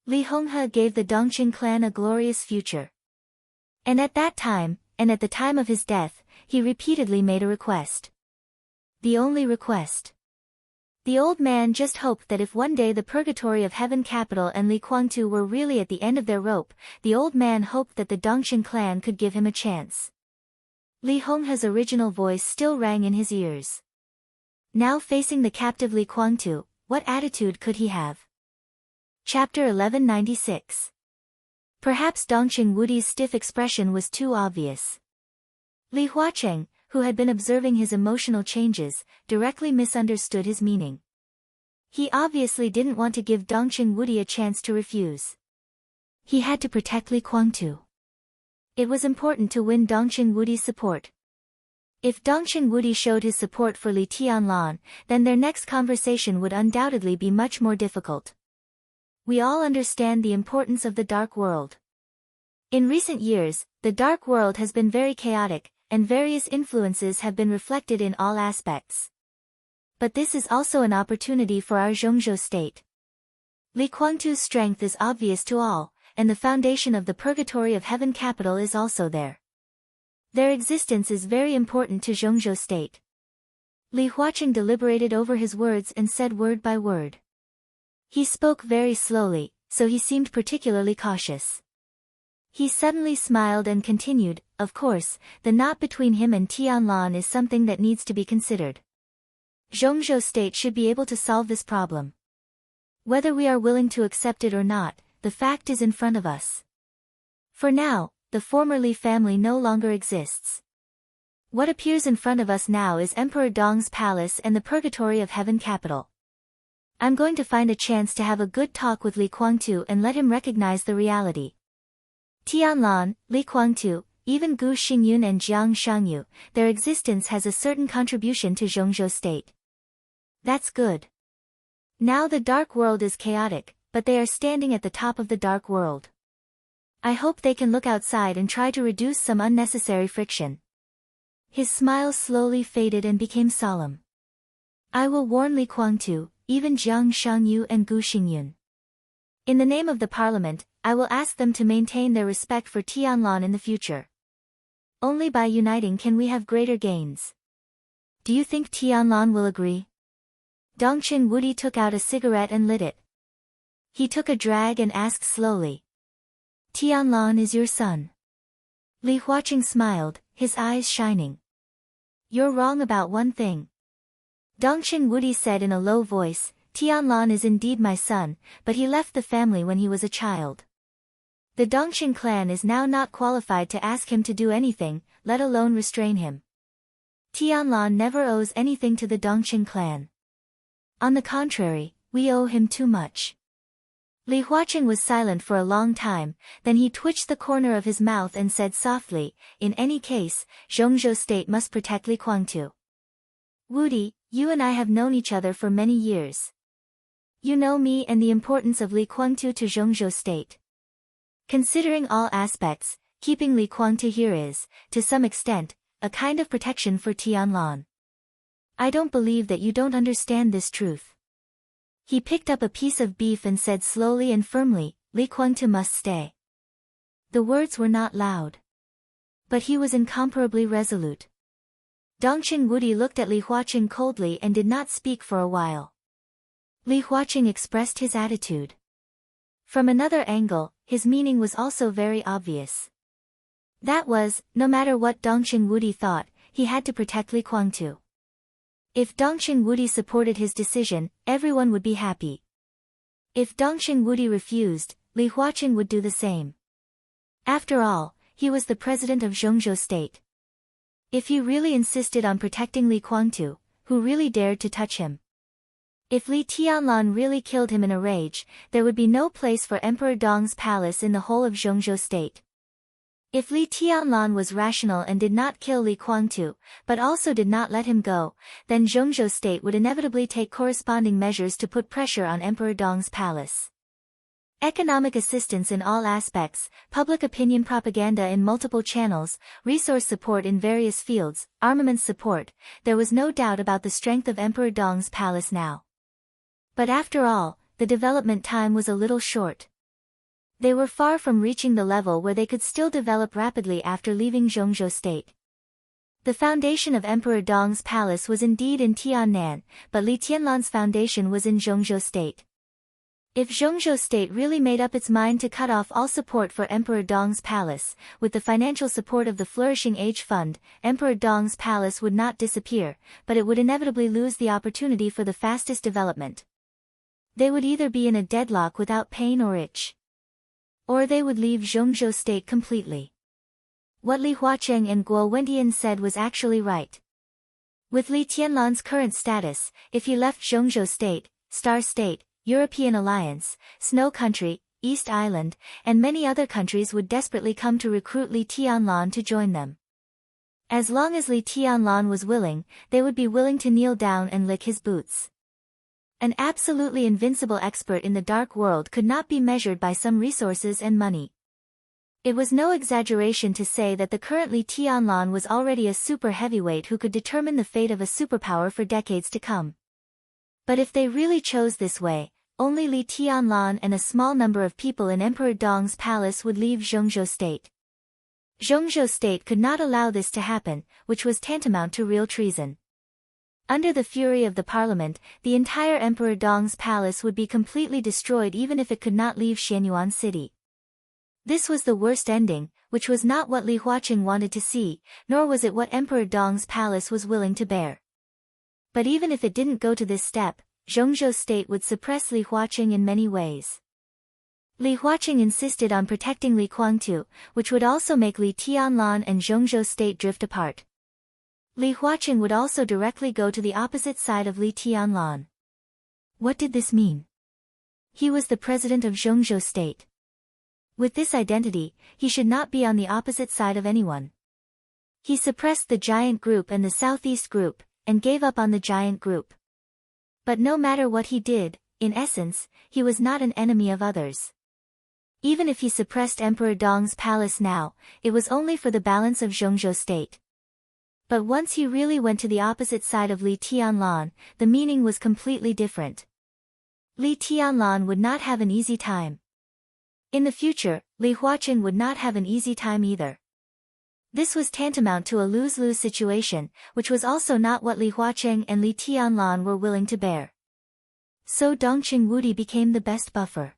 Li Honghe gave the Dongqing clan a glorious future. And at that time, and at the time of his death, he repeatedly made a request. The only request. The old man just hoped that if one day the purgatory of heaven capital and Li Kuangtu were really at the end of their rope, the old man hoped that the Dongqing clan could give him a chance. Li Honghe's original voice still rang in his ears. Now facing the captive Li Kuangtu, what attitude could he have? Chapter 1196. Perhaps Dongqing Wudi's stiff expression was too obvious. Li Huaqing, who had been observing his emotional changes, directly misunderstood his meaning. He obviously didn't want to give Dongqing Wudi a chance to refuse. He had to protect Li Kuangtu. It was important to win Dongqing Wudi's support. If Dongqing Wudi showed his support for Li Tianlan, then their next conversation would undoubtedly be much more difficult. We all understand the importance of the dark world. In recent years, the dark world has been very chaotic, and various influences have been reflected in all aspects. But this is also an opportunity for our Zhongzhou state. Li Kuangtu's strength is obvious to all, and the foundation of the purgatory of heaven capital is also there. Their existence is very important to Zhongzhou state. Li Huaqing deliberated over his words and said word by word. He spoke very slowly, so he seemed particularly cautious. He suddenly smiled and continued, of course, the knot between him and Tianlan is something that needs to be considered. Zhongzhou state should be able to solve this problem. Whether we are willing to accept it or not, the fact is in front of us. For now, the former Li family no longer exists. What appears in front of us now is Emperor Dong's palace and the purgatory of heaven capital. I'm going to find a chance to have a good talk with Li Kuangtu and let him recognize the reality. Tianlan, Li Kuangtu, even Gu Xingyun and Jiang Shangyu, their existence has a certain contribution to Zhongzhou state. That's good. Now the dark world is chaotic, but they are standing at the top of the dark world. I hope they can look outside and try to reduce some unnecessary friction. His smile slowly faded and became solemn. I will warn Li Kuangtu, even Jiang Shangyu and Gu Xingyun. In the name of the parliament, I will ask them to maintain their respect for Tianlan in the future. Only by uniting can we have greater gains. Do you think Tianlan will agree? Dongqing Wudi took out a cigarette and lit it. He took a drag and asked slowly. Tianlan is your son. Li Huaqing smiled, his eyes shining. You're wrong about one thing. Dongqing Wudi said in a low voice, Tianlan is indeed my son, but he left the family when he was a child. The Dongqing clan is now not qualified to ask him to do anything, let alone restrain him. Tianlan never owes anything to the Dongqing clan. On the contrary, we owe him too much. Li Huaqing was silent for a long time, then he twitched the corner of his mouth and said softly, "In any case, Zhongzhou State must protect Li Guangtu. Wudi, you and I have known each other for many years. You know me and the importance of Li Guangtu to Zhongzhou State. Considering all aspects, keeping Li Guangtu here is, to some extent, a kind of protection for Tianlan. I don't believe that you don't understand this truth." He picked up a piece of beef and said slowly and firmly, "Li Guangtu must stay." The words were not loud. But he was incomparably resolute. Dongqing Wudi looked at Li Huaqing coldly and did not speak for a while. Li Huaqing expressed his attitude. From another angle, his meaning was also very obvious. That was, no matter what Dongqing Wudi thought, he had to protect Li Guangtu. If Dongqing Wudi supported his decision, everyone would be happy. If Dongqing Wudi refused, Li Huaqing would do the same. After all, he was the president of Zhongzhou State. If he really insisted on protecting Li Guangtu, who really dared to touch him? If Li Tianlan really killed him in a rage, there would be no place for Emperor Dong's palace in the whole of Zhongzhou State. If Li Tianlan was rational and did not kill Li Guangtu, but also did not let him go, then Zhongzhou State would inevitably take corresponding measures to put pressure on Emperor Dong's palace. Economic assistance in all aspects, public opinion propaganda in multiple channels, resource support in various fields, armaments support, there was no doubt about the strength of Emperor Dong's palace now. But after all, the development time was a little short. They were far from reaching the level where they could still develop rapidly after leaving Zhongzhou State. The foundation of Emperor Dong's palace was indeed in Tiannan, but Li Tianlan's foundation was in Zhongzhou State. If Zhongzhou State really made up its mind to cut off all support for Emperor Dong's palace, with the financial support of the Flourishing Age Fund, Emperor Dong's palace would not disappear, but it would inevitably lose the opportunity for the fastest development. They would either be in a deadlock without pain or itch, or they would leave Zhongzhou State completely. What Li Huaqing and Guo Wentian said was actually right. With Li Tianlan's current status, if he left Zhongzhou State, Star State, European Alliance, Snow Country, East Island, and many other countries would desperately come to recruit Li Tianlan to join them. As long as Li Tianlan was willing, they would be willing to kneel down and lick his boots. An absolutely invincible expert in the dark world could not be measured by some resources and money. It was no exaggeration to say that the current Li Tianlan was already a super heavyweight who could determine the fate of a superpower for decades to come. But if they really chose this way, only Li Tianlan and a small number of people in Emperor Dong's palace would leave Zhongzhou State. Zhongzhou State could not allow this to happen, which was tantamount to real treason. Under the fury of the parliament, the entire Emperor Dong's palace would be completely destroyed even if it could not leave Xianyuan City. This was the worst ending, which was not what Li Huaqing wanted to see, nor was it what Emperor Dong's palace was willing to bear. But even if it didn't go to this step, Zhongzhou State would suppress Li Huaqing in many ways. Li Huaqing insisted on protecting Li Guangtu, which would also make Li Tianlan and Zhongzhou State drift apart. Li Huaqing would also directly go to the opposite side of Li Tianlan. What did this mean? He was the president of Zhongzhou State. With this identity, he should not be on the opposite side of anyone. He suppressed the giant group and the southeast group, and gave up on the giant group. But no matter what he did, in essence, he was not an enemy of others. Even if he suppressed Emperor Dong's palace now, it was only for the balance of Zhongzhou State. But once he really went to the opposite side of Li Tianlan, the meaning was completely different. Li Tianlan would not have an easy time. In the future, Li Huaqing would not have an easy time either. This was tantamount to a lose-lose situation, which was also not what Li Huaqing and Li Tianlan were willing to bear. So Dongqing Wudi became the best buffer.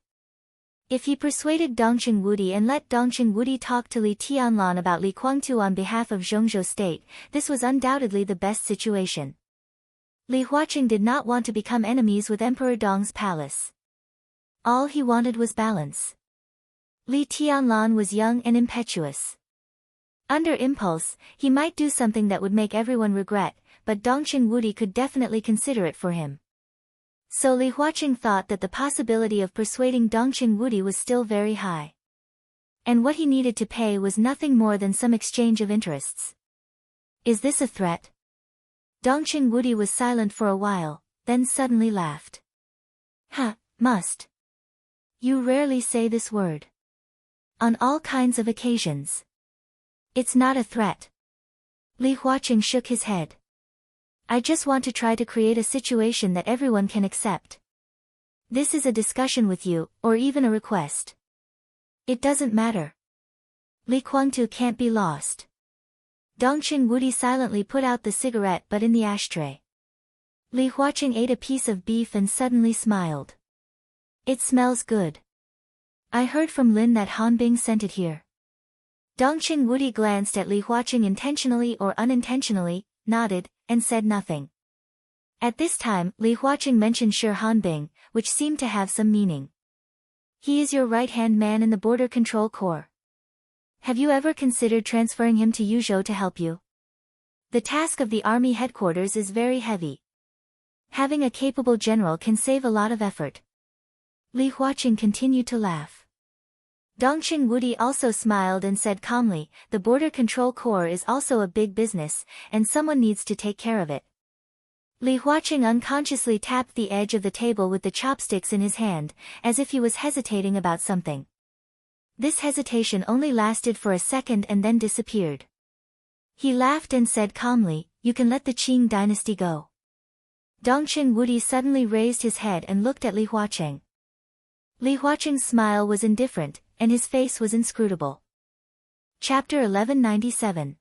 If he persuaded Dongqing Wudi and let Dongqing Wudi talk to Li Tianlan about Li Guangtu on behalf of Zhongzhou State, this was undoubtedly the best situation. Li Huaqing did not want to become enemies with Emperor Dong's palace. All he wanted was balance. Li Tianlan was young and impetuous. Under impulse, he might do something that would make everyone regret, but Dongqing Wudi could definitely consider it for him. So Li Huaqing thought that the possibility of persuading Dongqing Wudi was still very high. And what he needed to pay was nothing more than some exchange of interests. Is this a threat? Dongqing Wudi was silent for a while, then suddenly laughed. Must. You rarely say this word. On all kinds of occasions. It's not a threat. Li Huaqing shook his head. I just want to try to create a situation that everyone can accept. This is a discussion with you, or even a request. It doesn't matter. Li Guangtu can't be lost. Dongqing Wudi silently put out the cigarette butt in the ashtray. Li Huaqing ate a piece of beef and suddenly smiled. It smells good. I heard from Lin that Hanbing sent it here. Dongqing Wudi glanced at Li Huaqing intentionally or unintentionally, nodded, and said nothing. At this time, Li Huaqing mentioned Shi Hanbing, which seemed to have some meaning. He is your right-hand man in the Border Control Corps. Have you ever considered transferring him to Yuzhou to help you? The task of the army headquarters is very heavy. Having a capable general can save a lot of effort. Li Huaqing continued to laugh. Dongqing Wudi also smiled and said calmly, the Border Control Corps is also a big business, and someone needs to take care of it. Li Huaqing unconsciously tapped the edge of the table with the chopsticks in his hand, as if he was hesitating about something. This hesitation only lasted for a second and then disappeared. He laughed and said calmly, you can let the Qing dynasty go. Dongqing Wudi suddenly raised his head and looked at Li Huaqing. Li Huaqing's smile was indifferent, and his face was inscrutable. Chapter 1197.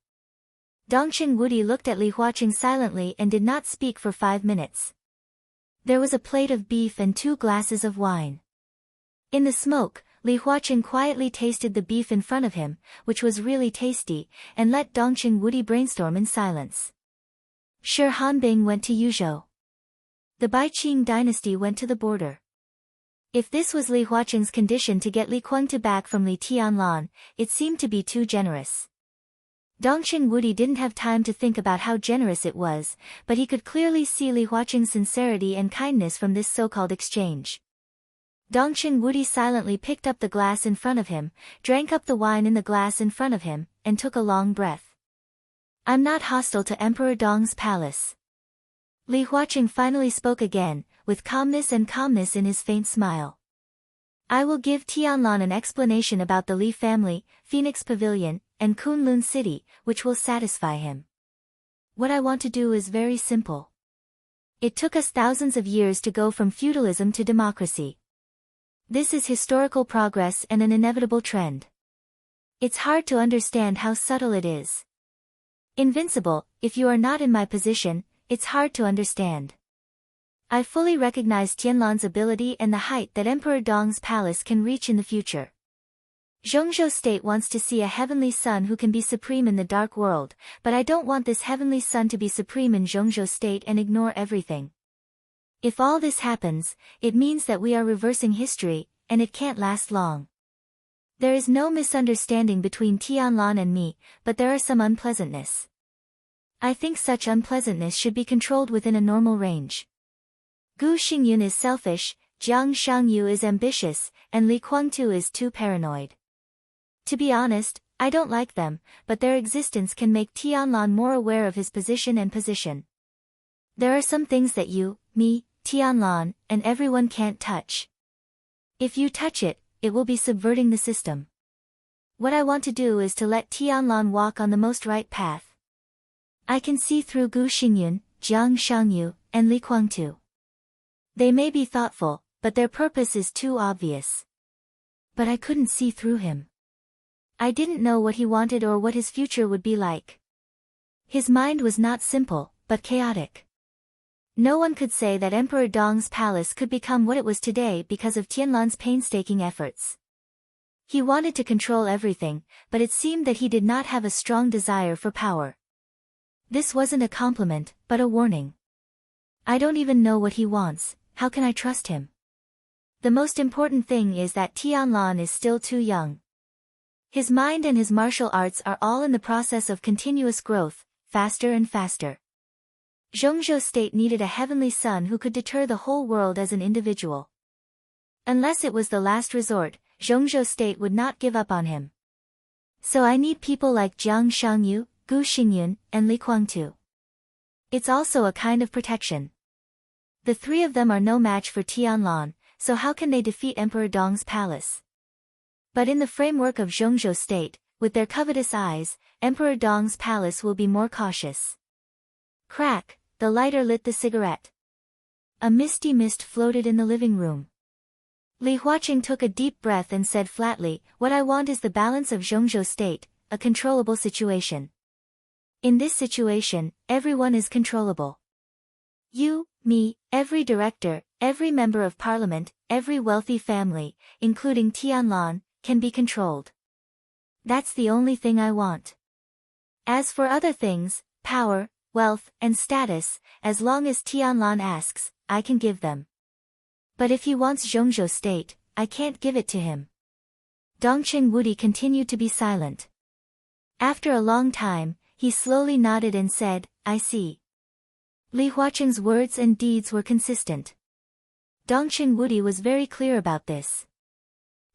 Dongqing Wudi looked at Li Huaqing silently and did not speak for 5 minutes. There was a plate of beef and 2 glasses of wine. In the smoke, Li Huaqing quietly tasted the beef in front of him, which was really tasty, and let Dongqing Wudi brainstorm in silence. Shi Hanbing went to Yuzhou. The Bai Qing dynasty went to the border. If this was Li Huaqing's condition to get Li Guangtu back from Li Tianlan, it seemed to be too generous. Dongqing Wudi didn't have time to think about how generous it was, but he could clearly see Li Huaqing's sincerity and kindness from this so-called exchange. Dongqing Wudi silently picked up the glass in front of him, drank up the wine in the glass in front of him, and took a long breath. I'm not hostile to Emperor Dong's palace. Li Huaqing finally spoke again, with calmness in his faint smile. I will give Tianlan an explanation about the Li family, Phoenix Pavilion, and Kunlun City, which will satisfy him. What I want to do is very simple. It took us thousands of years to go from feudalism to democracy. This is historical progress and an inevitable trend. It's hard to understand how subtle it is. Invincible, if you are not in my position, it's hard to understand. I fully recognize Tianlan's ability and the height that Emperor Dong's palace can reach in the future. Zhongzhou state wants to see a heavenly son who can be supreme in the dark world, but I don't want this heavenly son to be supreme in Zhongzhou state and ignore everything. If all this happens, it means that we are reversing history, and it can't last long. There is no misunderstanding between Tianlan and me, but there are some unpleasantness. I think such unpleasantness should be controlled within a normal range. Gu Xingyun is selfish, Jiang Shangyu is ambitious, and Li Guangtu is too paranoid. To be honest, I don't like them, but their existence can make Tianlan more aware of his position and position. There are some things that you, me, Tianlan, and everyone can't touch. If you touch it, it will be subverting the system. What I want to do is to let Tianlan walk on the most right path. I can see through Gu Xingyun, Jiang Shangyu, and Li Guangtu. They may be thoughtful, but their purpose is too obvious. But I couldn't see through him. I didn't know what he wanted or what his future would be like. His mind was not simple, but chaotic. No one could say that Emperor Dong's palace could become what it was today because of Tianlan's painstaking efforts. He wanted to control everything, but it seemed that he did not have a strong desire for power. This wasn't a compliment, but a warning. I don't even know what he wants. How can I trust him? The most important thing is that Tianlan is still too young. His mind and his martial arts are all in the process of continuous growth, faster and faster. Zhongzhou state needed a heavenly son who could deter the whole world as an individual. Unless it was the last resort, Zhongzhou state would not give up on him. So I need people like Jiang Shangyu, Gu Xingyun, and Li Guangtu. It's also a kind of protection. The three of them are no match for Tianlan, so how can they defeat Emperor Dong's palace? But in the framework of Zhongzhou state, with their covetous eyes, Emperor Dong's palace will be more cautious. Crack, the lighter lit the cigarette. A misty mist floated in the living room. Li Huaqing took a deep breath and said flatly, "What I want is the balance of Zhongzhou state, a controllable situation. In this situation, everyone is controllable. You, me, every director, every member of parliament, every wealthy family, including Tianlan, can be controlled. That's the only thing I want. As for other things, power, wealth, and status, as long as Tianlan asks, I can give them. But if he wants Zhongzhou state, I can't give it to him." Dongqing Wudi continued to be silent. After a long time, he slowly nodded and said, "I see." Li Huaqing's words and deeds were consistent. Dongqing Wudi was very clear about this.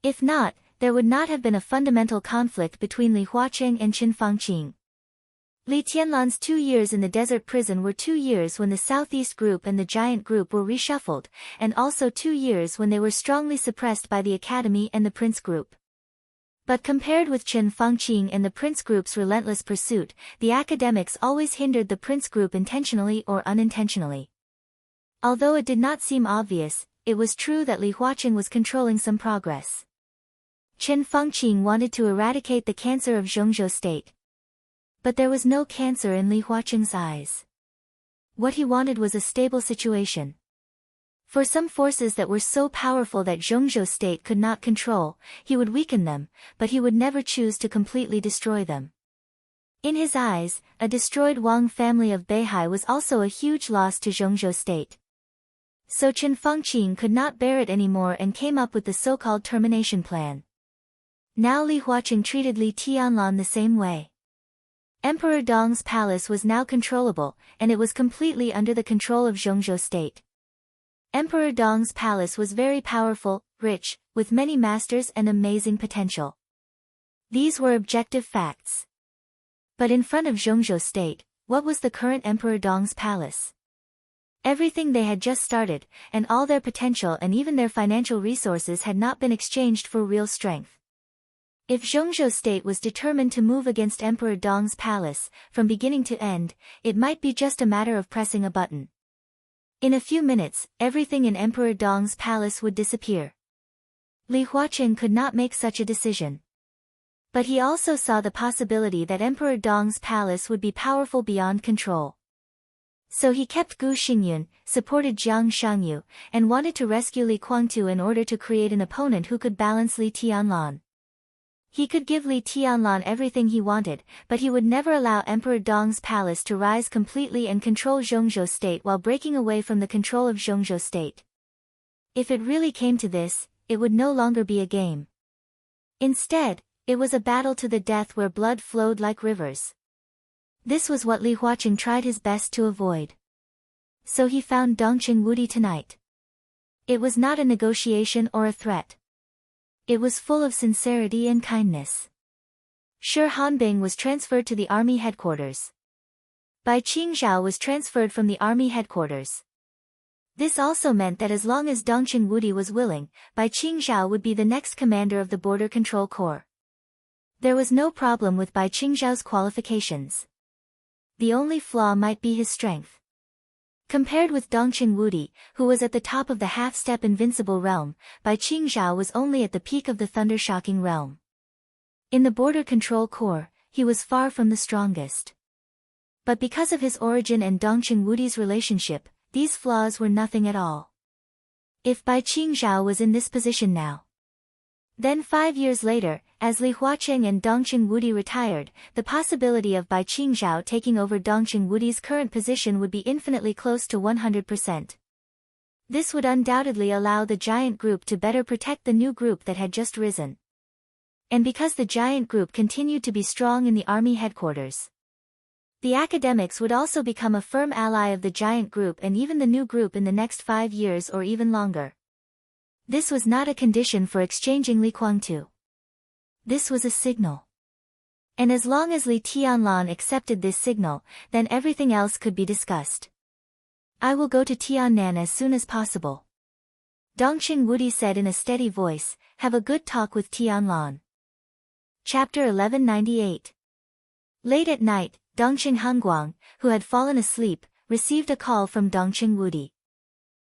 If not, there would not have been a fundamental conflict between Li Huaqing and Qin Fangqing. Li Tianlan's 2 years in the desert prison were 2 years when the Southeast Group and the Giant Group were reshuffled, and also 2 years when they were strongly suppressed by the Academy and the Prince Group. But compared with Qin Fangqing and the Prince Group's relentless pursuit, the academics always hindered the Prince Group intentionally or unintentionally. Although it did not seem obvious, it was true that Li Huaqing was controlling some progress. Qin Fangqing wanted to eradicate the cancer of Zhongzhou state. But there was no cancer in Li Huaqing's eyes. What he wanted was a stable situation. For some forces that were so powerful that Zhongzhou state could not control, he would weaken them, but he would never choose to completely destroy them. In his eyes, a destroyed Wang family of Beihai was also a huge loss to Zhongzhou state. So Qin Fangqing could not bear it anymore and came up with the so-called termination plan. Now Li Huaqing treated Li Tianlan the same way. Emperor Dong's palace was now controllable, and it was completely under the control of Zhongzhou state. Emperor Dong's palace was very powerful, rich, with many masters and amazing potential. These were objective facts. But in front of Zhongzhou state, what was the current Emperor Dong's palace? Everything they had just started, and all their potential and even their financial resources had not been exchanged for real strength. If Zhongzhou state was determined to move against Emperor Dong's palace, from beginning to end, it might be just a matter of pressing a button. In a few minutes, everything in Emperor Dong's palace would disappear. Li Huaqing could not make such a decision. But he also saw the possibility that Emperor Dong's palace would be powerful beyond control. So he kept Gu Xingyun, supported Jiang Shangyu, and wanted to rescue Li Guangtu in order to create an opponent who could balance Li Tianlan. He could give Li Tianlan everything he wanted, but he would never allow Emperor Dong's palace to rise completely and control Zhongzhou state while breaking away from the control of Zhongzhou state. If it really came to this, it would no longer be a game. Instead, it was a battle to the death where blood flowed like rivers. This was what Li Huaqing tried his best to avoid. So he found Dongqing Wudi tonight. It was not a negotiation or a threat. It was full of sincerity and kindness. Shi Hanbing was transferred to the army headquarters. Bai Qingzhao was transferred from the army headquarters. This also meant that as long as Dongqing Wudi was willing, Bai Qingzhao would be the next commander of the Border Control Corps. There was no problem with Bai Qingzhao's qualifications. The only flaw might be his strength. Compared with Dongqing Wudi, who was at the top of the half-step invincible realm, Bai Qingzhao was only at the peak of the thunder-shocking realm. In the Border Control Corps, he was far from the strongest. But because of his origin and Dongqing Wudi's relationship, these flaws were nothing at all. If Bai Qingzhao was in this position now, then 5 years later, as Li Huaqing and Dongqing Wudi retired, the possibility of Bai Qingzhao taking over Dongqing Wudi's current position would be infinitely close to 100%. This would undoubtedly allow the giant group to better protect the new group that had just risen. And because the giant group continued to be strong in the army headquarters, The academics would also become a firm ally of the giant group and even the new group in the next 5 years or even longer. This was not a condition for exchanging Li Kuangtu. This was a signal. And as long as Li Tianlan accepted this signal, then everything else could be discussed. I will go to Tiannan as soon as possible. Dongqing Wudi said in a steady voice, have a good talk with Tianlan. Chapter 1198. Late at night, Dongqing Hangguang, who had fallen asleep, received a call from Dongqing Wudi.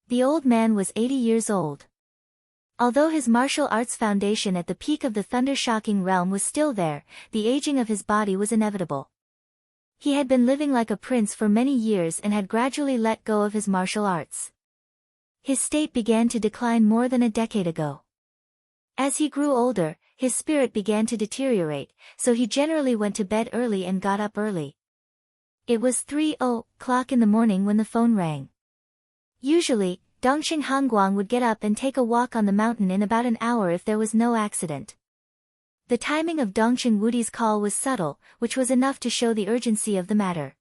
The old man was 80 years old. Although his martial arts foundation at the peak of the thunder-shocking realm was still there, the aging of his body was inevitable. He had been living like a prince for many years and had gradually let go of his martial arts. His state began to decline more than a decade ago. As he grew older, his spirit began to deteriorate, so he generally went to bed early and got up early. It was 3:00 in the morning when the phone rang. Usually, Dongqing Hangguang would get up and take a walk on the mountain in about an hour if there was no accident. The timing of Dongqing Wudi's call was subtle, which was enough to show the urgency of the matter.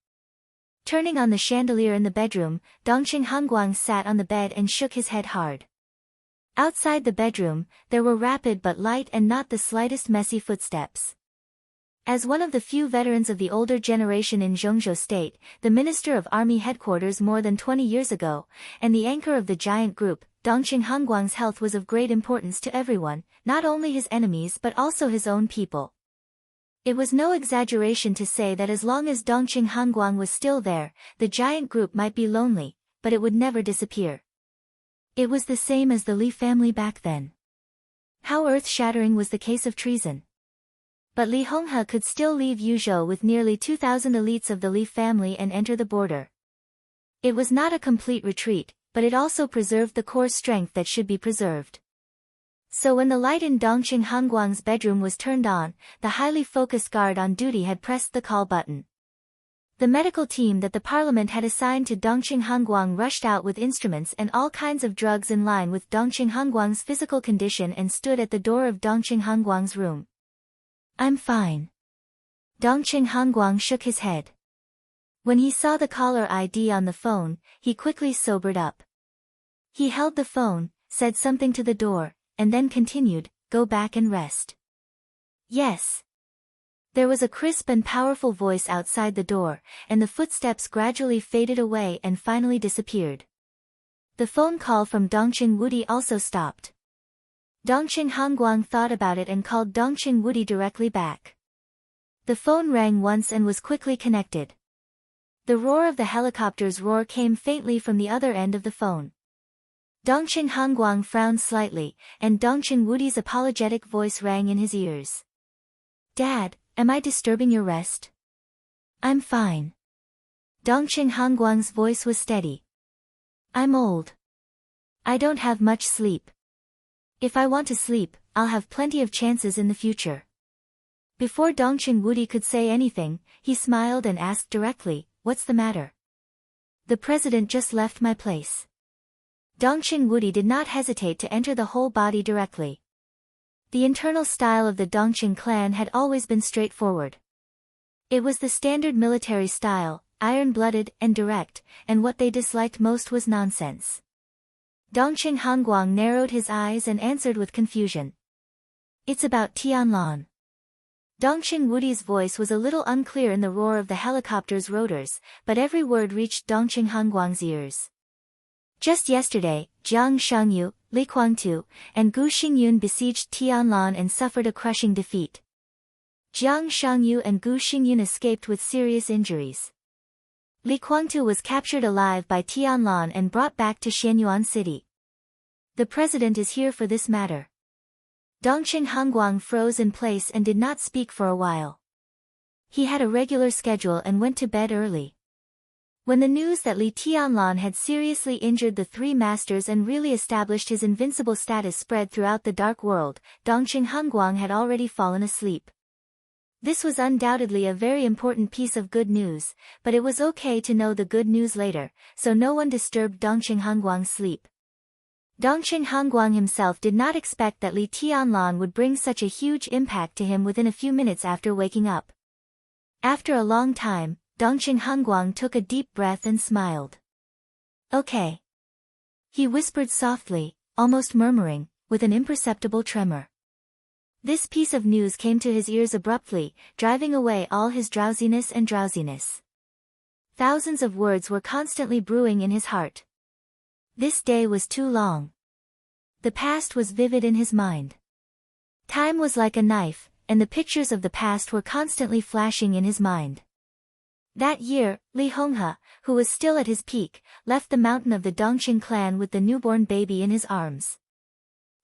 Turning on the chandelier in the bedroom, Dongqing Hangguang sat on the bed and shook his head hard. Outside the bedroom, there were rapid but light and not the slightest messy footsteps. As one of the few veterans of the older generation in Zhongzhou State, the minister of army headquarters more than 20 years ago, and the anchor of the giant group, Dongqing Hangguang's health was of great importance to everyone, not only his enemies but also his own people. It was no exaggeration to say that as long as Dongqing Hangguang was still there, the giant group might be lonely, but it would never disappear. It was the same as the Li family back then. How earth-shattering was the case of treason. But Li Honghe could still leave Yuzhou with nearly 2,000 elites of the Li family and enter the border. It was not a complete retreat, but it also preserved the core strength that should be preserved. So when the light in Dongqing Hangguang's bedroom was turned on, the highly focused guard on duty had pressed the call button. The medical team that the parliament had assigned to Dongqing Hangguang rushed out with instruments and all kinds of drugs in line with Dongqing Hangguang's physical condition and stood at the door of Dongqing Hangguang's room. I'm fine. Dongqing Hangguang shook his head. When he saw the caller ID on the phone, he quickly sobered up. He held the phone, said something to the door, and then continued, go back and rest. Yes. There was a crisp and powerful voice outside the door, and the footsteps gradually faded away and finally disappeared. The phone call from Dongqing Wudi also stopped. Dongqing Hangguang thought about it and called Dongqing Wudi directly back. The phone rang once and was quickly connected. The roar of the helicopter's roar came faintly from the other end of the phone. Dongqing Hangguang frowned slightly, and Dongqing Wudi's apologetic voice rang in his ears. Dad, am I disturbing your rest? I'm fine. Dongqing Hangguang's voice was steady. I'm old. I don't have much sleep. If I want to sleep, I'll have plenty of chances in the future. Before Dongqing Wudi could say anything, he smiled and asked directly, what's the matter? The president just left my place. Dongqing Wudi did not hesitate to enter the whole body directly. The internal style of the Dongqing clan had always been straightforward. It was the standard military style, iron-blooded and direct, and what they disliked most was nonsense. Dongqing Hangguang narrowed his eyes and answered with confusion. It's about Tianlan. Dongqing Wudi's voice was a little unclear in the roar of the helicopter's rotors, but every word reached Dongqing Hangguang's ears. Just yesterday, Jiang Shangyu, Li Kuangtu, and Gu Xingyun besieged Tianlan and suffered a crushing defeat. Jiang Shangyu and Gu Xingyun escaped with serious injuries. Li Kuangtu was captured alive by Tianlan and brought back to Xianyuan City. The president is here for this matter. Dongqing Hangguang froze in place and did not speak for a while. He had a regular schedule and went to bed early. When the news that Li Tianlan had seriously injured the three masters and really established his invincible status spread throughout the dark world, Dongqing Hangguang had already fallen asleep. This was undoubtedly a very important piece of good news, but it was okay to know the good news later, so no one disturbed Dongqing Hangguang's sleep. Dongqing Hangguang himself did not expect that Li Tianlan would bring such a huge impact to him within a few minutes after waking up. After a long time, Dongqing Hongguang took a deep breath and smiled. Okay. He whispered softly, almost murmuring, with an imperceptible tremor. This piece of news came to his ears abruptly, driving away all his drowsiness. Thousands of words were constantly brewing in his heart. This day was too long. The past was vivid in his mind. Time was like a knife, and the pictures of the past were constantly flashing in his mind. That year, Li Honghe, who was still at his peak, left the mountain of the Dongqing clan with the newborn baby in his arms.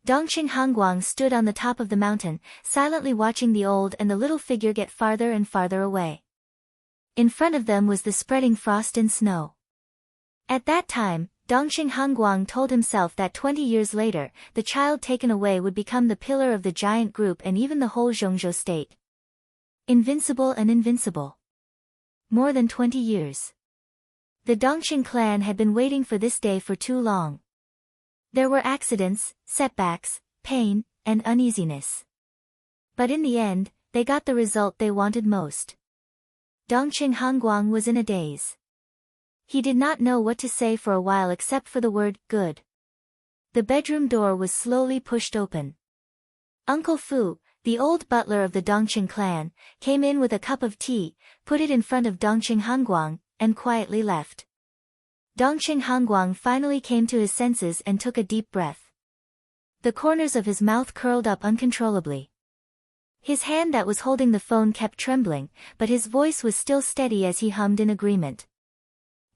Dongqing Hongguang stood on the top of the mountain, silently watching the old and the little figure get farther and farther away. In front of them was the spreading frost and snow. At that time, Dongqing Hongguang told himself that 20 years later, the child taken away would become the pillar of the giant group and even the whole Zhongzhou state. Invincible and invincible. More than 20 years. The Dongqing clan had been waiting for this day for too long. There were accidents, setbacks, pain, and uneasiness. But in the end, they got the result they wanted most. Dongqing Hongguang was in a daze. He did not know what to say for a while except for the word, good. The bedroom door was slowly pushed open. Uncle Fu, the old butler of the Dongqing clan, came in with a cup of tea, put it in front of Dongqing Hongguang, and quietly left. Dongqing Hongguang finally came to his senses and took a deep breath. The corners of his mouth curled up uncontrollably. His hand that was holding the phone kept trembling, but his voice was still steady as he hummed in agreement.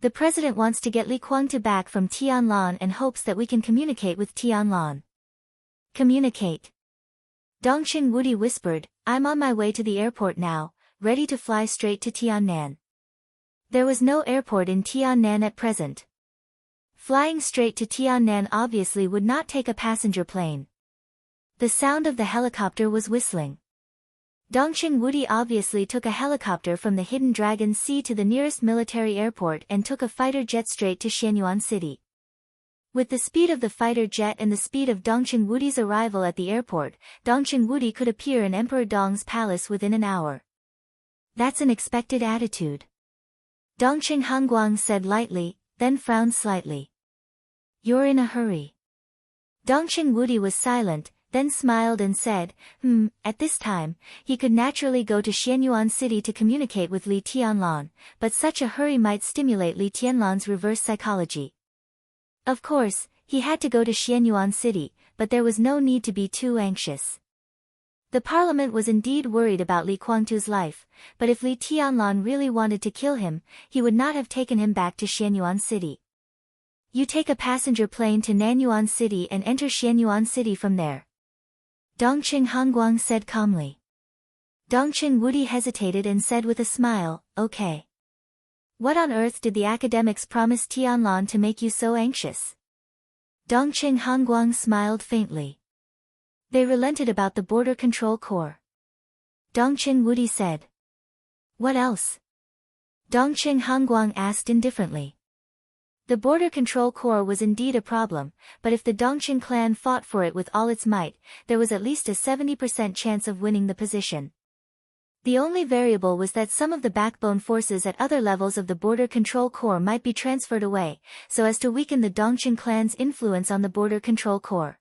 The president wants to get Li Guangtu back from Tianlan and hopes that we can communicate with Tianlan. Communicate. Dongqing Wudi whispered, I'm on my way to the airport now, ready to fly straight to Tiannan. There was no airport in Tiannan at present. Flying straight to Tiannan obviously would not take a passenger plane. The sound of the helicopter was whistling. Dongqing Wudi obviously took a helicopter from the Hidden Dragon Sea to the nearest military airport and took a fighter jet straight to Xianyuan City. With the speed of the fighter jet and the speed of Dongqing Wudi's arrival at the airport, Dongqing Wudi could appear in Emperor Dong's palace within an hour. That's an expected attitude. Dongqing Hongguang said lightly, then frowned slightly. You're in a hurry. Dongqing Wudi was silent, then smiled and said, at this time, he could naturally go to Xianyuan City to communicate with Li Tianlan, but such a hurry might stimulate Li Tianlan's reverse psychology. Of course, he had to go to Xianyuan City, but there was no need to be too anxious. The parliament was indeed worried about Li Guangtu's life, but if Li Tianlan really wanted to kill him, he would not have taken him back to Xianyuan City. You take a passenger plane to Nanyuan City and enter Xianyuan City from there. Dongqing Hongguang said calmly. Dongqing Wudi hesitated and said with a smile, okay. What on earth did the academics promise Tianlan to make you so anxious? Dongqing Hongguang smiled faintly. They relented about the Border Control Corps. Dongqing Wudi said. What else? Dongqing Hongguang asked indifferently. The Border Control Corps was indeed a problem, but if the Dongqing clan fought for it with all its might, there was at least a 70% chance of winning the position. The only variable was that some of the backbone forces at other levels of the Border Control Corps might be transferred away, so as to weaken the Dongqing clan's influence on the Border Control Corps.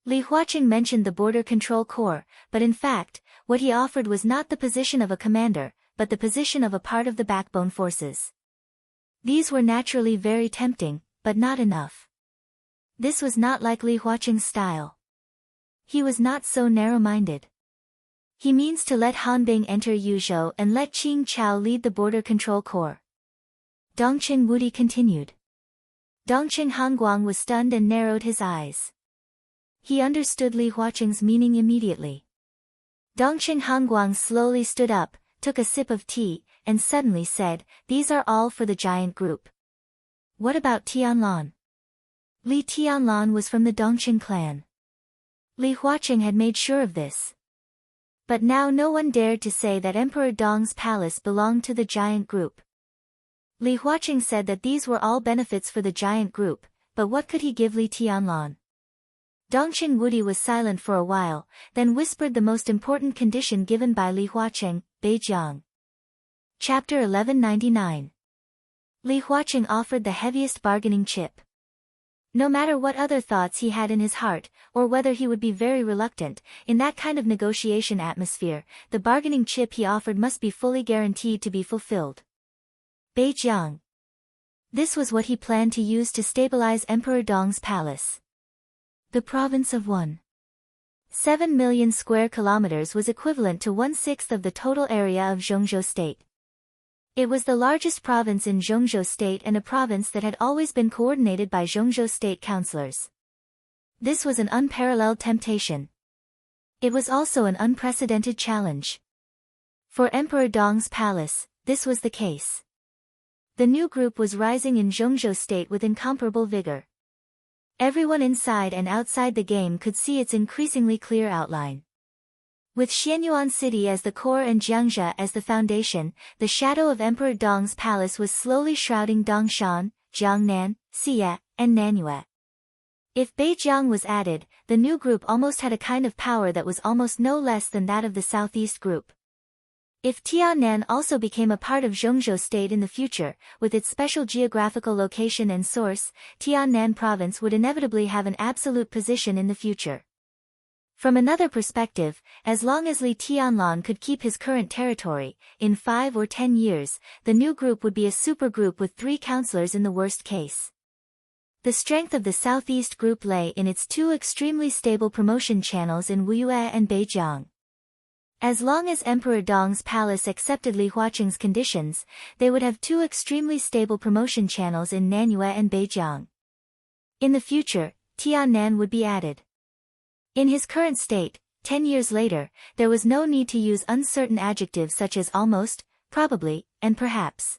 Li Huaqing mentioned the Border Control Corps, but in fact, what he offered was not the position of a commander, but the position of a part of the backbone forces. These were naturally very tempting, but not enough. This was not like Li Huaqing's style. He was not so narrow-minded. He means to let Han Bing enter Yuzhou and let Qing Chao lead the Border Control Corps. Dongqing Wudi continued. Dongqing Hongguang was stunned and narrowed his eyes. He understood Li Huaqing's meaning immediately. Dongqing Hongguang slowly stood up, took a sip of tea, and suddenly said, these are all for the giant group. What about Tianlan? Li Tianlan was from the Dongqing clan. Li Huaqing had made sure of this. But now no one dared to say that Emperor Dong's palace belonged to the giant group. Li Huaqing said that these were all benefits for the giant group, but what could he give Li Tianlan? Dongqing Wudi was silent for a while, then whispered the most important condition given by Li Huaqing, Beijiang. Chapter 1199. Li Huaqing offered the heaviest bargaining chip. No matter what other thoughts he had in his heart, or whether he would be very reluctant, in that kind of negotiation atmosphere, the bargaining chip he offered must be fully guaranteed to be fulfilled. Beijiang. This was what he planned to use to stabilize Emperor Dong's palace. The province of 1.7 million square kilometers was equivalent to 1/6 of the total area of Zhongzhou State. It was the largest province in Zhongzhou State and a province that had always been coordinated by Zhongzhou State councillors. This was an unparalleled temptation. It was also an unprecedented challenge. For Emperor Dong's palace, this was the case. The new group was rising in Zhongzhou State with incomparable vigor. Everyone inside and outside the game could see its increasingly clear outline. With Xianyuan City as the core and Jiangxia as the foundation, the shadow of Emperor Dong's palace was slowly shrouding Dongshan, Jiangnan, Xie, and Nanyue. If Beijiang was added, the new group almost had a kind of power that was almost no less than that of the Southeast group. If Tiannan also became a part of Zhongzhou State in the future, with its special geographical location and source, Tiannan province would inevitably have an absolute position in the future. From another perspective, as long as Li Tianlan could keep his current territory, in 5 or 10 years, the new group would be a supergroup with 3 councillors in the worst case. The strength of the Southeast group lay in its 2 extremely stable promotion channels in Wuyue and Beijiang. As long as Emperor Dong's palace accepted Li Huaqing's conditions, they would have 2 extremely stable promotion channels in Nanyue and Beijiang. In the future, Tiannan would be added. In his current state, 10 years later, there was no need to use uncertain adjectives such as almost, probably, and perhaps.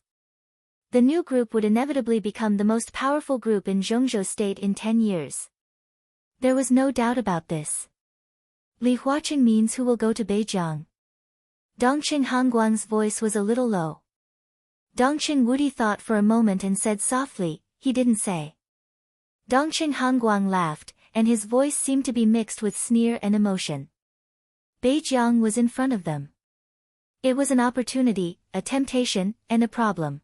The new group would inevitably become the most powerful group in Zhongzhou State in 10 years. There was no doubt about this. Li Huaqing means who will go to Beijiang. Dongqing Hongguang's voice was a little low. Dongqing Wudi thought for a moment and said softly, he didn't say. Dongqing Hongguang laughed, and his voice seemed to be mixed with sneer and emotion. Beijiang was in front of them. It was an opportunity, a temptation, and a problem.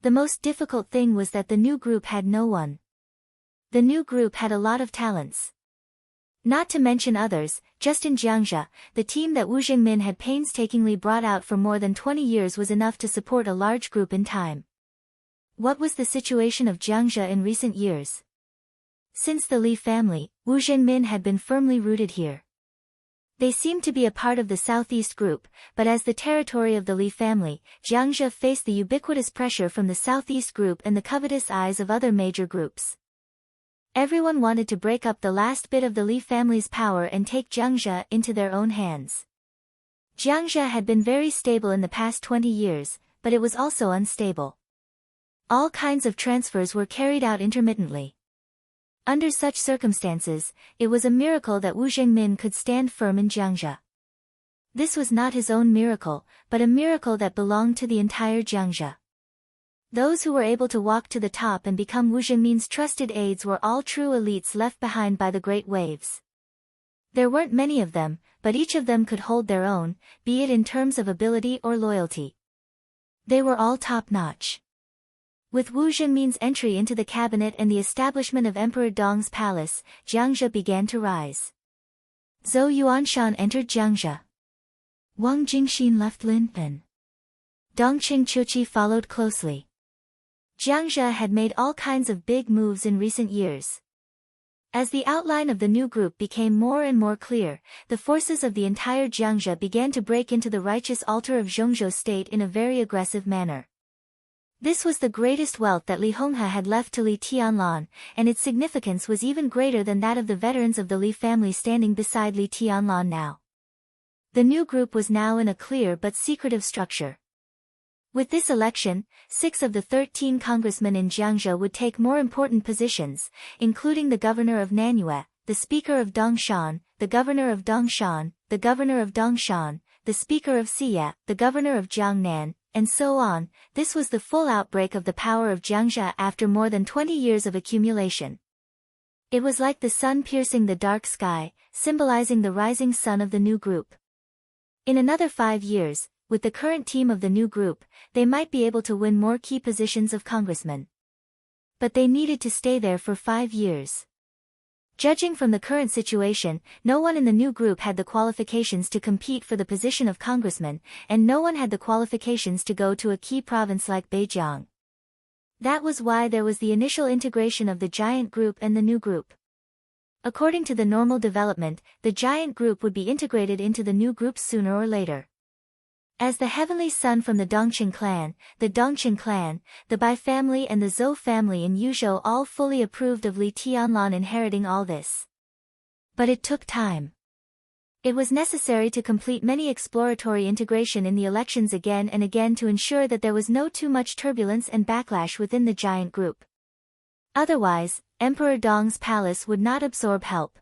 The most difficult thing was that the new group had no one. The new group had a lot of talents. Not to mention others, just in Jiangxia, the team that Wu Jingmin had painstakingly brought out for more than 20 years was enough to support a large group in time. What was the situation of Jiangxia in recent years? Since the Li family, Wu Jingmin had been firmly rooted here. They seemed to be a part of the Southeast group, but as the territory of the Li family, Jiangxia faced the ubiquitous pressure from the Southeast group and the covetous eyes of other major groups. Everyone wanted to break up the last bit of the Li family's power and take Jiangxia into their own hands. Jiangxia had been very stable in the past 20 years, but it was also unstable. All kinds of transfers were carried out intermittently. Under such circumstances, it was a miracle that Wu Jingmin could stand firm in Jiangxia. This was not his own miracle, but a miracle that belonged to the entire Jiangxia. Those who were able to walk to the top and become Wu Jingmin's trusted aides were all true elites left behind by the great waves. There weren't many of them, but each of them could hold their own, be it in terms of ability or loyalty. They were all top-notch. With Wu Jingmin's entry into the cabinet and the establishment of Emperor Dong's palace, Jiangxia began to rise. Zhou Yuanshan entered Jiangxia. Wang Jingxin left Linpen. Dongqing Chuqi followed closely. Jiangxia had made all kinds of big moves in recent years. As the outline of the new group became more and more clear, the forces of the entire Jiangxia began to break into the righteous altar of Zhongzhou State in a very aggressive manner. This was the greatest wealth that Li Honghe had left to Li Tianlan, and its significance was even greater than that of the veterans of the Li family standing beside Li Tianlan now. The new group was now in a clear but secretive structure. With this election, 6 of the 13 congressmen in Jiangxia would take more important positions, including the governor of Nanyue, the speaker of Dongshan, the governor of Dongshan, the governor of Dongshan, the speaker of Xie, the governor of Jiangnan, and so on. This was the full outbreak of the power of Jiangxia after more than 20 years of accumulation. It was like the sun piercing the dark sky, symbolizing the rising sun of the new group. In another 5 years, with the current team of the new group, they might be able to win more key positions of congressman. But they needed to stay there for 5 years. Judging from the current situation, no one in the new group had the qualifications to compete for the position of congressman, and no one had the qualifications to go to a key province like Beijing. That was why there was the initial integration of the giant group and the new group. According to the normal development, the giant group would be integrated into the new group sooner or later. As the heavenly son from the Dongqing clan, the Bai family and the Zhou family in Yuzhou all fully approved of Li Tianlan inheriting all this. But it took time. It was necessary to complete many exploratory integration in the elections again and again to ensure that there was no too much turbulence and backlash within the giant group. Otherwise, Emperor Dong's palace would not absorb help.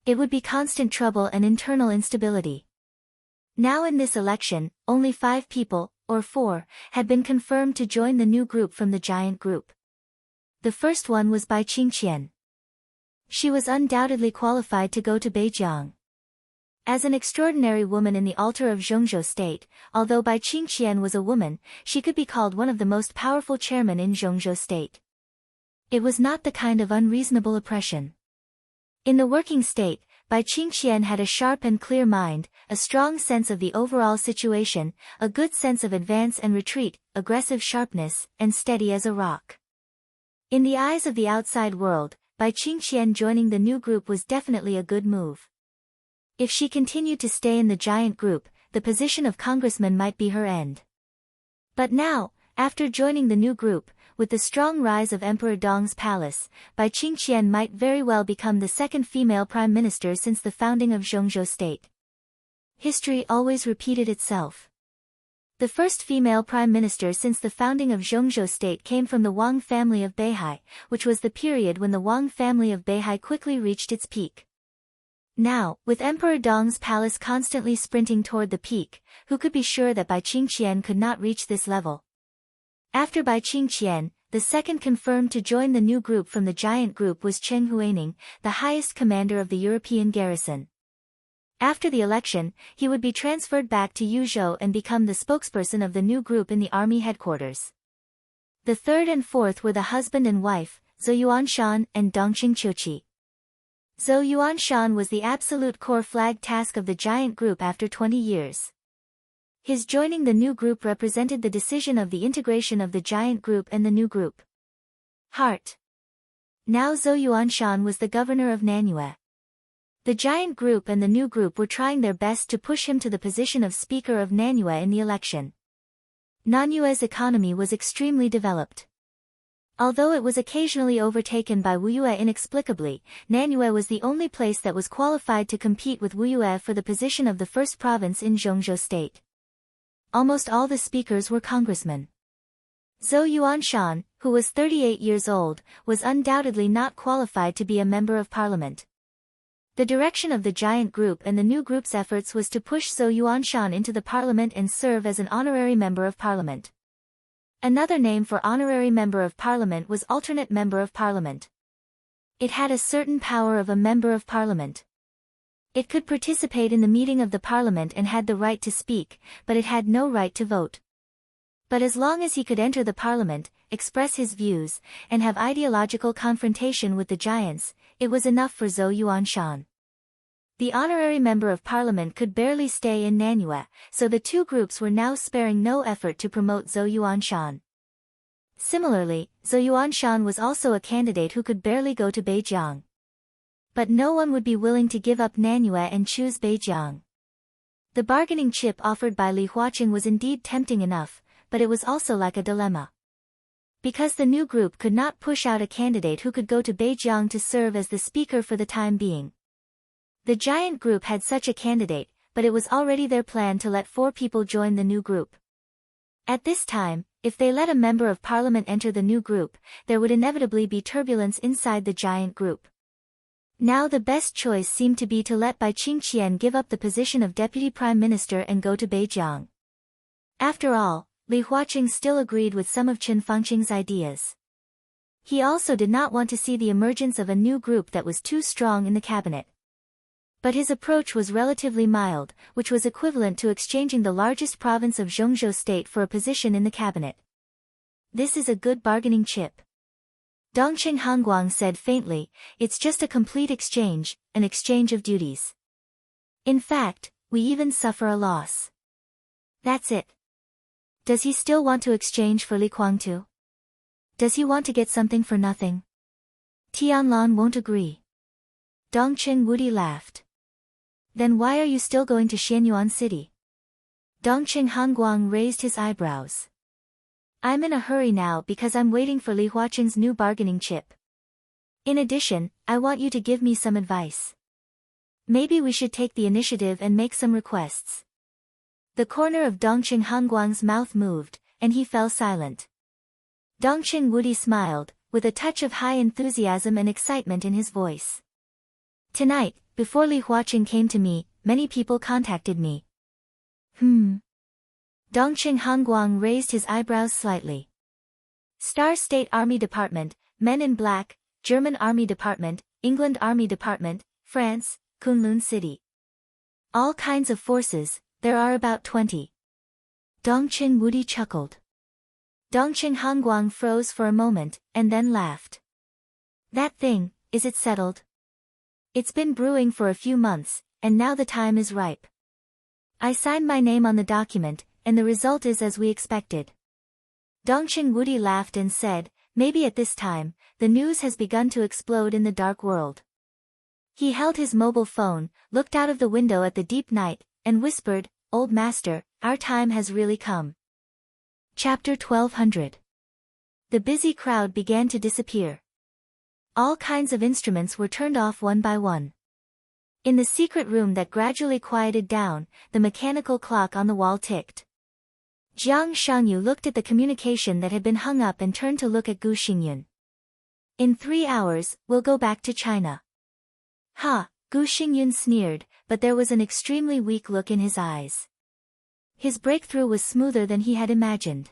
It would be constant trouble and internal instability. Now in this election, only 5 people, or 4, had been confirmed to join the new group from the giant group. The first one was Bai Qingqian. She was undoubtedly qualified to go to Beijing. As an extraordinary woman in the altar of Zhongzhou state, although Bai Qingqian was a woman, she could be called one of the most powerful chairmen in Zhongzhou state. It was not the kind of unreasonable oppression. In the working state, Bai Qingqian had a sharp and clear mind, a strong sense of the overall situation, a good sense of advance and retreat, aggressive sharpness, and steady as a rock. In the eyes of the outside world, Bai Qingqian joining the new group was definitely a good move. If she continued to stay in the giant group, the position of congressman might be her end. But now, after joining the new group, with the strong rise of Emperor Dong's palace, Bai Qingqian might very well become the second female prime minister since the founding of Zhongzhou state. History always repeated itself. The first female prime minister since the founding of Zhongzhou state came from the Wang family of Beihai, which was the period when the Wang family of Beihai quickly reached its peak. Now, with Emperor Dong's palace constantly sprinting toward the peak, who could be sure that Bai Qingqian could not reach this level? After Bai Qingqian, the second confirmed to join the new group from the giant group was Chen Huaining, the highest commander of the European garrison. After the election, he would be transferred back to Yuzhou and become the spokesperson of the new group in the army headquarters. The third and fourth were the husband and wife, Zhou Yuanshan and Dongqing Qiuqi. Zhou Yuanshan was the absolute core flag task of the giant group after 20 years. His joining the new group represented the decision of the integration of the giant group and the new group. Heart. Now Zhou Yuanshan was the governor of Nanyue. The giant group and the new group were trying their best to push him to the position of Speaker of Nanyue in the election. Nanyue's economy was extremely developed. Although it was occasionally overtaken by Wuyue inexplicably, Nanyue was the only place that was qualified to compete with Wuyue for the position of the first province in Zhongzhou state. Almost all the speakers were congressmen. Zhou Yuanshan, who was 38 years old, was undoubtedly not qualified to be a member of parliament. The direction of the giant group and the new group's efforts was to push Zhou Yuanshan into the parliament and serve as an honorary member of parliament. Another name for honorary member of parliament was alternate member of parliament. It had a certain power of a member of parliament. It could participate in the meeting of the parliament and had the right to speak, but it had no right to vote. But as long as he could enter the parliament, express his views, and have ideological confrontation with the giants, it was enough for Zhou Yuanshan. The honorary member of parliament could barely stay in Nanyue, so the two groups were now sparing no effort to promote Zhou Yuanshan. Similarly, Zhou Yuanshan was also a candidate who could barely go to Beijing. But no one would be willing to give up Nanyue and choose Beijing. The bargaining chip offered by Li Huaqing was indeed tempting enough, but it was also like a dilemma. Because the new group could not push out a candidate who could go to Beijing to serve as the speaker for the time being. The giant group had such a candidate, but it was already their plan to let 4 people join the new group. At this time, if they let a member of parliament enter the new group, there would inevitably be turbulence inside the giant group. Now the best choice seemed to be to let Bai Qingqian give up the position of deputy prime minister and go to Beijing. After all, Li Huaqing still agreed with some of Chen Fangqing's ideas. He also did not want to see the emergence of a new group that was too strong in the cabinet. But his approach was relatively mild, which was equivalent to exchanging the largest province of Zhongzhou state for a position in the cabinet. This is a good bargaining chip. Dongqing Hanguang said faintly, it's just a complete exchange, an exchange of duties. In fact, we even suffer a loss. That's it. Does he still want to exchange for Li Kuangtu? Does he want to get something for nothing? Tianlan won't agree. Dongqing Wudi laughed. Then why are you still going to Xianyuan City? Dongqing Hanguang raised his eyebrows. I'm in a hurry now because I'm waiting for Li Huaqing's new bargaining chip. In addition, I want you to give me some advice. Maybe we should take the initiative and make some requests. The corner of Dongqing Hanguang's mouth moved, and he fell silent. Dongqing Wudi smiled, with a touch of high enthusiasm and excitement in his voice. Tonight, before Li Huaqing came to me, many people contacted me. Dongqing Hanguang raised his eyebrows slightly. Star State Army Department, Men in Black, German Army Department, England Army Department, France, Kunlun City. All kinds of forces, there are about 20. Dongqing Wudi chuckled. Dongqing Hanguang froze for a moment, and then laughed. That thing, is it settled? It's been brewing for a few months, and now the time is ripe. I signed my name on the document, and the result is as we expected. Dongqing Wudi laughed and said, maybe at this time, the news has begun to explode in the dark world. He held his mobile phone, looked out of the window at the deep night, and whispered, Old Master, our time has really come. Chapter 1200. The busy crowd began to disappear. All kinds of instruments were turned off one by one. In the secret room that gradually quieted down, the mechanical clock on the wall ticked. Jiang Shangyu looked at the communication that had been hung up and turned to look at Gu Xingyun. In 3 hours, we'll go back to China. Ha, Gu Xingyun sneered, but there was an extremely weak look in his eyes. His breakthrough was smoother than he had imagined.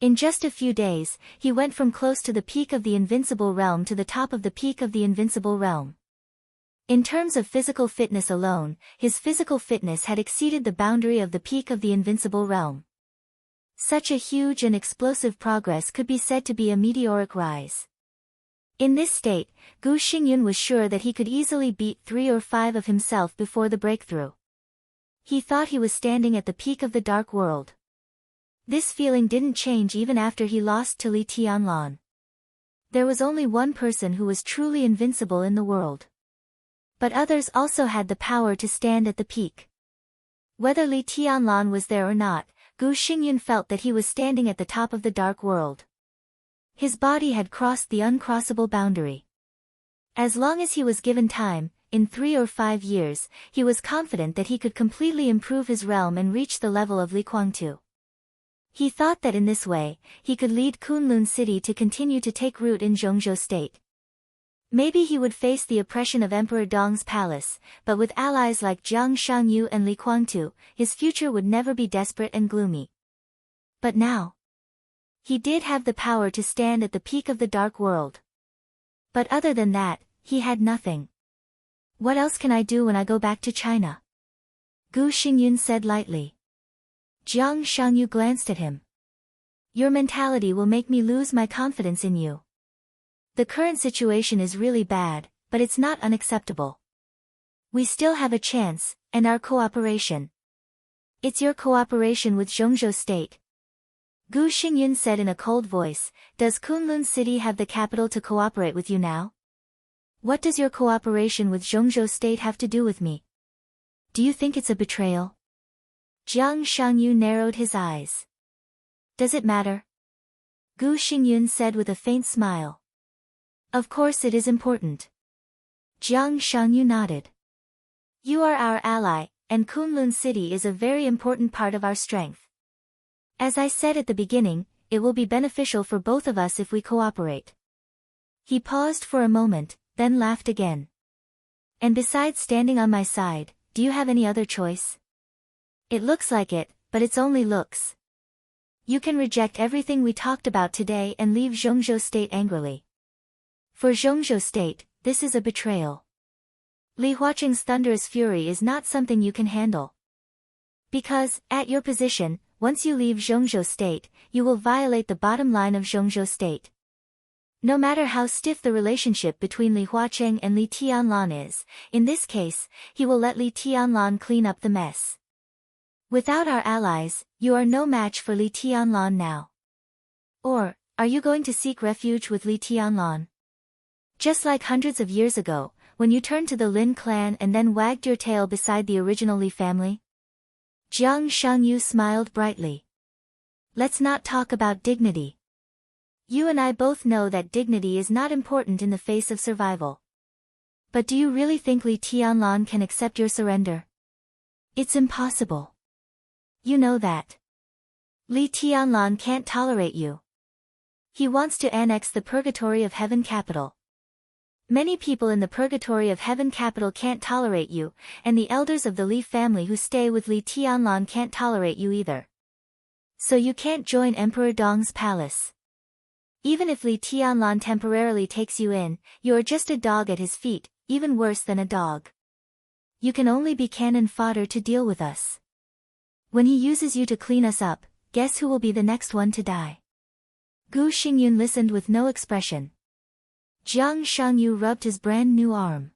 In just a few days, he went from close to the peak of the invincible realm to the top of the peak of the invincible realm. In terms of physical fitness alone, his physical fitness had exceeded the boundary of the peak of the invincible realm. Such a huge and explosive progress could be said to be a meteoric rise. In this state, Gu Xingyun was sure that he could easily beat 3 or 5 of himself before the breakthrough. He thought he was standing at the peak of the dark world. This feeling didn't change even after he lost to Li Tianlan. There was only one person who was truly invincible in the world. But others also had the power to stand at the peak. Whether Li Tianlan was there or not, Gu Xingyun felt that he was standing at the top of the dark world. His body had crossed the uncrossable boundary. As long as he was given time, in 3 or 5 years, he was confident that he could completely improve his realm and reach the level of Li Kuangtu. He thought that in this way, he could lead Kunlun City to continue to take root in Zhongzhou state. Maybe he would face the oppression of Emperor Dong's palace, but with allies like Jiang Shangyu and Li Kuangtu, his future would never be desperate and gloomy. But now, he did have the power to stand at the peak of the dark world. But other than that, he had nothing. What else can I do when I go back to China? Gu Xingyun said lightly. Jiang Shangyu glanced at him. Your mentality will make me lose my confidence in you. The current situation is really bad, but it's not unacceptable. We still have a chance, and our cooperation. It's your cooperation with Zhongzhou state. Gu Xingyun said in a cold voice, does Kunlun City have the capital to cooperate with you now? What does your cooperation with Zhongzhou state have to do with me? Do you think it's a betrayal? Jiang Shangyu narrowed his eyes. Does it matter? Gu Xingyun said with a faint smile. Of course it is important. Jiang Shangyu nodded. You are our ally, and Kunlun City is a very important part of our strength. As I said at the beginning, it will be beneficial for both of us if we cooperate. He paused for a moment, then laughed again. And besides standing on my side, do you have any other choice? It looks like it, but it's only looks. You can reject everything we talked about today and leave Zhongzhou state angrily. For Zhongzhou state, this is a betrayal. Li Huaqing's thunderous fury is not something you can handle. Because, at your position, once you leave Zhongzhou State, you will violate the bottom line of Zhongzhou State. No matter how stiff the relationship between Li Huaqing and Li Tianlan is, in this case, he will let Li Tianlan clean up the mess. Without our allies, you are no match for Li Tianlan now. Or, are you going to seek refuge with Li Tianlan? Just like hundreds of years ago, when you turned to the Lin clan and then wagged your tail beside the original Li family? Jiang Shangyu smiled brightly. Let's not talk about dignity. You and I both know that dignity is not important in the face of survival. But do you really think Li Tianlan can accept your surrender? It's impossible. You know that. Li Tianlan can't tolerate you. He wants to annex the Purgatory of Heaven capital. Many people in the Purgatory of Heaven capital can't tolerate you, and the elders of the Li family who stay with Li Tianlan can't tolerate you either. So you can't join Emperor Dong's palace. Even if Li Tianlan temporarily takes you in, you are just a dog at his feet, even worse than a dog. You can only be cannon fodder to deal with us. When he uses you to clean us up, guess who will be the next one to die? Gu Xingyun listened with no expression. Jiang Shangyu rubbed his brand new arm.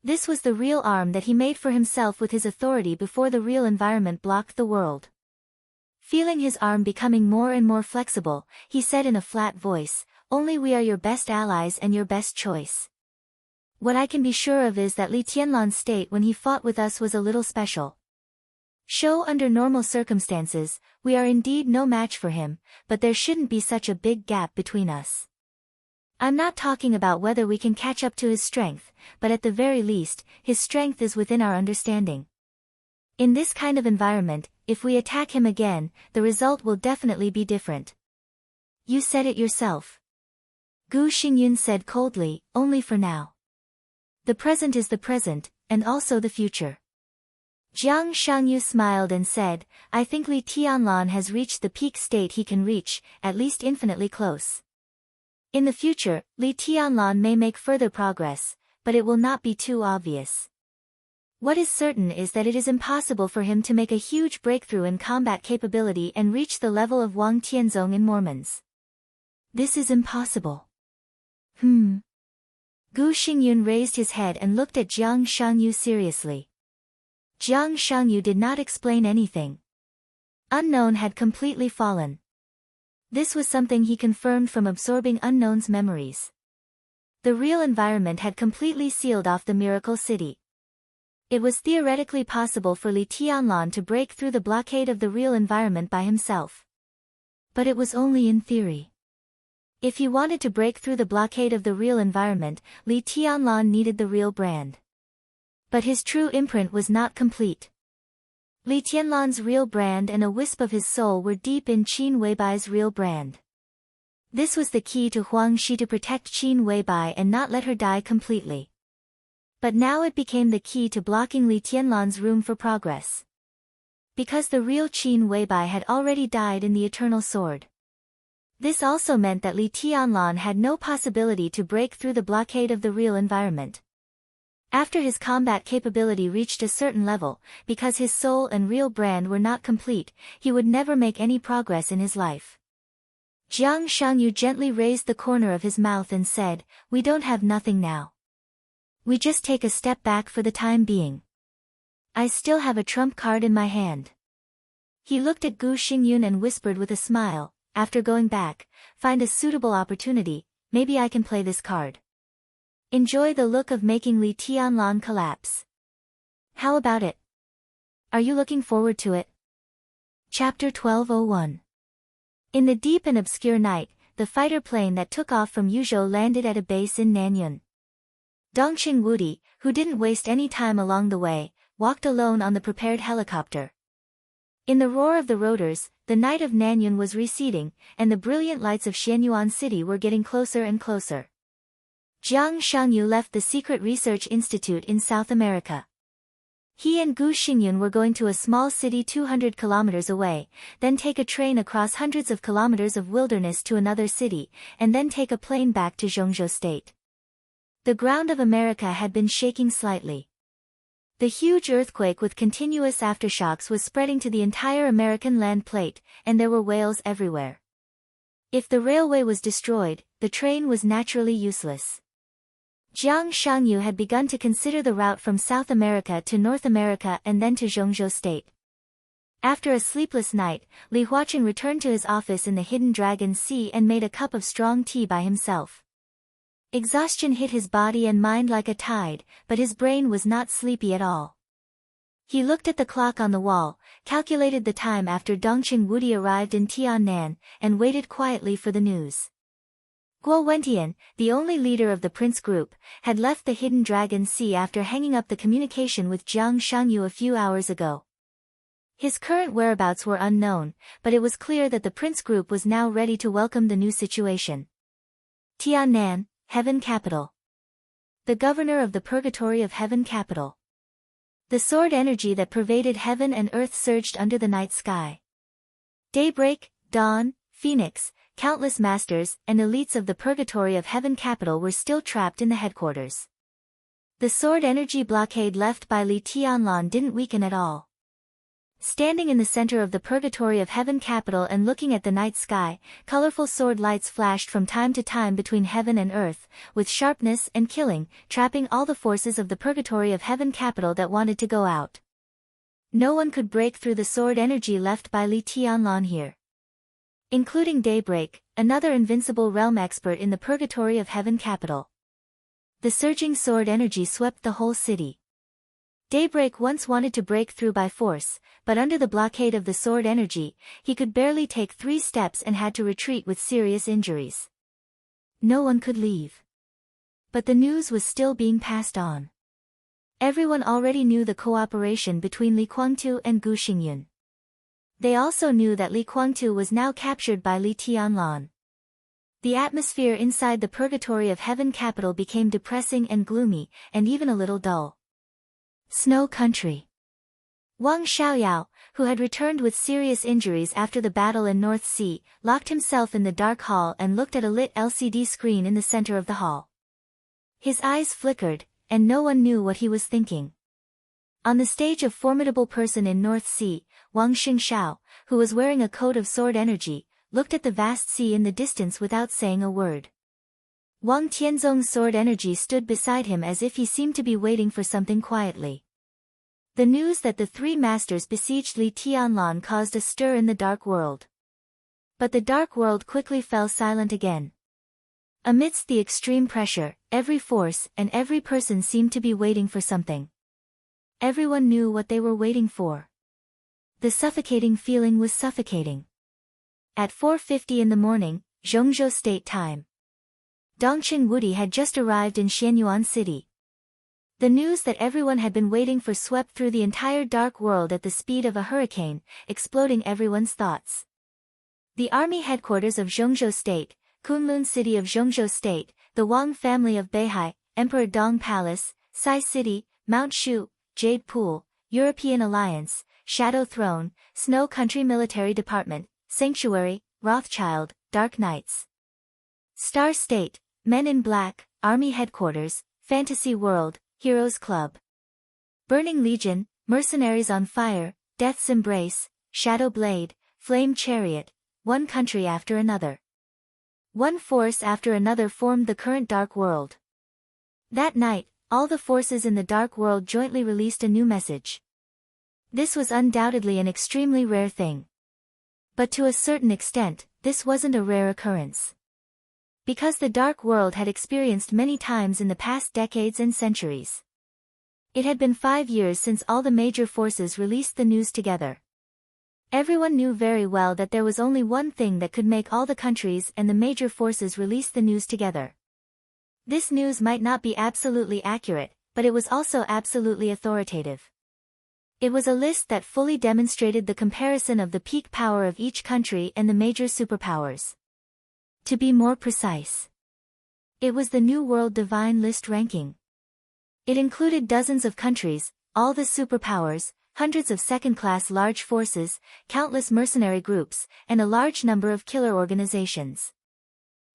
This was the real arm that he made for himself with his authority before the real environment blocked the world. Feeling his arm becoming more and more flexible, he said in a flat voice, "Only we are your best allies and your best choice. What I can be sure of is that Li Tianlan's state when he fought with us was a little special. Under normal circumstances, we are indeed no match for him, but there shouldn't be such a big gap between us. I'm not talking about whether we can catch up to his strength, but at the very least, his strength is within our understanding. In this kind of environment, if we attack him again, the result will definitely be different." You said it yourself. Gu Xingyun said coldly, "Only for now. The present is the present, and also the future." Jiang Shangyu smiled and said, "I think Li Tianlan has reached the peak state he can reach, at least infinitely close. In the future, Li Tianlan may make further progress, but it will not be too obvious. What is certain is that it is impossible for him to make a huge breakthrough in combat capability and reach the level of Wang Tianzong in Mormons. This is impossible." Gu Xingyun raised his head and looked at Jiang Shangyu seriously. Jiang Shangyu did not explain anything. Unknown had completely fallen. This was something he confirmed from absorbing Unknown's memories. The real environment had completely sealed off the Miracle City. It was theoretically possible for Li Tianlan to break through the blockade of the real environment by himself. But it was only in theory. If he wanted to break through the blockade of the real environment, Li Tianlan needed the real brand. But his true imprint was not complete. Li Tianlan's real brand and a wisp of his soul were deep in Qin Weibai's real brand. This was the key to Huang Shi to protect Qin Weibai and not let her die completely. But now it became the key to blocking Li Tianlan's room for progress. Because the real Qin Weibai had already died in the Eternal Sword. This also meant that Li Tianlan had no possibility to break through the blockade of the real environment. After his combat capability reached a certain level, because his soul and real brand were not complete, he would never make any progress in his life. Jiang Shangyu gently raised the corner of his mouth and said, "We don't have nothing now. We just take a step back for the time being. I still have a trump card in my hand." He looked at Gu Xingyun and whispered with a smile, "After going back, find a suitable opportunity, maybe I can play this card. Enjoy the look of making Li Tianlan collapse. How about it? Are you looking forward to it?" Chapter 1201. In the deep and obscure night, the fighter plane that took off from Yuzhou landed at a base in Nanyun. Dongqing Wudi, who didn't waste any time along the way, walked alone on the prepared helicopter. In the roar of the rotors, the night of Nanyun was receding, and the brilliant lights of Xianyuan City were getting closer and closer. Jiang Shangyu left the Secret Research Institute in South America. He and Gu Xingyun were going to a small city 200 kilometers away, then take a train across hundreds of kilometers of wilderness to another city, and then take a plane back to Zhongzhou State. The ground of America had been shaking slightly. The huge earthquake with continuous aftershocks was spreading to the entire American land plate, and there were whales everywhere. If the railway was destroyed, the train was naturally useless. Jiang Shangyu had begun to consider the route from South America to North America and then to Zhongzhou State. After a sleepless night, Li Huaqing returned to his office in the Hidden Dragon Sea and made a cup of strong tea by himself. Exhaustion hit his body and mind like a tide, but his brain was not sleepy at all. He looked at the clock on the wall, calculated the time after Dongqing Wudi arrived in Tiannan, and waited quietly for the news. Guo Wentian, the only leader of the Prince Group, had left the Hidden Dragon Sea after hanging up the communication with Jiang Shangyu a few hours ago. His current whereabouts were unknown, but it was clear that the Prince Group was now ready to welcome the new situation. Tiannan, Heaven Capital. The governor of the Purgatory of Heaven Capital. The sword energy that pervaded heaven and earth surged under the night sky. Daybreak, dawn, phoenix, countless masters and elites of the Purgatory of Heaven Capital were still trapped in the headquarters. The sword energy blockade left by Li Tianlan didn't weaken at all. Standing in the center of the Purgatory of Heaven Capital and looking at the night sky, colorful sword lights flashed from time to time between heaven and earth, with sharpness and killing, trapping all the forces of the Purgatory of Heaven Capital that wanted to go out. No one could break through the sword energy left by Li Tianlan here. Including Daybreak, another invincible realm expert in the Purgatory of Heaven Capital. The surging sword energy swept the whole city. Daybreak once wanted to break through by force, but under the blockade of the sword energy, he could barely take 3 steps and had to retreat with serious injuries. No one could leave. But the news was still being passed on. Everyone already knew the cooperation between Li Guangtu and Gu Xingyun. They also knew that Li Guangtu was now captured by Li Tianlan. The atmosphere inside the Purgatory of Heaven Capital became depressing and gloomy, and even a little dull. Snow Country. Wang Xiaoyao, who had returned with serious injuries after the battle in North Sea, locked himself in the dark hall and looked at a lit LCD screen in the center of the hall. His eyes flickered, and no one knew what he was thinking. On the stage, a formidable person in North Sea, Wang Xingshao, who was wearing a coat of sword energy, looked at the vast sea in the distance without saying a word. Wang Tianzong's sword energy stood beside him as if he seemed to be waiting for something quietly. The news that the 3 masters besieged Li Tianlan caused a stir in the dark world. But the dark world quickly fell silent again. Amidst the extreme pressure, every force and every person seemed to be waiting for something. Everyone knew what they were waiting for. The suffocating feeling was suffocating. At 4:50 in the morning, Zhongzhou State time. Dongqing Wudi had just arrived in Xianyuan City. The news that everyone had been waiting for swept through the entire dark world at the speed of a hurricane, exploding everyone's thoughts. The army headquarters of Zhongzhou State, Kunlun City of Zhongzhou State, the Wang family of Beihai, Emperor Dong Palace, Sai City, Mount Shu, Jade Pool, European Alliance, Shadow Throne, Snow Country Military Department, Sanctuary, Rothschild, Dark Knights. Star State, Men in Black, Army Headquarters, Fantasy World, Heroes Club. Burning Legion, Mercenaries on Fire, Death's Embrace, Shadow Blade, Flame Chariot, one country after another. One force after another formed the current dark world. That night, all the forces in the dark world jointly released a new message. This was undoubtedly an extremely rare thing. But to a certain extent, this wasn't a rare occurrence. Because the dark world had experienced many times in the past decades and centuries. It had been 5 years since all the major forces released the news together. Everyone knew very well that there was only one thing that could make all the countries and the major forces release the news together. This news might not be absolutely accurate, but it was also absolutely authoritative. It was a list that fully demonstrated the comparison of the peak power of each country and the major superpowers. To be more precise, it was the New World Divine List ranking. It included dozens of countries, all the superpowers, hundreds of second-class large forces, countless mercenary groups, and a large number of killer organizations.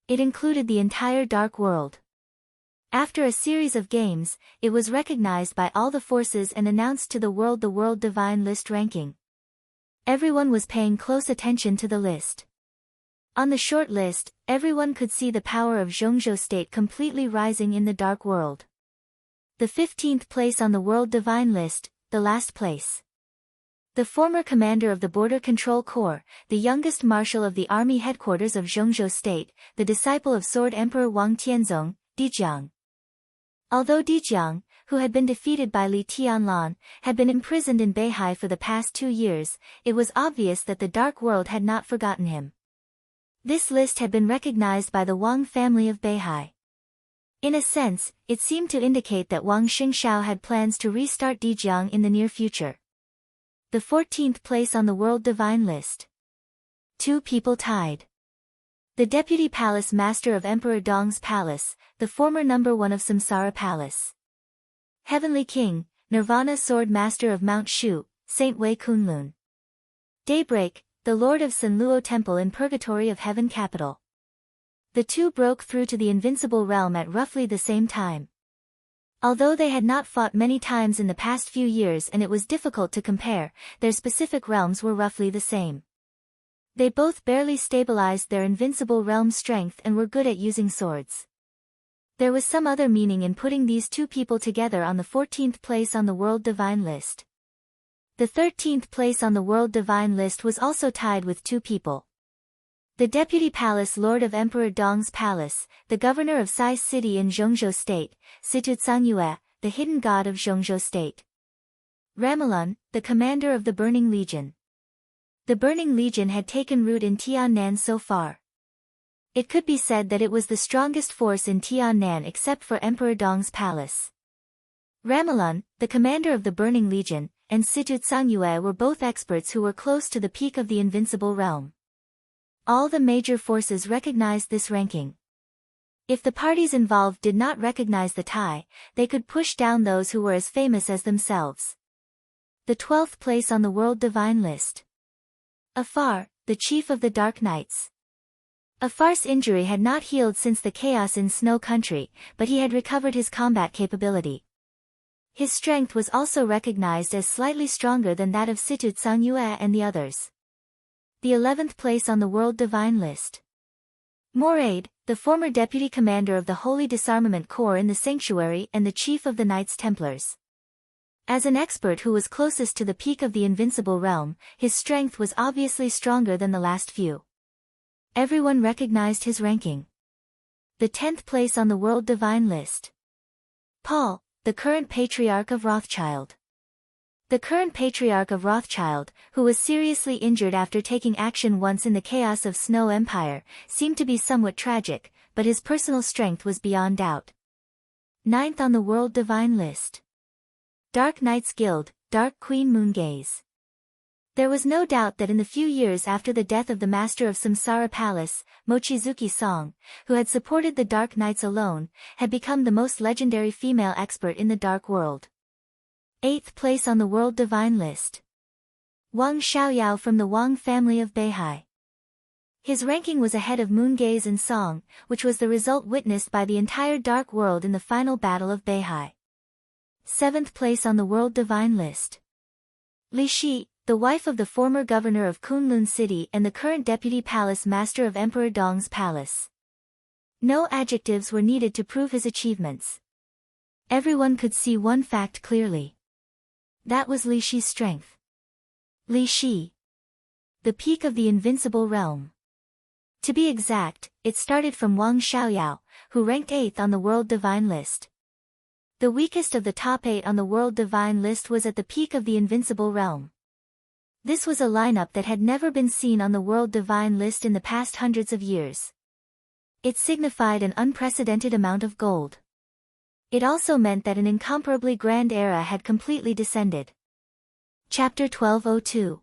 It included the entire dark world. After a series of games, it was recognized by all the forces and announced to the World Divine List ranking. Everyone was paying close attention to the list. On the short list, everyone could see the power of Zhongzhou state completely rising in the dark world. The 15th place on the World Divine List, the last place. The former commander of the Border Control Corps, the youngest marshal of the army headquarters of Zhongzhou state, the disciple of Sword Emperor Wang Tianzong, Dijiang. Although Dijiang, who had been defeated by Li Tianlan, had been imprisoned in Beihai for the past 2 years, it was obvious that the Dark World had not forgotten him. This list had been recognized by the Wang family of Beihai. In a sense, it seemed to indicate that Wang Xingshao had plans to restart Dijiang in the near future. The 14th place on the World Divine List. 2 people tied. The Deputy Palace Master of Emperor Dong's Palace, the former number 1 of Samsara Palace. Heavenly King, Nirvana Sword Master of Mount Shu, Saint Wei Kunlun. Daybreak, the Lord of Sanluo Temple in Purgatory of Heaven Capital. The two broke through to the Invincible Realm at roughly the same time. Although they had not fought many times in the past few years and it was difficult to compare, their specific realms were roughly the same. They both barely stabilized their invincible realm strength and were good at using swords. There was some other meaning in putting these 2 people together on the 14th place on the World Divine List. The 13th place on the World Divine List was also tied with 2 people. The Deputy Palace Lord of Emperor Dong's Palace, the Governor of Sai City in Zhongzhou State, Situ Tsanyue, the Hidden God of Zhongzhou State. Ramelun, the Commander of the Burning Legion. The Burning Legion had taken root in Tiannan so far. It could be said that it was the strongest force in Tiannan except for Emperor Dong's palace. Ramelun, the commander of the Burning Legion, and Situ Tsanyue were both experts who were close to the peak of the Invincible Realm. All the major forces recognized this ranking. If the parties involved did not recognize the tie, they could push down those who were as famous as themselves. The 12th place on the World Divine List. Afar, the chief of the Dark Knights. Afar's injury had not healed since the chaos in Snow Country, but he had recovered his combat capability. His strength was also recognized as slightly stronger than that of Situ Tsanyue and the others. The 11th place on the World Divine List. Moraid, the former deputy commander of the Holy Disarmament Corps in the Sanctuary and the chief of the Knights Templars. As an expert who was closest to the peak of the Invincible Realm, his strength was obviously stronger than the last few. Everyone recognized his ranking. The 10th place on the World Divine List. Paul, the current Patriarch of Rothschild. The current Patriarch of Rothschild, who was seriously injured after taking action once in the chaos of Snow Empire, seemed to be somewhat tragic, but his personal strength was beyond doubt. 9th on the World Divine List. Dark Knights Guild, Dark Queen Moongaze. There was no doubt that in the few years after the death of the master of Samsara Palace, Mochizuki Song, who had supported the Dark Knights alone, had become the most legendary female expert in the Dark World. 8th place on the World Divine List. Wang Xiaoyao from the Wang family of Beihai. His ranking was ahead of Moongaze and Song, which was the result witnessed by the entire Dark World in the final battle of Beihai. 7th place on the World Divine List. Li Shi, the wife of the former governor of Kunlun City and the current deputy palace master of Emperor Dong's palace. No adjectives were needed to prove his achievements. Everyone could see one fact clearly. That was Li Shi's strength. Li Shi. The peak of the Invincible Realm. To be exact, it started from Wang Xiaoyao, who ranked 8th on the World Divine List. The weakest of the top 8 on the World Divine List was at the peak of the Invincible Realm. This was a lineup that had never been seen on the World Divine List in the past hundreds of years. It signified an unprecedented amount of gold. It also meant that an incomparably grand era had completely descended. Chapter 1202.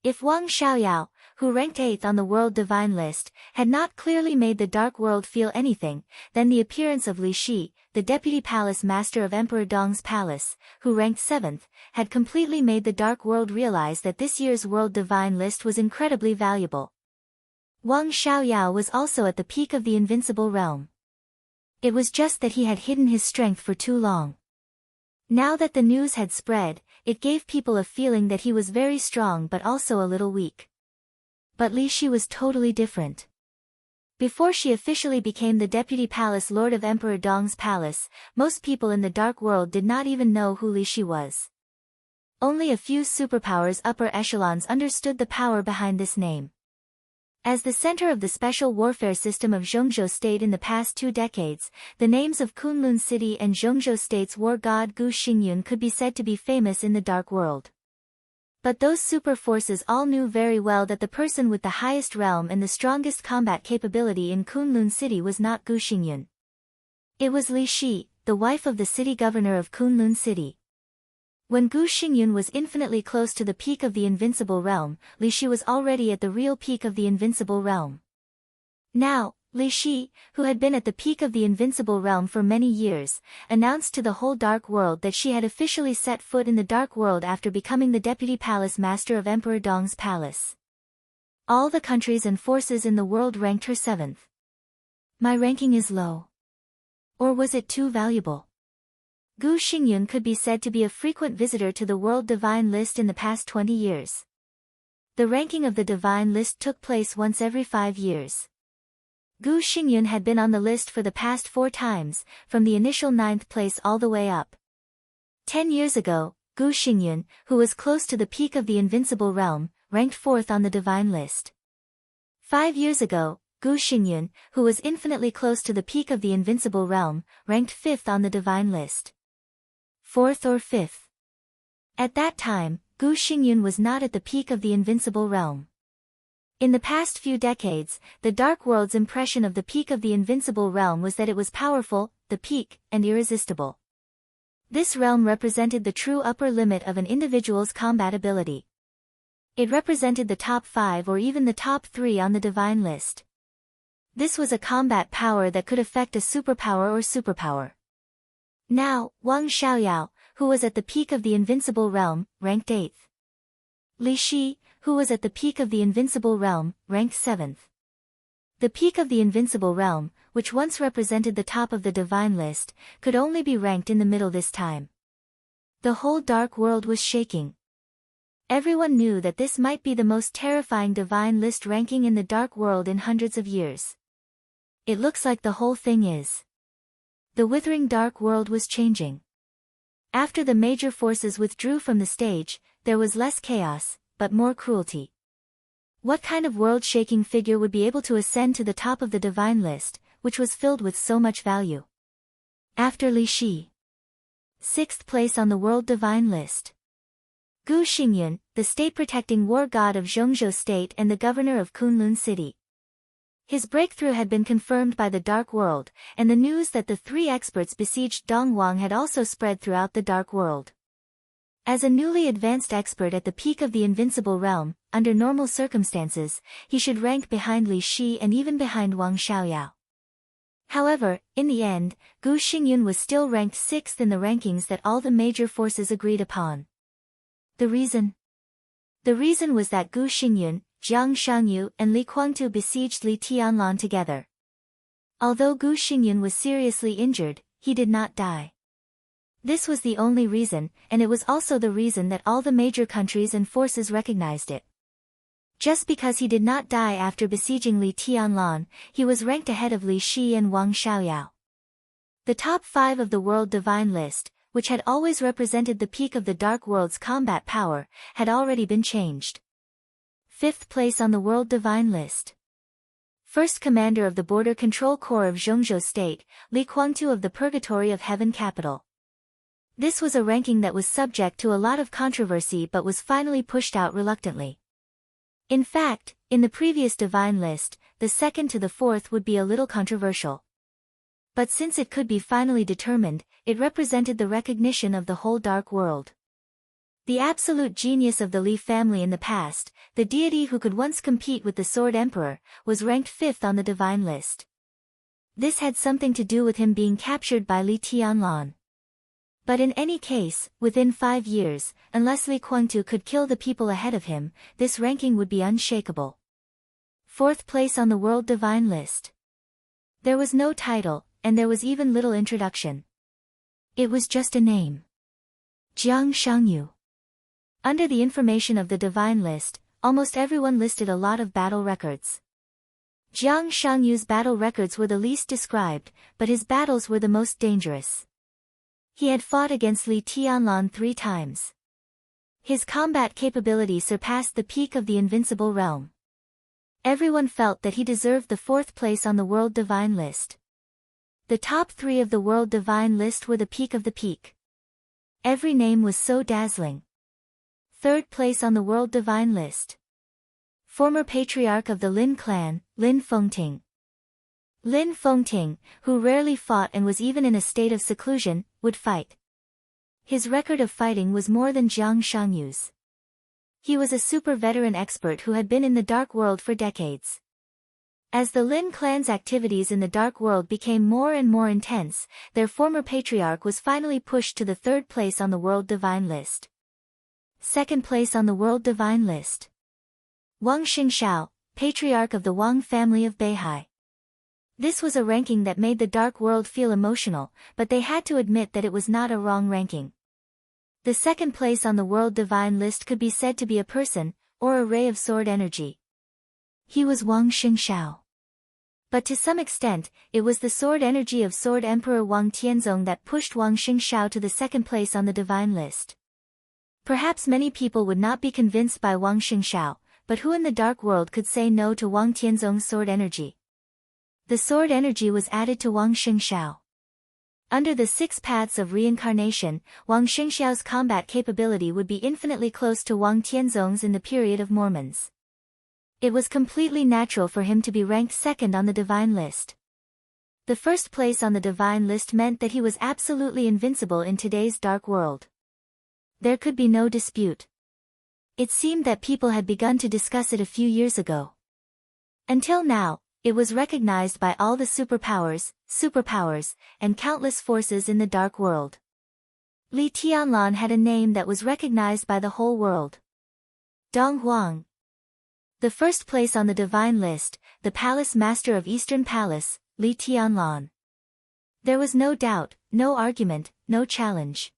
If Wang Xiaoyao, who ranked 8th on the World Divine List, had not clearly made the Dark World feel anything, then the appearance of Li Shi, the deputy palace master of Emperor Dong's palace, who ranked 7th, had completely made the Dark World realize that this year's World Divine List was incredibly valuable. Wang Xiaoyao was also at the peak of the Invincible Realm. It was just that he had hidden his strength for too long. Now that the news had spread, it gave people a feeling that he was very strong but also a little weak. But Li Shi was totally different. Before she officially became the Deputy Palace Lord of Emperor Dong's palace, most people in the Dark World did not even know who Li Shi was. Only a few superpowers upper echelons understood the power behind this name. As the center of the special warfare system of Zhongzhou State in the past 2 decades, the names of Kunlun City and Zhongzhou State's war god Gu Xingyun could be said to be famous in the Dark World. But those super forces all knew very well that the person with the highest realm and the strongest combat capability in Kunlun City was not Gu Xingyun. It was Li Shi, the wife of the city governor of Kunlun City. When Gu Xingyun was infinitely close to the peak of the invincible realm, Li Shi was already at the real peak of the invincible realm. Now, Li Shi, who had been at the peak of the invincible realm for many years, announced to the whole Dark World that she had officially set foot in the Dark World after becoming the Deputy Palace Master of Emperor Dong's palace. All the countries and forces in the world ranked her 7th. My ranking is low. Or was it too valuable? Gu Xingyun could be said to be a frequent visitor to the World Divine List in the past 20 years. The ranking of the Divine List took place once every 5 years. Gu Xingyun had been on the list for the past 4 times, from the initial 9th place all the way up. 10 years ago, Gu Xingyun, who was close to the peak of the invincible realm, ranked 4th on the Divine List. 5 years ago, Gu Xingyun, who was infinitely close to the peak of the invincible realm, ranked 5th on the Divine List. 4th or 5th. At that time, Gu Xingyun was not at the peak of the invincible realm. In the past few decades, the Dark World's impression of the peak of the invincible realm was that it was powerful, the peak, and irresistible. This realm represented the true upper limit of an individual's combat ability. It represented the top 5 or even the top 3 on the Divine List. This was a combat power that could affect a superpower or superpower. Now, Wang Xiaoyao, who was at the peak of the invincible realm, ranked 8th. Li Shi, who was at the peak of the invincible realm, ranked 7th. The peak of the invincible realm, which once represented the top of the Divine List, could only be ranked in the middle this time. The whole Dark World was shaking. Everyone knew that this might be the most terrifying Divine List ranking in the Dark World in hundreds of years. It looks like the whole thing is. The withering Dark World was changing. After the major forces withdrew from the stage, there was less chaos, but more cruelty. What kind of world-shaking figure would be able to ascend to the top of the Divine List, which was filled with so much value? After Li Shi. 6th place on the World Divine List. Gu Xingyun, the state-protecting war god of Zhongzhou State and the governor of Kunlun City. His breakthrough had been confirmed by the Dark World, and the news that the 3 experts besieged Dongwang had also spread throughout the Dark World. As a newly advanced expert at the peak of the invincible realm, under normal circumstances, he should rank behind Li Shi and even behind Wang Xiaoyao. However, in the end, Gu Xingyun was still ranked 6th in the rankings that all the major forces agreed upon. The reason? The reason was that Gu Xingyun, Jiang Shangyu and Li Guangtu besieged Li Tianlan together. Although Gu Xingyun was seriously injured, he did not die. This was the only reason, and it was also the reason that all the major countries and forces recognized it. Just because he did not die after besieging Li Tianlan, he was ranked ahead of Li Shi and Wang Xiaoyao. The top 5 of the World Divine List, which had always represented the peak of the Dark World's combat power, had already been changed. 5th place on the World Divine List. First Commander of the Border Control Corps of Zhongzhou State, Li Guangtu of the Purgatory of Heaven capital. This was a ranking that was subject to a lot of controversy but was finally pushed out reluctantly. In fact, in the previous Divine List, the 2nd to the 4th would be a little controversial. But since it could be finally determined, it represented the recognition of the whole Dark World. The absolute genius of the Li family in the past, the deity who could once compete with the Sword Emperor, was ranked 5th on the Divine List. This had something to do with him being captured by Li Tianlan. But in any case, within 5 years, unless Li Guangtu could kill the people ahead of him, this ranking would be unshakable. 4th place on the World Divine List. There was no title, and there was even little introduction. It was just a name. Jiang Shangyu. Under the information of the divine list, almost everyone listed a lot of battle records. Jiang Shangyu's battle records were the least described, but his battles were the most dangerous. He had fought against Li Tianlan 3 times. His combat capability surpassed the peak of the invincible realm. Everyone felt that he deserved the 4th place on the World Divine List. The top 3 of the World Divine List were the peak of the peak. Every name was so dazzling. 3rd place on the World Divine List. Former patriarch of the Lin clan, Lin Fengting. Lin Fengting, who rarely fought and was even in a state of seclusion, would fight. His record of fighting was more than Jiang Shangyu's. He was a super veteran expert who had been in the Dark World for decades. As the Lin clan's activities in the Dark World became more and more intense, their former patriarch was finally pushed to the 3rd place on the World Divine List. 2nd place on the World Divine List. Wang Xingxiao, patriarch of the Wang family of Beihai. This was a ranking that made the Dark World feel emotional, but they had to admit that it was not a wrong ranking. The 2nd place on the World Divine List could be said to be a person, or a ray of sword energy. He was Wang Xingxiao. But to some extent, it was the sword energy of Sword Emperor Wang Tianzong that pushed Wang Xingxiao to the 2nd place on the Divine List. Perhaps many people would not be convinced by Wang Xingxiao, but who in the Dark World could say no to Wang Tianzong's sword energy? The sword energy was added to Wang Xingxiao. Under the 6 paths of reincarnation, Wang Xingxiao's combat capability would be infinitely close to Wang Tianzong's in the period of Mormons. It was completely natural for him to be ranked 2nd on the Divine List. The 1st place on the Divine List meant that he was absolutely invincible in today's Dark World. There could be no dispute. It seemed that people had begun to discuss it a few years ago. Until now, it was recognized by all the superpowers, and countless forces in the Dark World. Li Tianlan had a name that was recognized by the whole world. Dong Huang. The 1st place on the Divine List, the Palace Master of Eastern Palace, Li Tianlan. There was no doubt, no argument, no challenge.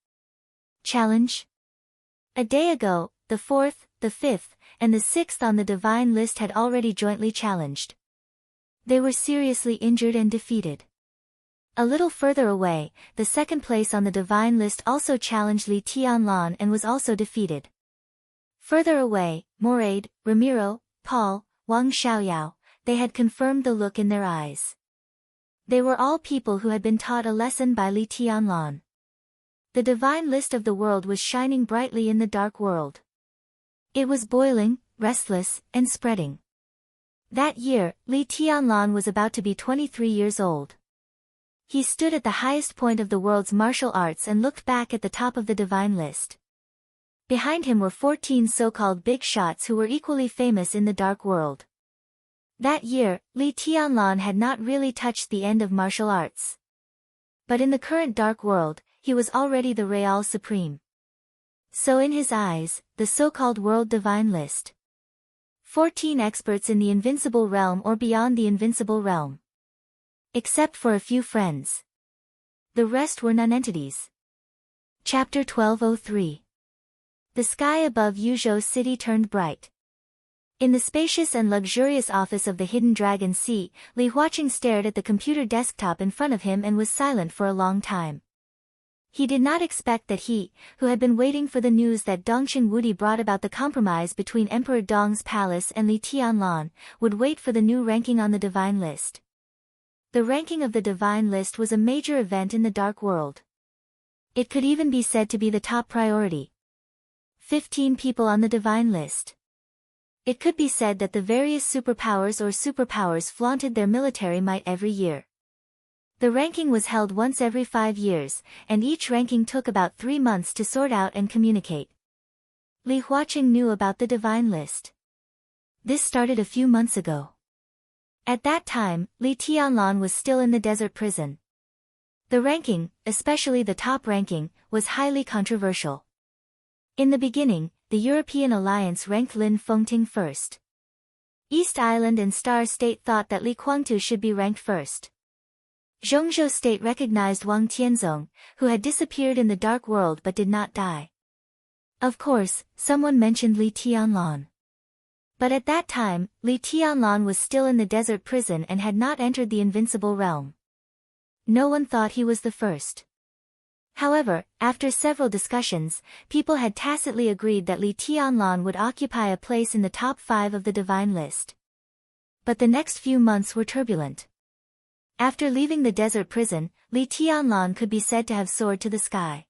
Challenge? A day ago, the 4th, the 5th, and the 6th on the Divine List had already jointly challenged. They were seriously injured and defeated. A little further away, the 2nd place on the Divine List also challenged Li Tianlan and was also defeated. Further away, Moraid, Ramiro, Paul, Wang Xiaoyao, they had confirmed the look in their eyes. They were all people who had been taught a lesson by Li Tianlan. The Divine List of the world was shining brightly in the Dark World. It was boiling, restless, and spreading. That year, Li Tianlan was about to be 23 years old. He stood at the highest point of the world's martial arts and looked back at the top of the Divine List. Behind him were 14 so-called big shots who were equally famous in the Dark World. That year, Li Tianlan had not really touched the end of martial arts. But in the current Dark World, he was already the Real Supreme. So in his eyes, the so-called World Divine List. 14 experts in the invincible realm or beyond the invincible realm. Except for a few friends. The rest were nonentities. Chapter 1203. The sky above Yuzhou City turned bright. In the spacious and luxurious office of the Hidden Dragon Sea, Li Huaqing stared at the computer desktop in front of him and was silent for a long time. He did not expect that he, who had been waiting for the news that Dongqing Wudi brought about the compromise between Emperor Dong's palace and Li Tianlan, would wait for the new ranking on the Divine List. The ranking of the Divine List was a major event in the Dark World. It could even be said to be the top priority. 15 people on the Divine List. It could be said that the various superpowers flaunted their military might every year. The ranking was held once every 5 years, and each ranking took about 3 months to sort out and communicate. Li Huaqing knew about the Divine List. This started a few months ago. At that time, Li Tianlan was still in the desert prison. The ranking, especially the top ranking, was highly controversial. In the beginning, the European alliance ranked Lin Fengting first. East Island and Star State thought that Li Guangtu should be ranked first. Zhongzhou State recognized Wang Tianzong, who had disappeared in the dark world but did not die. Of course, someone mentioned Li Tianlan. But at that time, Li Tianlan was still in the desert prison and had not entered the invincible realm. No one thought he was the first. However, after several discussions, people had tacitly agreed that Li Tianlan would occupy a place in the top 5 of the divine list. But the next few months were turbulent. After leaving the desert prison, Li Tianlan could be said to have soared to the sky.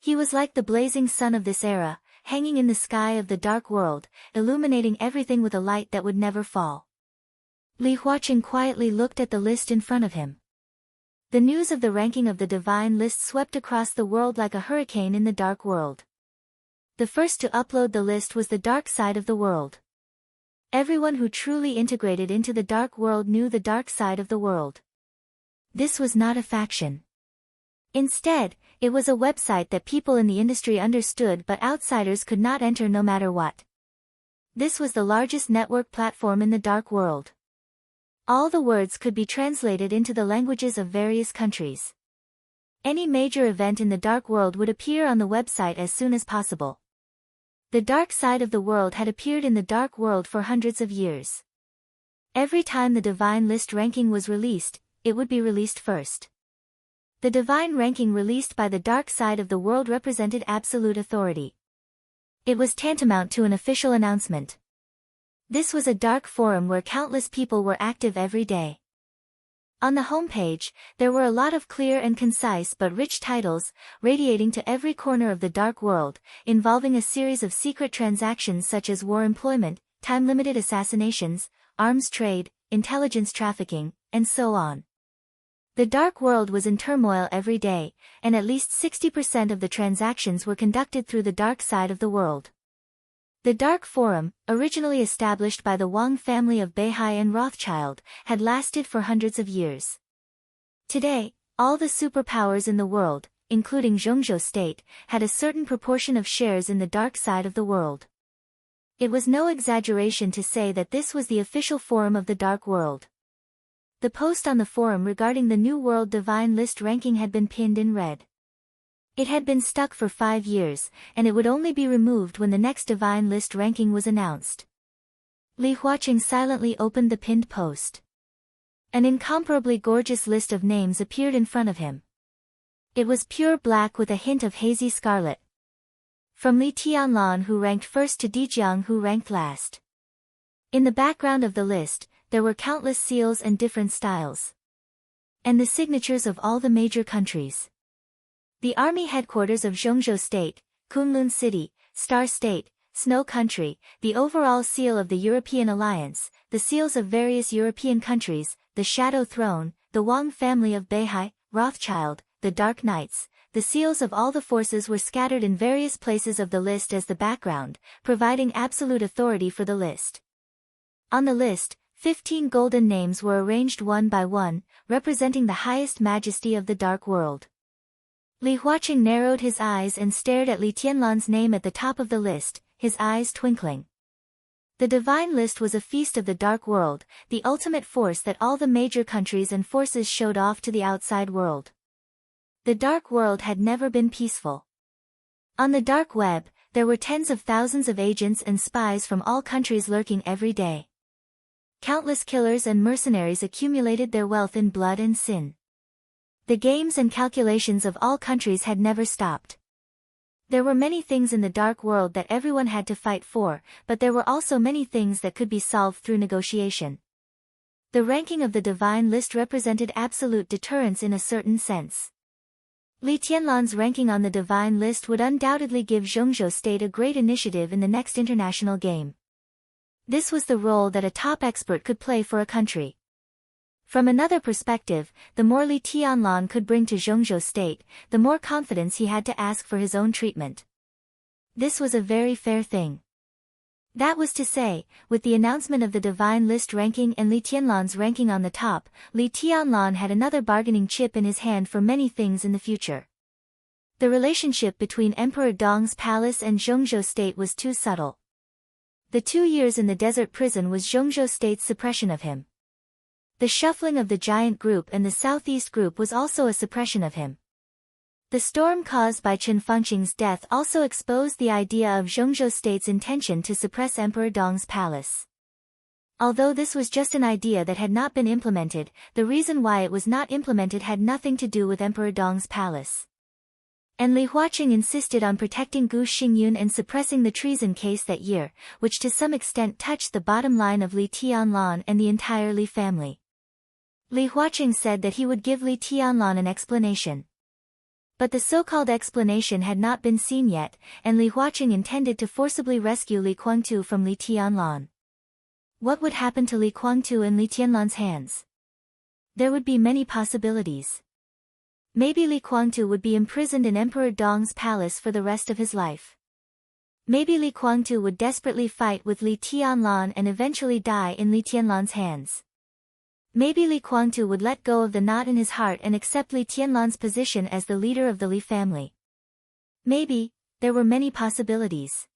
He was like the blazing sun of this era, hanging in the sky of the dark world, illuminating everything with a light that would never fall. Li Huaqing quietly looked at the list in front of him. The news of the ranking of the divine list swept across the world like a hurricane in the dark world. The first to upload the list was the dark side of the world. Everyone who truly integrated into the dark world knew the dark side of the world. This was not a faction. Instead, it was a website that people in the industry understood but outsiders could not enter no matter what. This was the largest network platform in the dark world. All the words could be translated into the languages of various countries. Any major event in the dark world would appear on the website as soon as possible. The dark side of the world had appeared in the dark world for hundreds of years. Every time the divine list ranking was released, it would be released first. The divine ranking released by the dark side of the world represented absolute authority. It was tantamount to an official announcement. This was a dark forum where countless people were active every day. On the homepage, there were a lot of clear and concise but rich titles, radiating to every corner of the dark world, involving a series of secret transactions such as war employment, time-limited assassinations, arms trade, intelligence trafficking, and so on. The dark world was in turmoil every day, and at least 60% of the transactions were conducted through the dark side of the world. The Dark Forum, originally established by the Wang family of Beihai and Rothschild, had lasted for hundreds of years. Today, all the superpowers in the world, including Zhongzhou State, had a certain proportion of shares in the dark side of the world. It was no exaggeration to say that this was the official forum of the dark world. The post on the forum regarding the New World Divine List ranking had been pinned in red. It had been stuck for 5 years, and it would only be removed when the next Divine List ranking was announced. Li Huaqing silently opened the pinned post. An incomparably gorgeous list of names appeared in front of him. It was pure black with a hint of hazy scarlet. From Li Tianlan, who ranked first, to Dijiang, who ranked last. In the background of the list, there were countless seals and different styles. And the signatures of all the major countries. The army headquarters of Zhongzhou State, Kunlun City, Star State, Snow Country, the overall seal of the European Alliance, the seals of various European countries, the Shadow Throne, the Wang family of Beihai, Rothschild, the Dark Knights. The seals of all the forces were scattered in various places of the list as the background, providing absolute authority for the list. On the list, 15 golden names were arranged one by one, representing the highest majesty of the dark world. Li Huaqing narrowed his eyes and stared at Li Tianlan's name at the top of the list, his eyes twinkling. The divine list was a feast of the dark world, the ultimate force that all the major countries and forces showed off to the outside world. The dark world had never been peaceful. On the dark web, there were tens of thousands of agents and spies from all countries lurking every day. Countless killers and mercenaries accumulated their wealth in blood and sin. The games and calculations of all countries had never stopped. There were many things in the dark world that everyone had to fight for, but there were also many things that could be solved through negotiation. The ranking of the divine list represented absolute deterrence in a certain sense. Li Tianlan's ranking on the divine list would undoubtedly give Zhongzhou State a great initiative in the next international game. This was the role that a top expert could play for a country. From another perspective, the more Li Tianlan could bring to Zhongzhou State, the more confidence he had to ask for his own treatment. This was a very fair thing. That was to say, with the announcement of the divine list ranking and Li Tianlan's ranking on the top, Li Tianlan had another bargaining chip in his hand for many things in the future. The relationship between Emperor Dong's palace and Zhongzhou State was too subtle. The 2 years in the desert prison was Zhongzhou State's suppression of him. The shuffling of the giant group and the southeast group was also a suppression of him. The storm caused by Chen Fengqing's death also exposed the idea of Zhongzhou State's intention to suppress Emperor Dong's palace. Although this was just an idea that had not been implemented, the reason why it was not implemented had nothing to do with Emperor Dong's palace. And Li Huaqing insisted on protecting Gu Xingyun and suppressing the treason case that year, which to some extent touched the bottom line of Li Tianlan and the entire Li family. Li Huaqing said that he would give Li Tianlan an explanation. But the so-called explanation had not been seen yet, and Li Huaqing intended to forcibly rescue Li Guangtu from Li Tianlan. What would happen to Li Guangtu in Li Tianlan's hands? There would be many possibilities. Maybe Li Guangtu would be imprisoned in Emperor Dong's palace for the rest of his life. Maybe Li Guangtu would desperately fight with Li Tianlan and eventually die in Li Tianlan's hands. Maybe Li Guangtu would let go of the knot in his heart and accept Li Tianlan's position as the leader of the Li family. Maybe, there were many possibilities.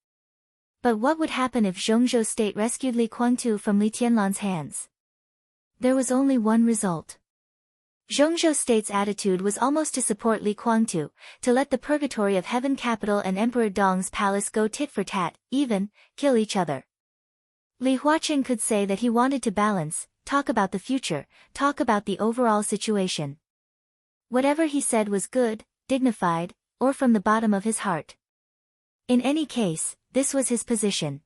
But what would happen if Zhongzhou State rescued Li Guangtu from Li Tianlan's hands? There was only one result. Zhongzhou State's attitude was almost to support Li Guangtu, to let the purgatory of Heaven Capital and Emperor Dong's palace go tit for tat, even kill each other. Li Huaqing could say that he wanted to balance, talk about the future, talk about the overall situation. Whatever he said was good, dignified, or from the bottom of his heart. In any case, this was his position.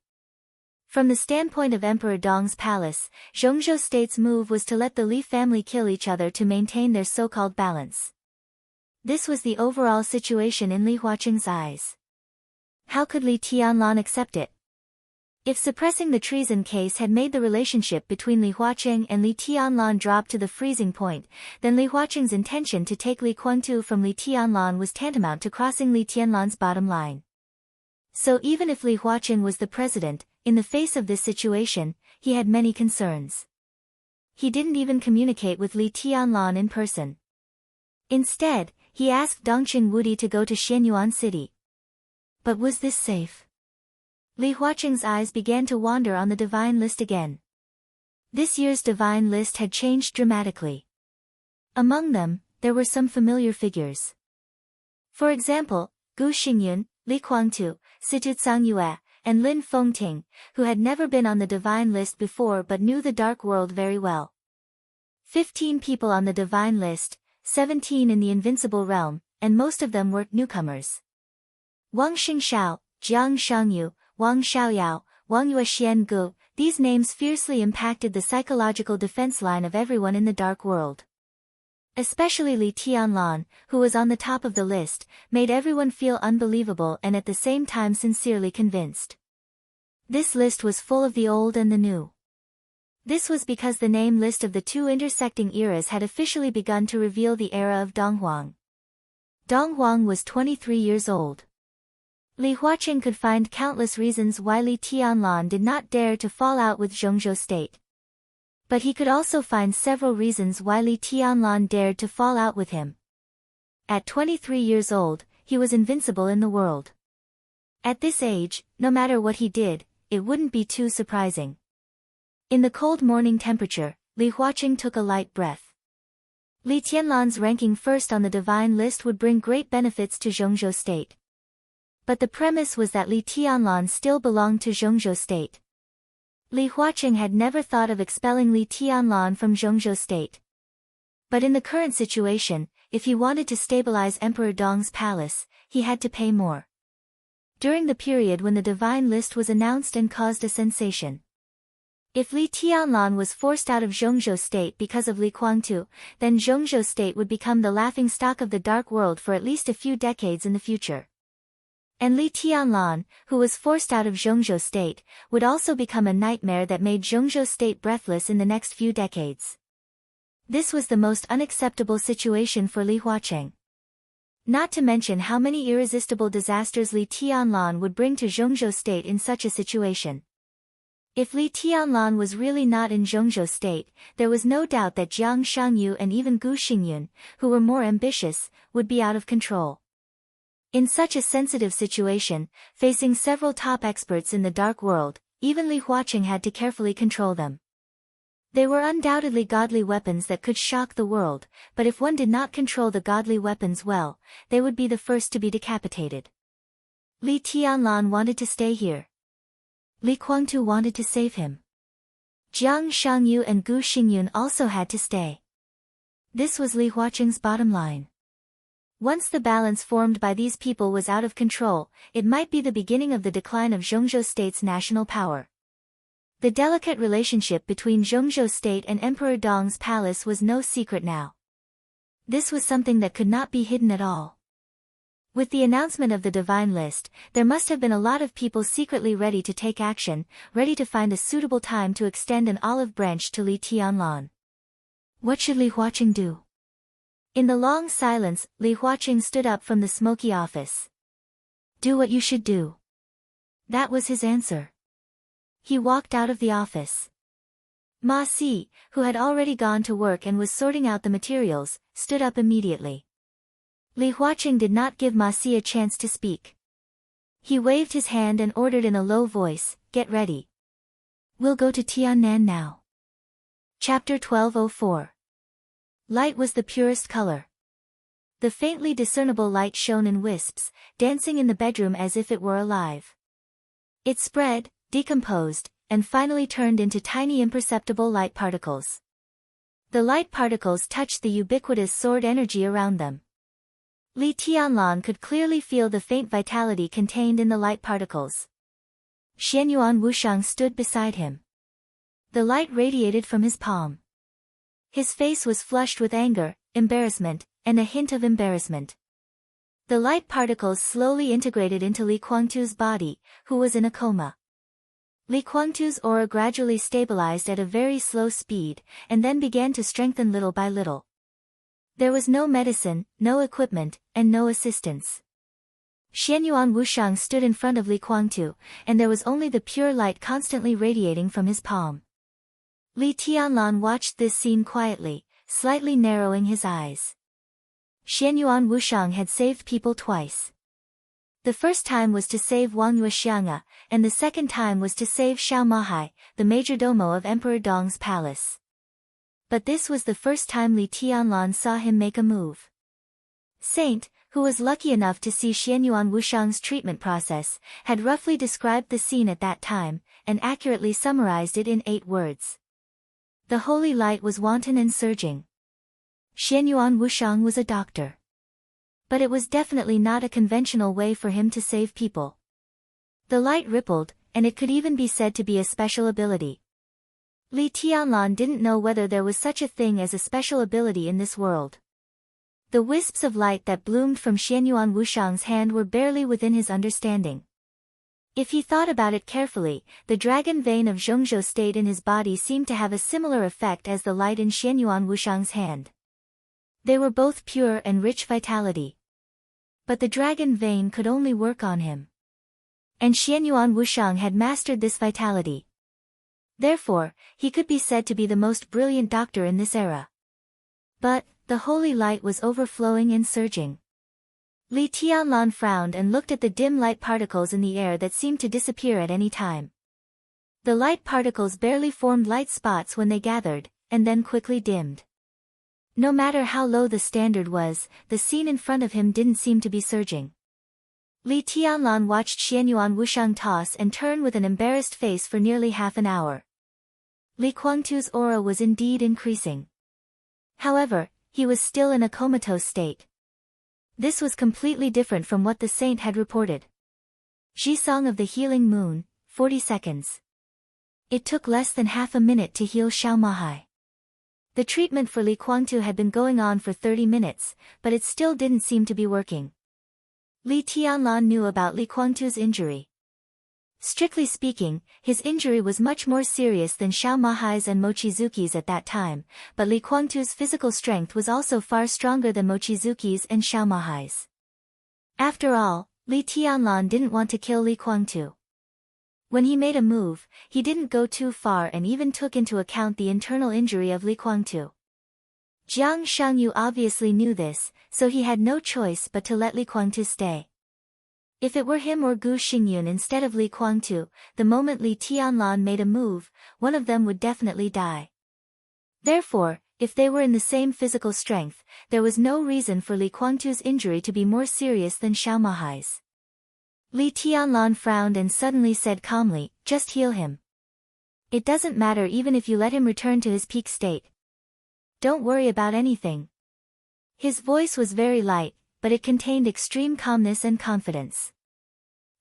From the standpoint of Emperor Dong's palace, Zhongzhou State's move was to let the Li family kill each other to maintain their so-called balance. This was the overall situation in Li Huaqing's eyes. How could Li Tianlan accept it? If suppressing the treason case had made the relationship between Li Huaqing and Li Tianlan drop to the freezing point, then Li Huaqing's intention to take Li Guangtu from Li Tianlan was tantamount to crossing Li Tianlan's bottom line. So even if Li Huaqing was the president, in the face of this situation, he had many concerns. He didn't even communicate with Li Tianlan in person. Instead, he asked Dongqing Wudi to go to Xianyuan City. But was this safe? Li Huaqing's eyes began to wander on the divine list again. This year's divine list had changed dramatically. Among them, there were some familiar figures. For example, Gu Xingyun, Li Guangtu, Situ Cangyue, and Lin Fengting, who had never been on the divine list before but knew the dark world very well. 15 people on the divine list, 17 in the invincible realm, and most of them were newcomers. Wang Xingshao, Jiang Shangyu, Wang Xiaoyao, Wang Yuexiangu, these names fiercely impacted the psychological defense line of everyone in the dark world. Especially Li Tianlan, who was on the top of the list, made everyone feel unbelievable and at the same time sincerely convinced. This list was full of the old and the new. This was because the name list of the two intersecting eras had officially begun to reveal the era of Donghuang. Donghuang was 23 years old. Li Huaqing could find countless reasons why Li Tianlan did not dare to fall out with Zhongzhou State. But he could also find several reasons why Li Tianlan dared to fall out with him. At 23 years old, he was invincible in the world. At this age, no matter what he did, it wouldn't be too surprising. In the cold morning temperature, Li Huaqing took a light breath. Li Tianlan's ranking first on the divine list would bring great benefits to Zhongzhou State. But the premise was that Li Tianlan still belonged to Zhongzhou State. Li Huaqing had never thought of expelling Li Tianlan from Zhongzhou State. But in the current situation, if he wanted to stabilize Emperor Dong's palace, he had to pay more. During the period when the divine list was announced and caused a sensation. If Li Tianlan was forced out of Zhongzhou State because of Li Guangtu, then Zhongzhou State would become the laughingstock of the dark world for at least a few decades in the future. And Li Tianlan, who was forced out of Zhongzhou State, would also become a nightmare that made Zhongzhou State breathless in the next few decades. This was the most unacceptable situation for Li Huaqing. Not to mention how many irresistible disasters Li Tianlan would bring to Zhongzhou State in such a situation. If Li Tianlan was really not in Zhongzhou State, there was no doubt that Jiang Shangyu and even Gu Xingyun, who were more ambitious, would be out of control. In such a sensitive situation, facing several top experts in the dark world, even Li Huaqing had to carefully control them. They were undoubtedly godly weapons that could shock the world, but if one did not control the godly weapons well, they would be the first to be decapitated. Li Tianlan wanted to stay here. Li Guangtu wanted to save him. Jiang Shangyu and Gu Xingyun also had to stay. This was Li Huaqing's bottom line. Once the balance formed by these people was out of control, it might be the beginning of the decline of Zhongzhou state's national power. The delicate relationship between Zhongzhou state and Emperor Dong's palace was no secret now. This was something that could not be hidden at all. With the announcement of the divine list, there must have been a lot of people secretly ready to take action, ready to find a suitable time to extend an olive branch to Li Tianlan. What should Li Huaqing do? In the long silence, Li Huaqing stood up from the smoky office. Do what you should do. That was his answer. He walked out of the office. Ma Si, who had already gone to work and was sorting out the materials, stood up immediately. Li Huaqing did not give Ma Si a chance to speak. He waved his hand and ordered in a low voice, "Get ready. We'll go to Tiannan now." Chapter 1204. Light was the purest color. The faintly discernible light shone in wisps, dancing in the bedroom as if it were alive. It spread, decomposed, and finally turned into tiny imperceptible light particles. The light particles touched the ubiquitous sword energy around them. Li Tianlan could clearly feel the faint vitality contained in the light particles. Xianyuan Wushang stood beside him. The light radiated from his palm. His face was flushed with anger, embarrassment, and a hint of embarrassment. The light particles slowly integrated into Li Guangtu's body, who was in a coma. Li Guangtu's aura gradually stabilized at a very slow speed, and then began to strengthen little by little. There was no medicine, no equipment, and no assistance. Xianyuan Wushang stood in front of Li Guangtu, and there was only the pure light constantly radiating from his palm. Li Tianlan watched this scene quietly, slightly narrowing his eyes. Xianyuan Wushang had saved people twice. The first time was to save Wang Yuexianga, and the second time was to save Xiao Mahai, the majordomo of Emperor Dong's palace. But this was the first time Li Tianlan saw him make a move. Saint, who was lucky enough to see Xianyuan Wushang's treatment process, had roughly described the scene at that time, and accurately summarized it in 8 words. The holy light was wanton and surging. Xianyuan Wushang was a doctor. But it was definitely not a conventional way for him to save people. The light rippled, and it could even be said to be a special ability. Li Tianlan didn't know whether there was such a thing as a special ability in this world. The wisps of light that bloomed from Xianyuan Wushang's hand were barely within his understanding. If he thought about it carefully, the dragon vein of Zhongzhou state in his body seemed to have a similar effect as the light in Xianyuan Wushang's hand. They were both pure and rich vitality. But the dragon vein could only work on him. And Xianyuan Wushang had mastered this vitality. Therefore, he could be said to be the most brilliant doctor in this era. But, the holy light was overflowing and surging. Li Tianlan frowned and looked at the dim light particles in the air that seemed to disappear at any time. The light particles barely formed light spots when they gathered, and then quickly dimmed. No matter how low the standard was, the scene in front of him didn't seem to be surging. Li Tianlan watched Xianyuan Wushang toss and turn with an embarrassed face for nearly half an hour. Li Guangtu's aura was indeed increasing. However, he was still in a comatose state. This was completely different from what the saint had reported. Jisong of the Healing Moon, 40 seconds. It took less than half a minute to heal Xiao Mahai. The treatment for Li Guangtu had been going on for 30 minutes, but it still didn't seem to be working. Li Tianlan knew about Li Guangtu's injury. Strictly speaking, his injury was much more serious than Xiao Mahai's and Mochizuki's at that time, but Li Guangtu's physical strength was also far stronger than Mochizuki's and Xiao Mahai's. After all, Li Tianlan didn't want to kill Li Guangtu. When he made a move, he didn't go too far and even took into account the internal injury of Li Guangtu. Jiang Shangyu obviously knew this, so he had no choice but to let Li Guangtu stay. If it were him or Gu Xingyun instead of Li Guangtu, the moment Li Tianlan made a move, one of them would definitely die. Therefore, if they were in the same physical strength, there was no reason for Li Guangtu's injury to be more serious than Xiao Mahai's. Li Tianlan frowned and suddenly said calmly, "Just heal him. It doesn't matter even if you let him return to his peak state. Don't worry about anything." His voice was very light, but it contained extreme calmness and confidence.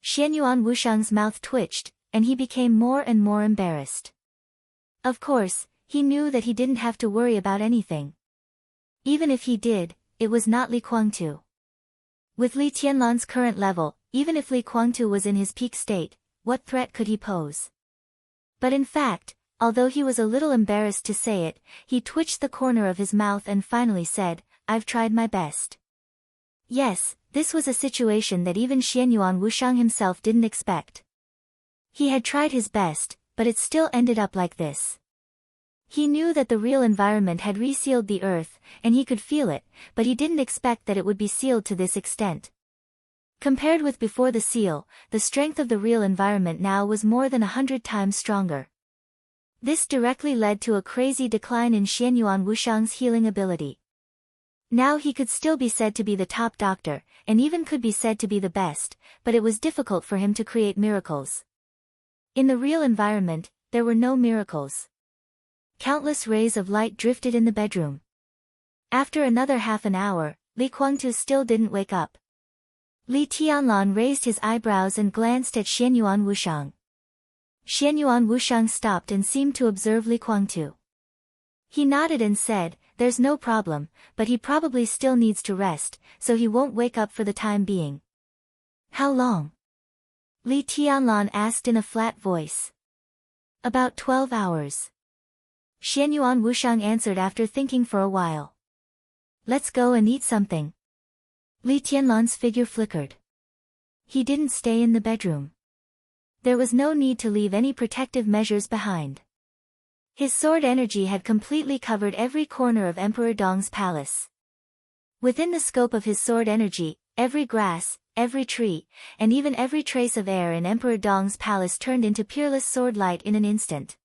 Xianyuan Wushang's mouth twitched, and he became more and more embarrassed. Of course, he knew that he didn't have to worry about anything. Even if he did, it was not Li Guangtu. With Li Tianlan's current level, even if Li Guangtu was in his peak state, what threat could he pose? But in fact, although he was a little embarrassed to say it, he twitched the corner of his mouth and finally said, "I've tried my best." Yes, this was a situation that even Xianyuan Wushang himself didn't expect. He had tried his best, but it still ended up like this. He knew that the real environment had resealed the earth, and he could feel it, but he didn't expect that it would be sealed to this extent. Compared with before the seal, the strength of the real environment now was more than 100 times stronger. This directly led to a crazy decline in Xianyuan Wushang's healing ability. Now he could still be said to be the top doctor, and even could be said to be the best, but it was difficult for him to create miracles. In the real environment, there were no miracles. Countless rays of light drifted in the bedroom. After another half an hour, Li Guangtu still didn't wake up. Li Tianlan raised his eyebrows and glanced at Xianyuan Wushang. Xianyuan Wushang stopped and seemed to observe Li Guangtu. He nodded and said, "There's no problem, but he probably still needs to rest, so he won't wake up for the time being." "How long?" Li Tianlan asked in a flat voice. "About 12 hours. Xianyuan Wushang answered after thinking for a while. "Let's go and eat something." Li Tianlan's figure flickered. He didn't stay in the bedroom. There was no need to leave any protective measures behind. His sword energy had completely covered every corner of Emperor Dong's palace. Within the scope of his sword energy, every grass, every tree, and even every trace of air in Emperor Dong's palace turned into peerless sword light in an instant.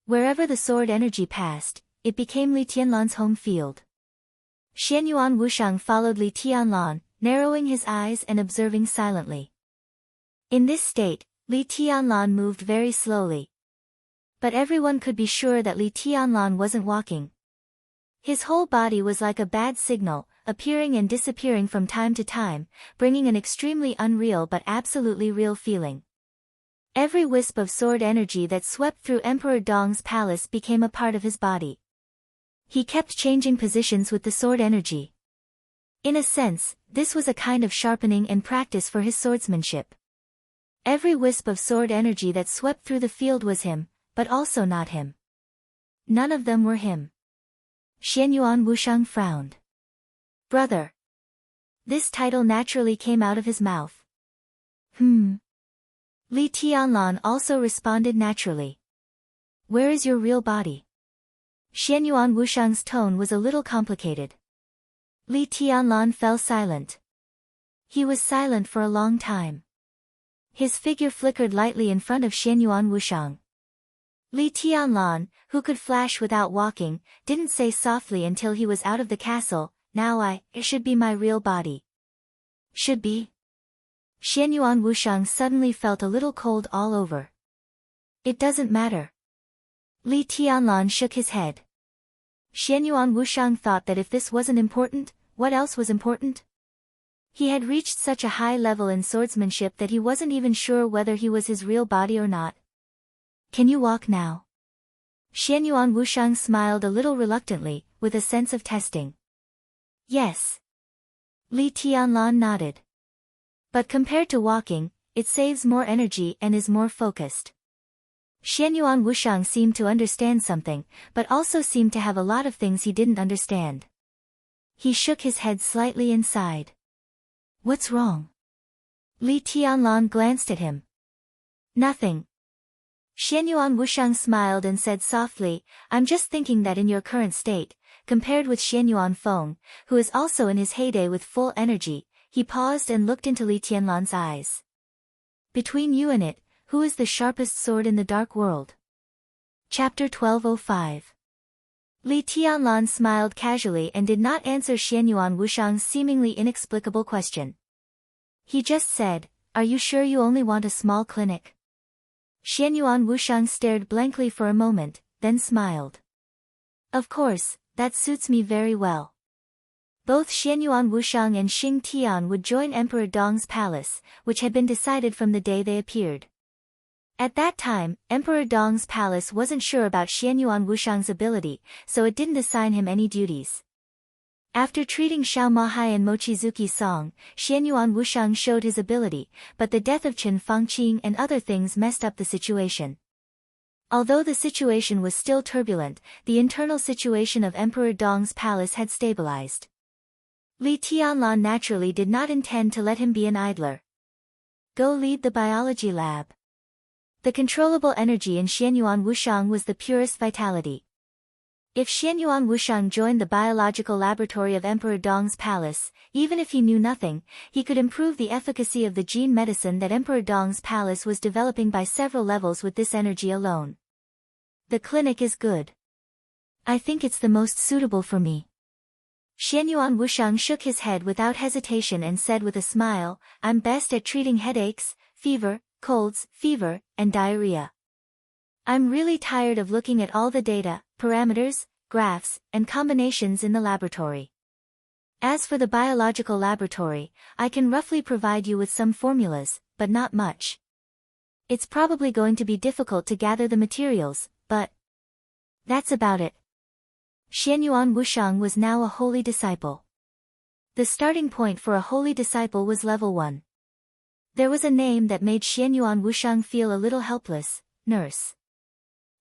Wherever the sword energy passed, it became Li Tianlan's home field. Xianyuan Wushang followed Li Tianlan, narrowing his eyes and observing silently. In this state, Li Tianlan moved very slowly. But everyone could be sure that Li Tianlan wasn't walking. His whole body was like a bad signal, appearing and disappearing from time to time, bringing an extremely unreal but absolutely real feeling. Every wisp of sword energy that swept through Emperor Dong's palace became a part of his body. He kept changing positions with the sword energy. In a sense, this was a kind of sharpening and practice for his swordsmanship. Every wisp of sword energy that swept through the field was him, but also not him. None of them were him. Xianyuan Wushang frowned. "Brother." This title naturally came out of his mouth. Li Tianlan also responded naturally. "Where is your real body?" Xianyuan Wushang's tone was a little complicated. Li Tianlan fell silent. He was silent for a long time. His figure flickered lightly in front of Xianyuan Wushang. Li Tianlan, who could flash without walking, didn't say softly until he was out of the castle, "Now it should be my real body." "Should be?" Xianyuan Wushang suddenly felt a little cold all over. "It doesn't matter." Li Tianlan shook his head. Xianyuan Wushang thought that if this wasn't important, what else was important? He had reached such a high level in swordsmanship that he wasn't even sure whether he was his real body or not. "Can you walk now?" Xianyuan Wushang smiled a little reluctantly, with a sense of testing. "Yes." Li Tianlan nodded. "But compared to walking, it saves more energy and is more focused." Xianyuan Wushang seemed to understand something, but also seemed to have a lot of things he didn't understand. He shook his head slightly and sighed. "What's wrong?" Li Tianlan glanced at him. "Nothing." Xianyuan Wushang smiled and said softly, "I'm just thinking that in your current state, compared with Xianyuan Feng, who is also in his heyday with full energy," he paused and looked into Li Tianlan's eyes. "Between you and it, who is the sharpest sword in the dark world?" Chapter 1205. Li Tianlan smiled casually and did not answer Xianyuan Wushang's seemingly inexplicable question. He just said, "Are you sure you only want a small clinic?" Xianyuan Wushang stared blankly for a moment, then smiled. "Of course, that suits me very well." Both Xianyuan Wushang and Xing Tian would join Emperor Dong's palace, which had been decided from the day they appeared. At that time, Emperor Dong's palace wasn't sure about Xianyuan Wushang's ability, so it didn't assign him any duties. After treating Xiao Mahai and Mochizuki Song, Xianyuan Wushang showed his ability, but the death of Chen Fangqing and other things messed up the situation. Although the situation was still turbulent, the internal situation of Emperor Dong's palace had stabilized. Li Tianlan naturally did not intend to let him be an idler. "Go lead the biology lab." The controllable energy in Xianyuan Wushang was the purest vitality. If Xianyuan Wushang joined the biological laboratory of Emperor Dong's palace, even if he knew nothing, he could improve the efficacy of the gene medicine that Emperor Dong's palace was developing by several levels with this energy alone. "The clinic is good. I think it's the most suitable for me." Xianyuan Wushang shook his head without hesitation and said with a smile, "I'm best at treating headaches, fever, colds, fever, and diarrhea. I'm really tired of looking at all the data, parameters, graphs, and combinations in the laboratory. As for the biological laboratory, I can roughly provide you with some formulas, but not much. It's probably going to be difficult to gather the materials, but that's about it." Xianyuan Wushang was now a holy disciple. The starting point for a holy disciple was level 1. There was a name that made Xianyuan Wushang feel a little helpless: nurse.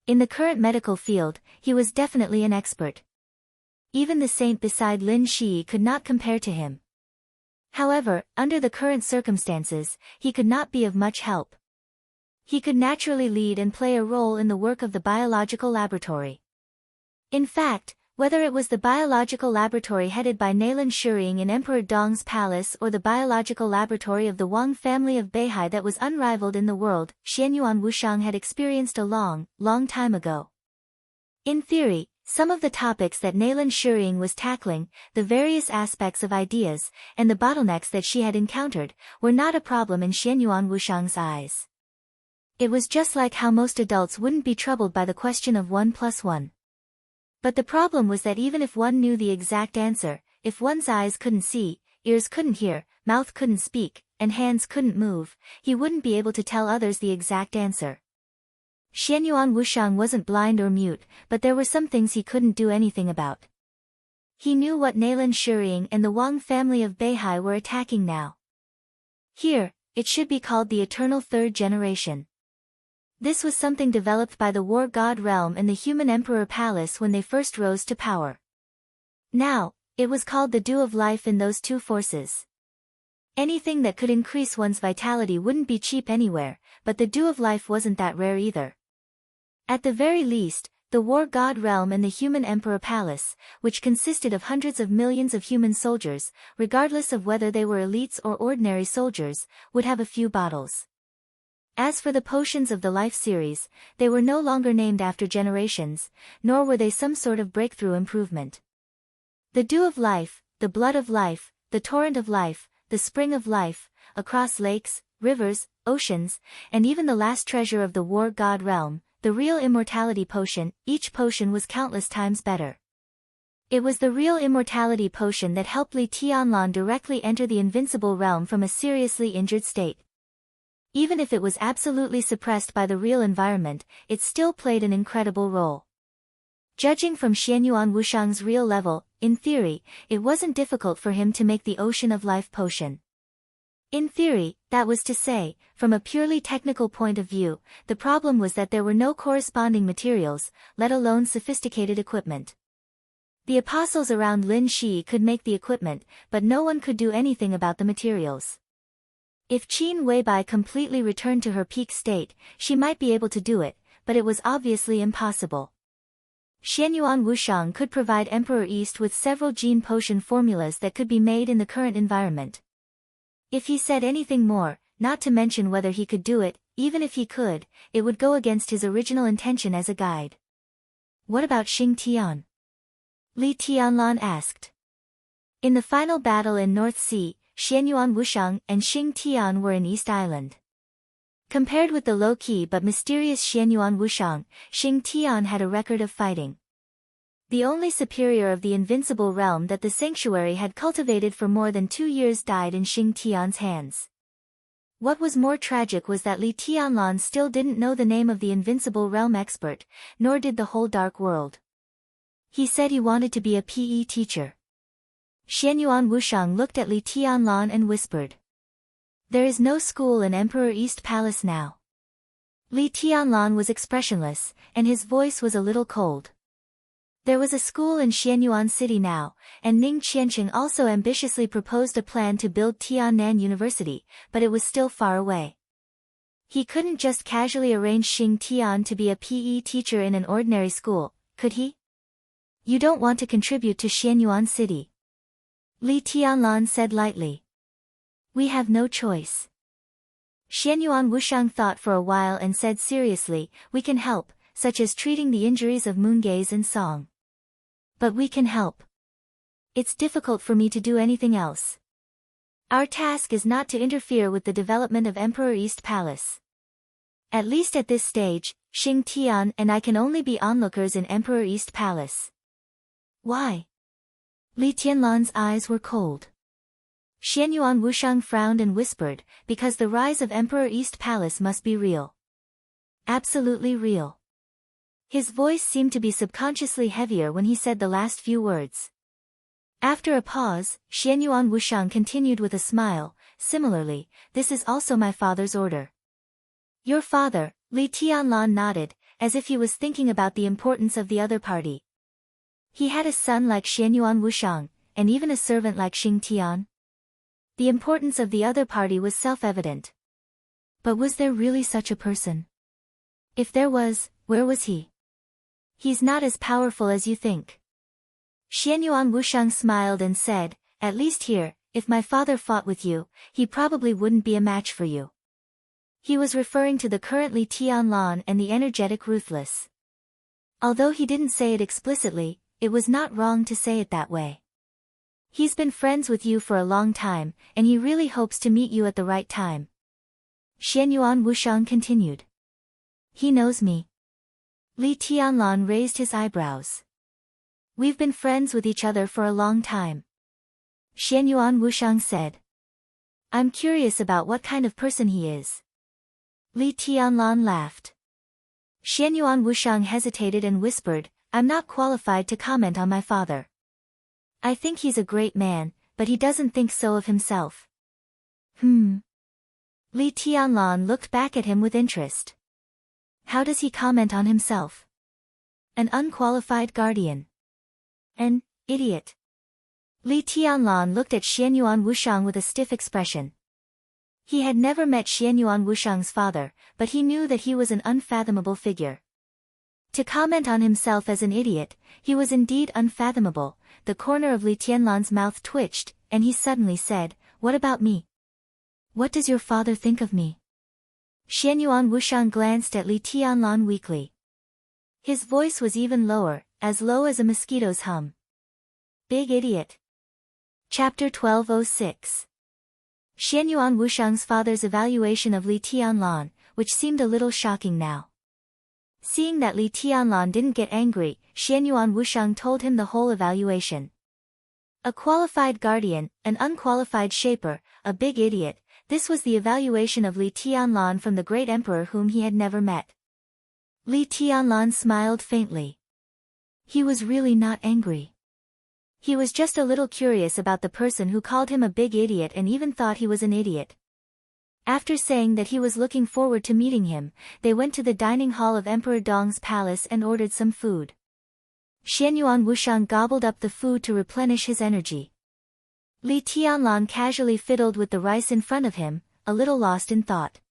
In the current medical field, he was definitely an expert. Even the saint beside Lin Shi could not compare to him. However, under the current circumstances, he could not be of much help. He could naturally lead and play a role in the work of the biological laboratory. In fact, whether it was the biological laboratory headed by Nalin Shuring in Emperor Dong's palace or the biological laboratory of the Wang family of Beihai that was unrivaled in the world, Xianyuan Wushang had experienced a long time ago. In theory, some of the topics that Nalin Shuring was tackling, the various aspects of ideas, and the bottlenecks that she had encountered, were not a problem in Xianyuan Wushang's eyes. It was just like how most adults wouldn't be troubled by the question of 1 + 1. But the problem was that even if one knew the exact answer, if one's eyes couldn't see, ears couldn't hear, mouth couldn't speak, and hands couldn't move, he wouldn't be able to tell others the exact answer. Xianyuan Wushang wasn't blind or mute, but there were some things he couldn't do anything about. He knew what Nalin Shuring and the Wang family of Beihai were attacking now. Here, it should be called the Eternal Third Generation. This was something developed by the War God Realm and the Human Emperor Palace when they first rose to power. Now, it was called the Dew of Life in those two forces. Anything that could increase one's vitality wouldn't be cheap anywhere, but the Dew of Life wasn't that rare either. At the very least, the War God Realm and the Human Emperor Palace, which consisted of hundreds of millions of human soldiers, regardless of whether they were elites or ordinary soldiers, would have a few bottles. As for the potions of the Life series, they were no longer named after generations, nor were they some sort of breakthrough improvement. The Dew of Life, the Blood of Life, the Torrent of Life, the Spring of Life, across lakes, rivers, oceans, and even the last treasure of the War God Realm, the Real Immortality Potion, each potion was countless times better. It was the Real Immortality Potion that helped Li Tianlan directly enter the Invincible Realm from a seriously injured state. Even if it was absolutely suppressed by the real environment, it still played an incredible role. Judging from Xianyuan Wushang's real level, in theory, it wasn't difficult for him to make the Ocean of Life potion. In theory, that was to say, from a purely technical point of view, the problem was that there were no corresponding materials, let alone sophisticated equipment. The apostles around Lin Shi could make the equipment, but no one could do anything about the materials. If Qin Weibai completely returned to her peak state, she might be able to do it, but it was obviously impossible. Xianyuan Wushang could provide Emperor East with several gene potion formulas that could be made in the current environment. If he said anything more, not to mention whether he could do it, even if he could, it would go against his original intention as a guide. What about Xing Tian? Li Tianlan asked. In the final battle in North Sea, Xianyuan Wushang and Xing Tian were in East Island. Compared with the low-key but mysterious Xianyuan Wushang, Xing Tian had a record of fighting. The only superior of the invincible realm that the sanctuary had cultivated for more than 2 years died in Xing Tian's hands. What was more tragic was that Li Tianlan still didn't know the name of the invincible realm expert, nor did the whole dark world. He said he wanted to be a PE teacher. Xianyuan Wushang looked at Li Tianlan and whispered. There is no school in Emperor East Palace now. Li Tianlan was expressionless, and his voice was a little cold. There was a school in Xianyuan City now, and Ning Qianqing also ambitiously proposed a plan to build Tiannan University, but it was still far away. He couldn't just casually arrange Xing Tian to be a PE teacher in an ordinary school, could he? You don't want to contribute to Xianyuan City. Li Tianlan said lightly. We have no choice. Xianyuan Wushang thought for a while and said seriously, we can help, such as treating the injuries of Moongaze and Song. But we can help. It's difficult for me to do anything else. Our task is not to interfere with the development of Emperor East Palace. At least at this stage, Xing Tian and I can only be onlookers in Emperor East Palace. Why? Li Tianlan's eyes were cold. Xianyuan Wushang frowned and whispered, because the rise of Emperor East Palace must be real. Absolutely real. His voice seemed to be subconsciously heavier when he said the last few words. After a pause, Xianyuan Wushang continued with a smile, similarly, this is also my father's order. Your father, Li Tianlan nodded, as if he was thinking about the importance of the other party. He had a son like Xianyuan Wushang, and even a servant like Xing Tian. The importance of the other party was self-evident. But was there really such a person? If there was, where was he? He's not as powerful as you think. Xianyuan Wushang smiled and said, at least here, if my father fought with you, he probably wouldn't be a match for you. He was referring to the current Li Tianlan and the energetic Ruthless. Although he didn't say it explicitly, it was not wrong to say it that way. He's been friends with you for a long time, and he really hopes to meet you at the right time. Xianyuan Wushang continued. He knows me. Li Tianlan raised his eyebrows. We've been friends with each other for a long time. Xianyuan Wushang said. I'm curious about what kind of person he is. Li Tianlan laughed. Xianyuan Wushang hesitated and whispered, I'm not qualified to comment on my father. I think he's a great man, but he doesn't think so of himself. Li Tianlan looked back at him with interest. How does he comment on himself? An unqualified guardian. An idiot. Li Tianlan looked at Xianyuan Wushang with a stiff expression. He had never met Xianyuan Wushang's father, but he knew that he was an unfathomable figure. To comment on himself as an idiot, he was indeed unfathomable. The corner of Li Tianlan's mouth twitched, and he suddenly said, what about me? What does your father think of me? Xianyuan Wushang glanced at Li Tianlan weakly. His voice was even lower, as low as a mosquito's hum. Big idiot. Chapter 1206. Xianyuan Wushang's father's evaluation of Li Tianlan, which seemed a little shocking now. Seeing that Li Tianlan didn't get angry, Xianyuan Wushang told him the whole evaluation. A qualified guardian, an unqualified shaper, a big idiot, this was the evaluation of Li Tianlan from the great emperor whom he had never met. Li Tianlan smiled faintly. He was really not angry. He was just a little curious about the person who called him a big idiot and even thought he was an idiot. After saying that he was looking forward to meeting him, they went to the dining hall of Emperor Dong's palace and ordered some food. Xianyuan Wushang gobbled up the food to replenish his energy. Li Tianlan casually fiddled with the rice in front of him, a little lost in thought.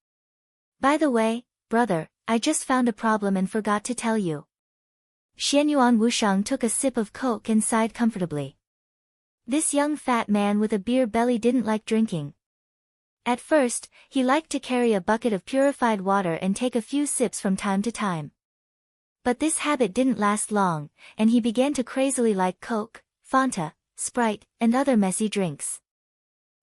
By the way, brother, I just found a problem and forgot to tell you. Xianyuan Wushang took a sip of coke and sighed comfortably. This young fat man with a beer belly didn't like drinking. At first, he liked to carry a bucket of purified water and take a few sips from time to time. But this habit didn't last long, and he began to crazily like Coke, Fanta, Sprite, and other messy drinks.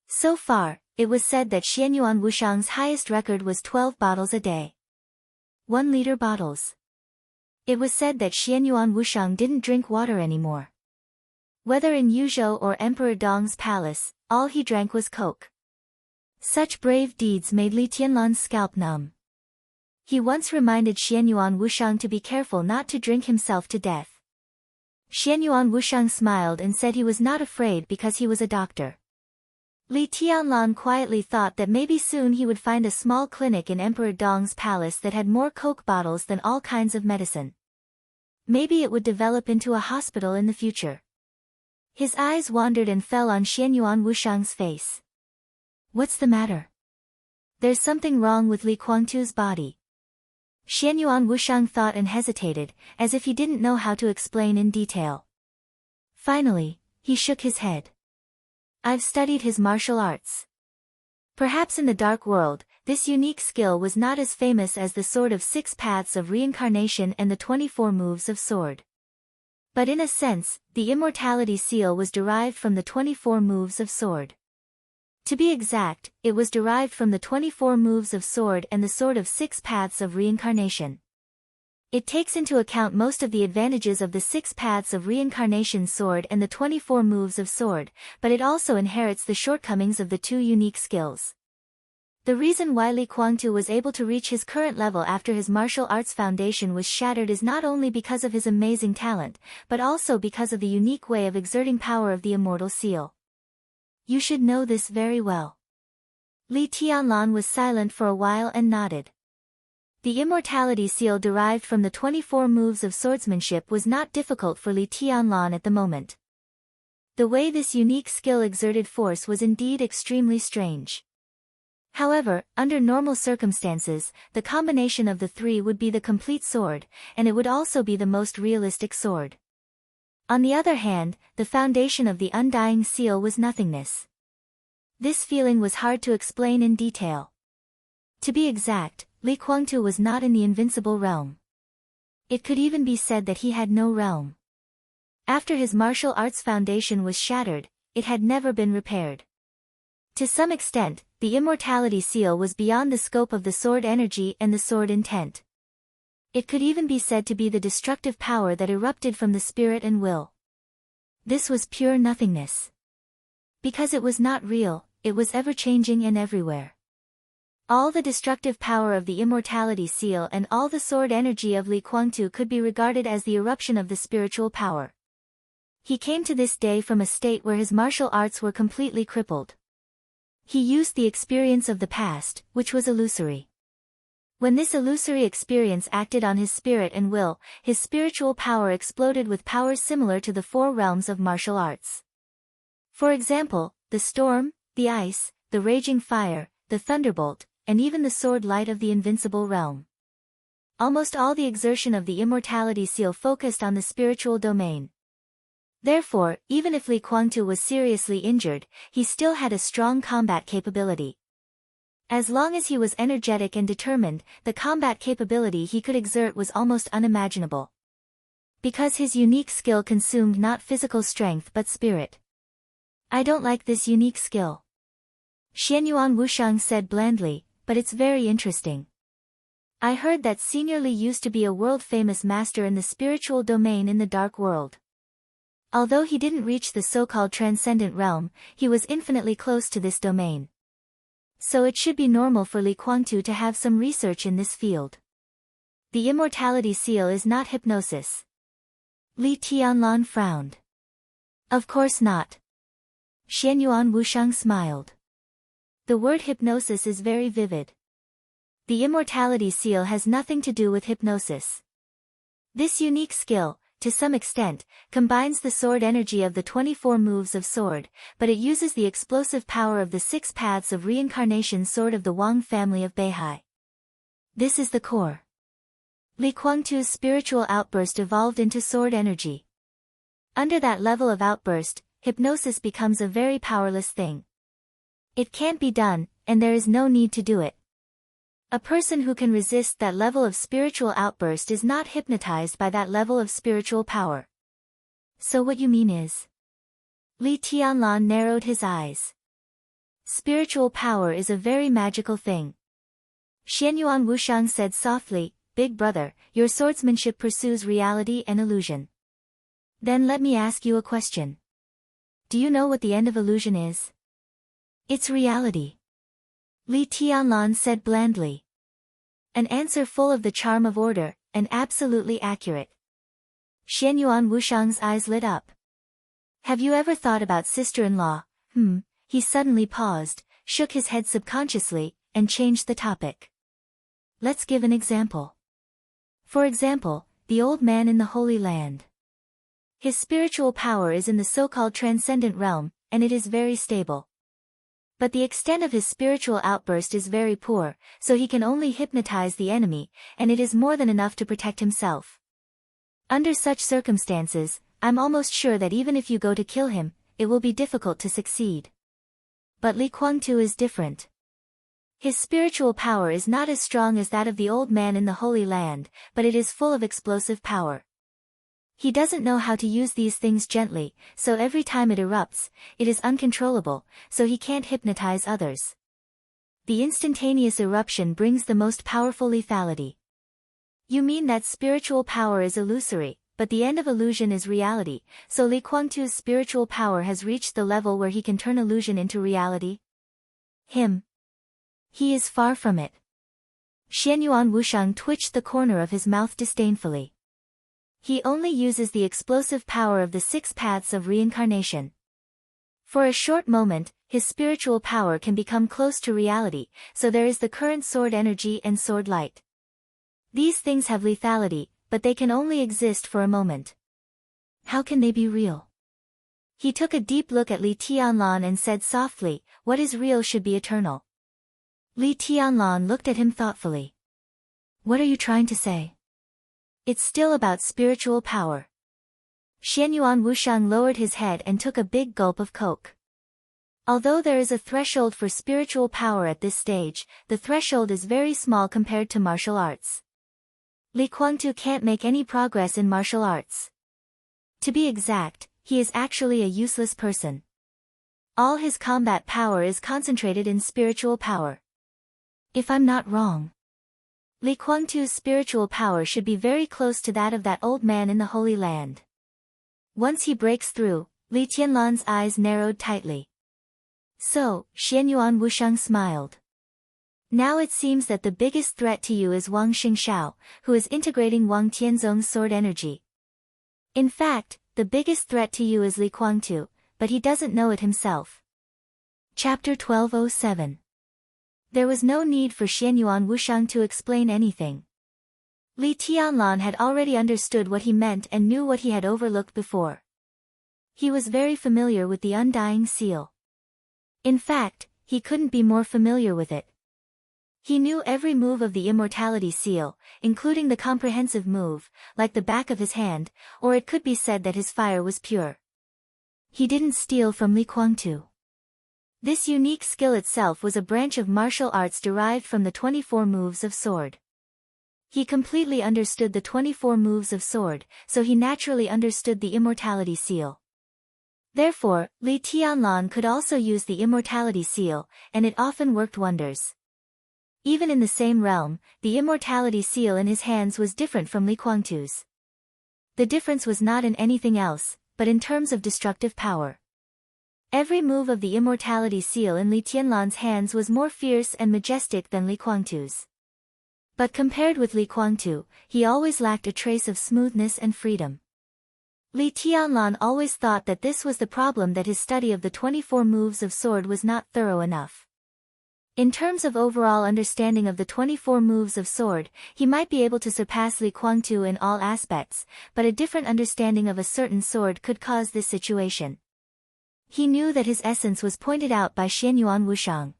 So far, it was said that Xianyuan Wushang's highest record was 12 bottles a day. 1-liter bottles. It was said that Xianyuan Wushang didn't drink water anymore. Whether in Yuzhou or Emperor Dong's palace, all he drank was Coke. Such brave deeds made Li Tianlan's scalp numb. He once reminded Xianyuan Wushang to be careful not to drink himself to death. Xianyuan Wushang smiled and said he was not afraid because he was a doctor. Li Tianlan quietly thought that maybe soon he would find a small clinic in Emperor Dong's palace that had more Coke bottles than all kinds of medicine. Maybe it would develop into a hospital in the future. His eyes wandered and fell on Xianyuan Wushang's face. What's the matter? There's something wrong with Li Guangtu's body. Xianyuan Wushang thought and hesitated, as if he didn't know how to explain in detail. Finally, he shook his head. I've studied his martial arts. Perhaps in the dark world, this unique skill was not as famous as the Sword of 6 Paths of Reincarnation and the 24 moves of sword. But in a sense, the immortality seal was derived from the 24 moves of sword. To be exact, it was derived from the 24 moves of sword and the Sword of 6 Paths of Reincarnation. It takes into account most of the advantages of the 6 Paths of Reincarnation sword and the 24 moves of sword, but it also inherits the shortcomings of the two unique skills. The reason why Li Guangtu was able to reach his current level after his martial arts foundation was shattered is not only because of his amazing talent, but also because of the unique way of exerting power of the immortal seal. You should know this very well. Li Tianlan was silent for a while and nodded. The immortality seal derived from the 24 moves of swordsmanship was not difficult for Li Tianlan at the moment. The way this unique skill exerted force was indeed extremely strange. However, under normal circumstances, the combination of the three would be the complete sword, and it would also be the most realistic sword. On the other hand, the foundation of the undying seal was nothingness. This feeling was hard to explain in detail. To be exact, Li Guangtu was not in the invincible realm. It could even be said that he had no realm. After his martial arts foundation was shattered, it had never been repaired. To some extent, the immortality seal was beyond the scope of the sword energy and the sword intent. It could even be said to be the destructive power that erupted from the spirit and will. This was pure nothingness. Because it was not real, it was ever-changing and everywhere. All the destructive power of the immortality seal and all the sword energy of Li Guangtu could be regarded as the eruption of the spiritual power. He came to this day from a state where his martial arts were completely crippled. He used the experience of the past, which was illusory. When this illusory experience acted on his spirit and will, his spiritual power exploded with powers similar to the 4 realms of martial arts. For example, the storm, the ice, the raging fire, the thunderbolt, and even the sword light of the invincible realm. Almost all the exertion of the immortality seal focused on the spiritual domain. Therefore, even if Li Guangtu was seriously injured, he still had a strong combat capability. As long as he was energetic and determined, the combat capability he could exert was almost unimaginable. Because his unique skill consumed not physical strength but spirit. I don't like this unique skill. Xianyuan Wushang said blandly, but it's very interesting. I heard that Senior Li used to be a world-famous master in the spiritual domain in the dark world. Although he didn't reach the so-called transcendent realm, he was infinitely close to this domain. So it should be normal for Li Guangtu to have some research in this field. The immortality seal is not hypnosis. Li Tianlan frowned. Of course not. Xianyuan Wushang smiled. The word hypnosis is very vivid. The immortality seal has nothing to do with hypnosis. This unique skill, to some extent, combines the sword energy of the 24 moves of sword, but it uses the explosive power of the 6 Paths of Reincarnation sword of the Wang family of Beihai. This is the core. Li Guangtu's spiritual outburst evolved into sword energy. Under that level of outburst, hypnosis becomes a very powerless thing. It can't be done, and there is no need to do it. A person who can resist that level of spiritual outburst is not hypnotized by that level of spiritual power. So what you mean is? Li Tianlan narrowed his eyes. Spiritual power is a very magical thing. Xianyuan Wushang said softly, Big brother, your swordsmanship pursues reality and illusion. Then let me ask you a question. Do you know what the end of illusion is? It's reality. Li Tianlan said blandly. An answer full of the charm of order, and absolutely accurate. Xianyuan Wushang's eyes lit up. Have you ever thought about sister-in-law? He suddenly paused, shook his head subconsciously, and changed the topic. Let's give an example. For example, the old man in the Holy Land. His spiritual power is in the so-called transcendent realm, and it is very stable. But the extent of his spiritual outburst is very poor, so he can only hypnotize the enemy, and it is more than enough to protect himself. Under such circumstances, I'm almost sure that even if you go to kill him, it will be difficult to succeed. But Li Kuangtu is different. His spiritual power is not as strong as that of the old man in the Holy Land, but it is full of explosive power. He doesn't know how to use these things gently, so every time it erupts, it is uncontrollable, so he can't hypnotize others. The instantaneous eruption brings the most powerful lethality. You mean that spiritual power is illusory, but the end of illusion is reality, so Li Kuangtu's spiritual power has reached the level where he can turn illusion into reality? He is far from it. Xianyuan Wushang twitched the corner of his mouth disdainfully. He only uses the explosive power of the 6 paths of reincarnation. For a short moment, his spiritual power can become close to reality, so there is the current sword energy and sword light. These things have lethality, but they can only exist for a moment. How can they be real? He took a deep look at Li Tianlan and said softly, what is real should be eternal. Li Tianlan looked at him thoughtfully. What are you trying to say? It's still about spiritual power. Xianyuan Wushang lowered his head and took a big gulp of coke. Although there is a threshold for spiritual power at this stage, the threshold is very small compared to martial arts. Li Kuangtu can't make any progress in martial arts. To be exact, he is actually a useless person. All his combat power is concentrated in spiritual power. If I'm not wrong, Li Kuangtu's spiritual power should be very close to that of that old man in the Holy Land. Once he breaks through, Li Tianlan's eyes narrowed tightly. So, Xianyuan Wushang smiled. Now it seems that the biggest threat to you is Wang Xingshao, who is integrating Wang Tianzong's sword energy. In fact, the biggest threat to you is Li Kuangtu, but he doesn't know it himself. Chapter 1207. There was no need for Xianyuan Wushang to explain anything. Li Tianlan had already understood what he meant and knew what he had overlooked before. He was very familiar with the Undying Seal. In fact, he couldn't be more familiar with it. He knew every move of the Immortality Seal, including the comprehensive move, like the back of his hand, or it could be said that his fire was pure. He didn't steal from Li Kuangtu. This unique skill itself was a branch of martial arts derived from the 24 moves of sword. He completely understood the 24 moves of sword, so he naturally understood the Immortality Seal. Therefore, Li Tianlan could also use the Immortality Seal, and it often worked wonders. Even in the same realm, the Immortality Seal in his hands was different from Li Kuangtu's. The difference was not in anything else, but in terms of destructive power. Every move of the Immortality Seal in Li Tianlan's hands was more fierce and majestic than Li Kuangtu's. But compared with Li Kuangtu, he always lacked a trace of smoothness and freedom. Li Tianlan always thought that this was the problem, that his study of the 24 moves of sword was not thorough enough. In terms of overall understanding of the 24 moves of sword, he might be able to surpass Li Kuangtu in all aspects, but a different understanding of a certain sword could cause this situation. He knew that his essence was pointed out by Xianyuan Wushang.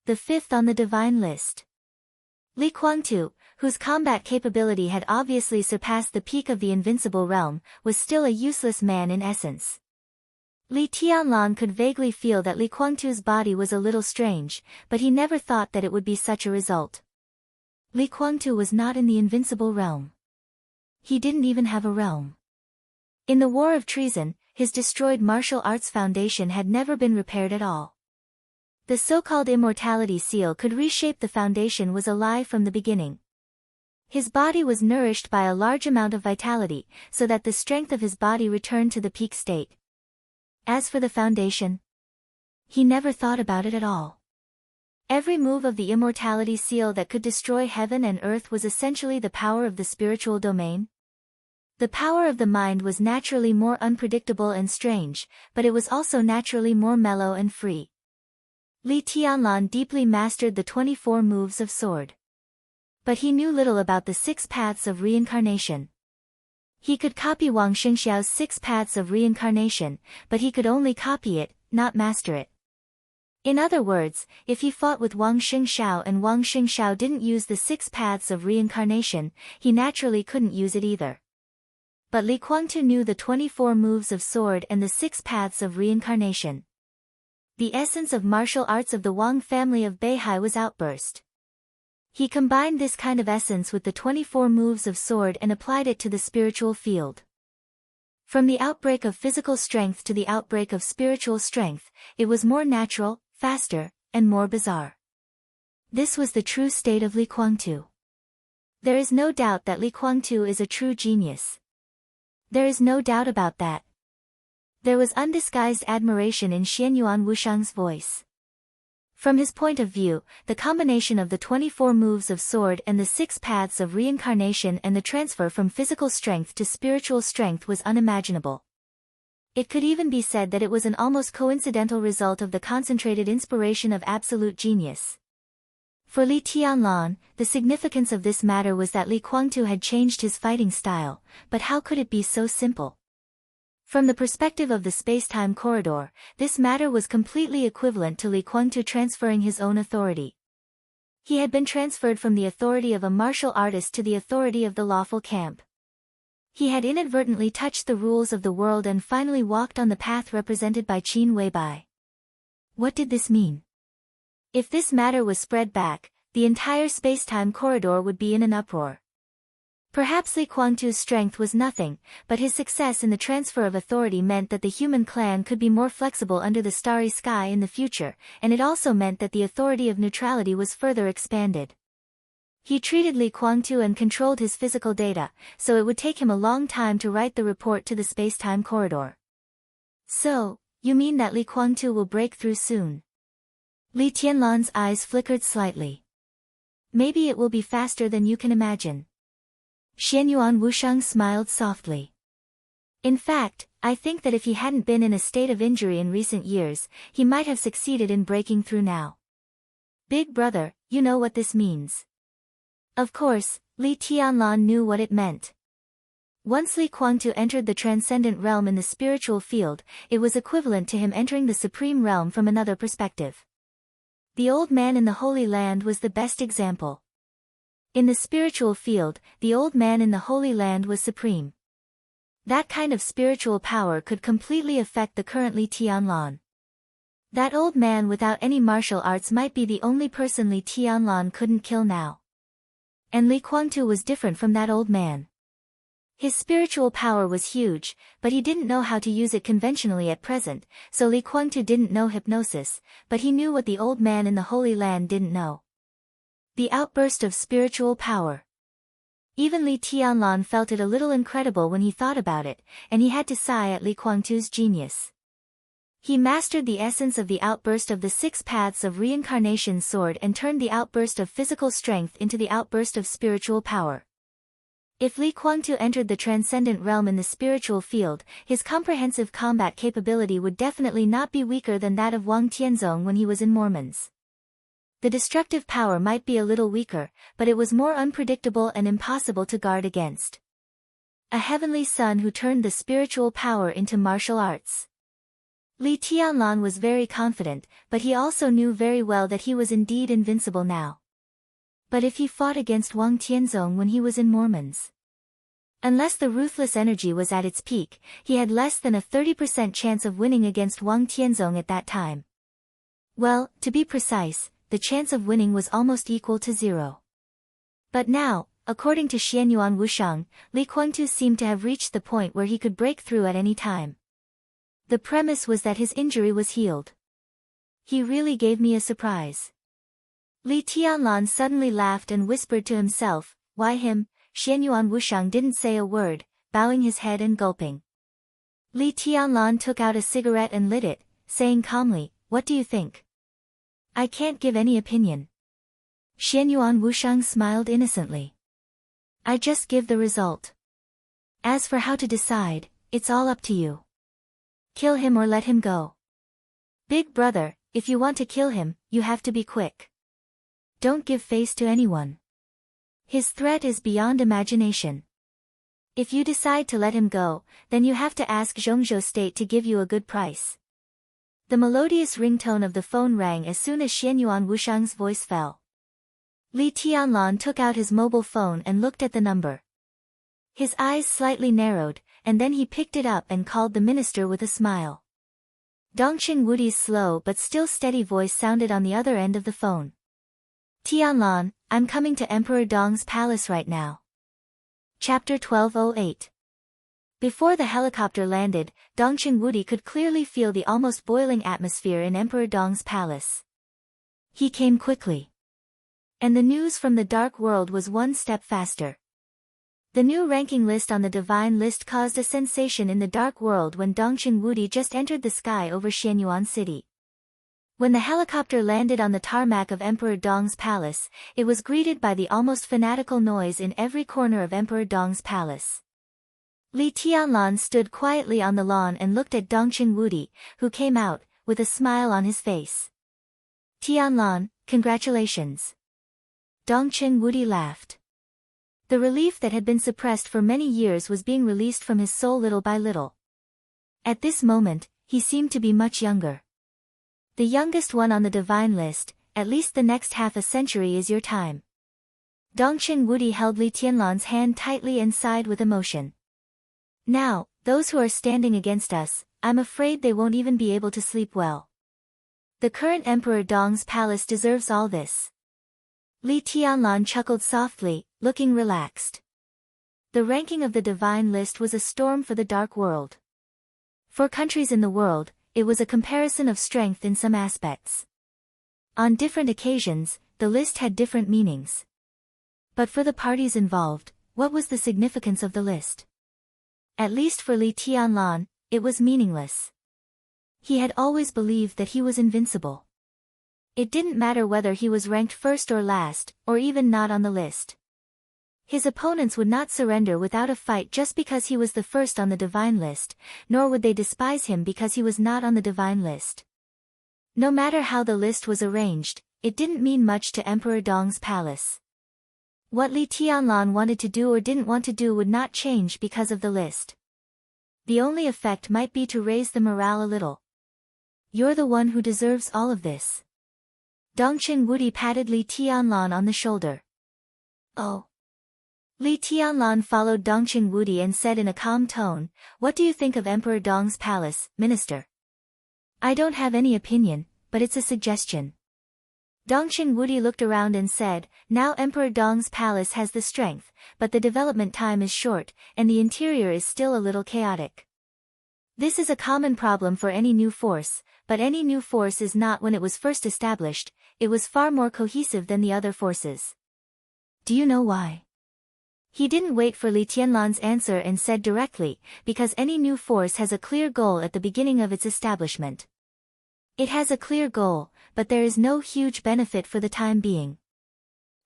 The 5th on the divine list. Li Kuangtu, whose combat capability had obviously surpassed the peak of the invincible realm, was still a useless man in essence. Li Tianlan could vaguely feel that Li Kuangtu's body was a little strange, but he never thought that it would be such a result. Li Kuangtu was not in the invincible realm. He didn't even have a realm. In the War of Treason, his destroyed martial arts foundation had never been repaired at all. The so-called immortality seal could reshape the foundation was a lie from the beginning. His body was nourished by a large amount of vitality, so that the strength of his body returned to the peak state. As for the foundation, he never thought about it at all. Every move of the immortality seal that could destroy heaven and earth was essentially the power of the spiritual domain. The power of the mind was naturally more unpredictable and strange, but it was also naturally more mellow and free. Li Tianlan deeply mastered the 24 moves of sword. But he knew little about the 6 paths of reincarnation. He could copy Wang Xingxiao's 6 paths of reincarnation, but he could only copy it, not master it. In other words, if he fought with Wang Xingxiao and Wang Xingxiao didn't use the 6 paths of reincarnation, he naturally couldn't use it either. But Li Kuangtu knew the 24 moves of sword and the 6 paths of reincarnation. The essence of martial arts of the Wang family of Beihai was outburst. He combined this kind of essence with the 24 moves of sword and applied it to the spiritual field. From the outbreak of physical strength to the outbreak of spiritual strength, it was more natural, faster, and more bizarre. This was the true state of Li Kuangtu. There is no doubt that Li Kuangtu is a true genius. There is no doubt about that. There was undisguised admiration in Xianyuan Wushang's voice. From his point of view, the combination of the 24 moves of sword and the 6 paths of reincarnation and the transfer from physical strength to spiritual strength was unimaginable. It could even be said that it was an almost coincidental result of the concentrated inspiration of absolute genius. For Li Tianlan, the significance of this matter was that Li Kuangtu had changed his fighting style, but how could it be so simple? From the perspective of the space-time corridor, this matter was completely equivalent to Li Kuangtu transferring his own authority. He had been transferred from the authority of a martial artist to the authority of the lawful camp. He had inadvertently touched the rules of the world and finally walked on the path represented by Qin Weibai. What did this mean? If this matter was spread back, the entire space-time corridor would be in an uproar. Perhaps Li Kuangtu's strength was nothing, but his success in the transfer of authority meant that the human clan could be more flexible under the starry sky in the future, and it also meant that the authority of neutrality was further expanded. He treated Li Kuangtu and controlled his physical data, so it would take him a long time to write the report to the space-time corridor. So, you mean that Li Kuangtu will break through soon? Li Tianlan's eyes flickered slightly. Maybe it will be faster than you can imagine. Xianyuan Wushang smiled softly. In fact, I think that if he hadn't been in a state of injury in recent years, he might have succeeded in breaking through now. Big brother, you know what this means. Of course, Li Tianlan knew what it meant. Once Li Kuangtu entered the transcendent realm in the spiritual field, it was equivalent to him entering the supreme realm from another perspective. The old man in the Holy Land was the best example. In the spiritual field, the old man in the Holy Land was supreme. That kind of spiritual power could completely affect the current Li Tianlan. That old man without any martial arts might be the only person Li Tianlan couldn't kill now. And Li Kuangtu was different from that old man. His spiritual power was huge, but he didn't know how to use it conventionally at present, so Li Kuangtu didn't know hypnosis, but he knew what the old man in the Holy Land didn't know. The outburst of spiritual power. Even Li Tianlan felt it a little incredible when he thought about it, and he had to sigh at Li Kuangtu's genius. He mastered the essence of the outburst of the 6 paths of reincarnation sword and turned the outburst of physical strength into the outburst of spiritual power. If Li Kuangtu entered the transcendent realm in the spiritual field, his comprehensive combat capability would definitely not be weaker than that of Wang Tianzong when he was in Mormons. The destructive power might be a little weaker, but it was more unpredictable and impossible to guard against. A heavenly son who turned the spiritual power into martial arts. Li Tianlan was very confident, but he also knew very well that he was indeed invincible now. But if he fought against Wang Tianzong when he was in Mormons? Unless the ruthless energy was at its peak, he had less than a 30% chance of winning against Wang Tianzong at that time. Well, to be precise, the chance of winning was almost equal to 0. But now, according to Xianyuan Wushang, Li Kuangtu seemed to have reached the point where he could break through at any time. The premise was that his injury was healed. He really gave me a surprise. Li Tianlan suddenly laughed and whispered to himself, "Why him?" Xianyuan Wushang didn't say a word, bowing his head and gulping. Li Tianlan took out a cigarette and lit it, saying calmly, "What do you think?" "I can't give any opinion." Xianyuan Wushang smiled innocently. "I just give the result. As for how to decide, it's all up to you. Kill him or let him go. Big brother, if you want to kill him, you have to be quick. Don't give face to anyone. His threat is beyond imagination. If you decide to let him go, then you have to ask Zhongzhou State to give you a good price." The melodious ringtone of the phone rang as soon as Xianyuan Wushang's voice fell. Li Tianlan took out his mobile phone and looked at the number. His eyes slightly narrowed, and then he picked it up and called the minister with a smile. Dongqing Wudi's slow but still steady voice sounded on the other end of the phone. "Tianlan, I'm coming to Emperor Dong's palace right now." Chapter 1208. Before the helicopter landed, Dongqing Wudi could clearly feel the almost boiling atmosphere in Emperor Dong's palace. He came quickly. And the news from the dark world was one step faster. The new ranking list on the divine list caused a sensation in the dark world when Dongqing Wudi just entered the sky over Xianyuan City. When the helicopter landed on the tarmac of Emperor Dong's palace, it was greeted by the almost fanatical noise in every corner of Emperor Dong's palace. Li Tianlan stood quietly on the lawn and looked at Dongqing Wudi, who came out, with a smile on his face. "Tianlan, congratulations." Dongqing Wudi laughed. The relief that had been suppressed for many years was being released from his soul little by little. At this moment, he seemed to be much younger. "The youngest one on the divine list, at least the next half a century is your time." Dongqing Wudi held Li Tianlan's hand tightly and sighed with emotion. "Now, those who are standing against us, I'm afraid they won't even be able to sleep well. The current Emperor Dong's palace deserves all this." Li Tianlan chuckled softly, looking relaxed. The ranking of the divine list was a storm for the dark world. For countries in the world, it was a comparison of strength in some aspects. On different occasions, the list had different meanings. But for the parties involved, what was the significance of the list? At least for Li Tianlan, it was meaningless. He had always believed that he was invincible. It didn't matter whether he was ranked first or last, or even not on the list. His opponents would not surrender without a fight just because he was the first on the divine list, nor would they despise him because he was not on the divine list. No matter how the list was arranged, it didn't mean much to Emperor Dong's palace. What Li Tianlan wanted to do or didn't want to do would not change because of the list. The only effect might be to raise the morale a little. "You're the one who deserves all of this." Dongqing Wudi patted Li Tianlan on the shoulder. "Oh." Li Tianlan followed Dongqing Wudi and said in a calm tone, "What do you think of Emperor Dong's palace, minister?" "I don't have any opinion, but it's a suggestion." Dongqing Wudi looked around and said, "Now Emperor Dong's palace has the strength, but the development time is short, and the interior is still a little chaotic. This is a common problem for any new force, but any new force is not when it was first established, it was far more cohesive than the other forces." "Do you know why?" He didn't wait for Li Tianlan's answer and said directly, "Because any new force has a clear goal at the beginning of its establishment. It has a clear goal, but there is no huge benefit for the time being.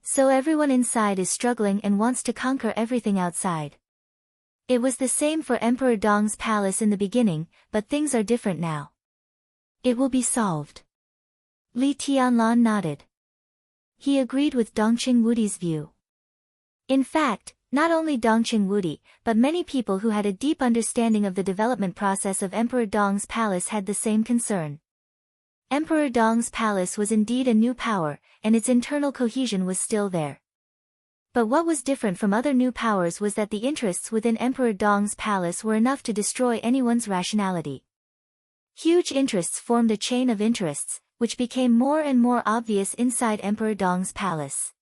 So everyone inside is struggling and wants to conquer everything outside. It was the same for Emperor Dong's palace in the beginning, but things are different now. It will be solved." Li Tianlan nodded. He agreed with Dongqing Wudi's view. In fact, not only Dongqing Wudi, but many people who had a deep understanding of the development process of Emperor Dong's palace had the same concern. Emperor Dong's palace was indeed a new power, and its internal cohesion was still there. But what was different from other new powers was that the interests within Emperor Dong's palace were enough to destroy anyone's rationality. Huge interests formed a chain of interests, which became more and more obvious inside Emperor Dong's palace.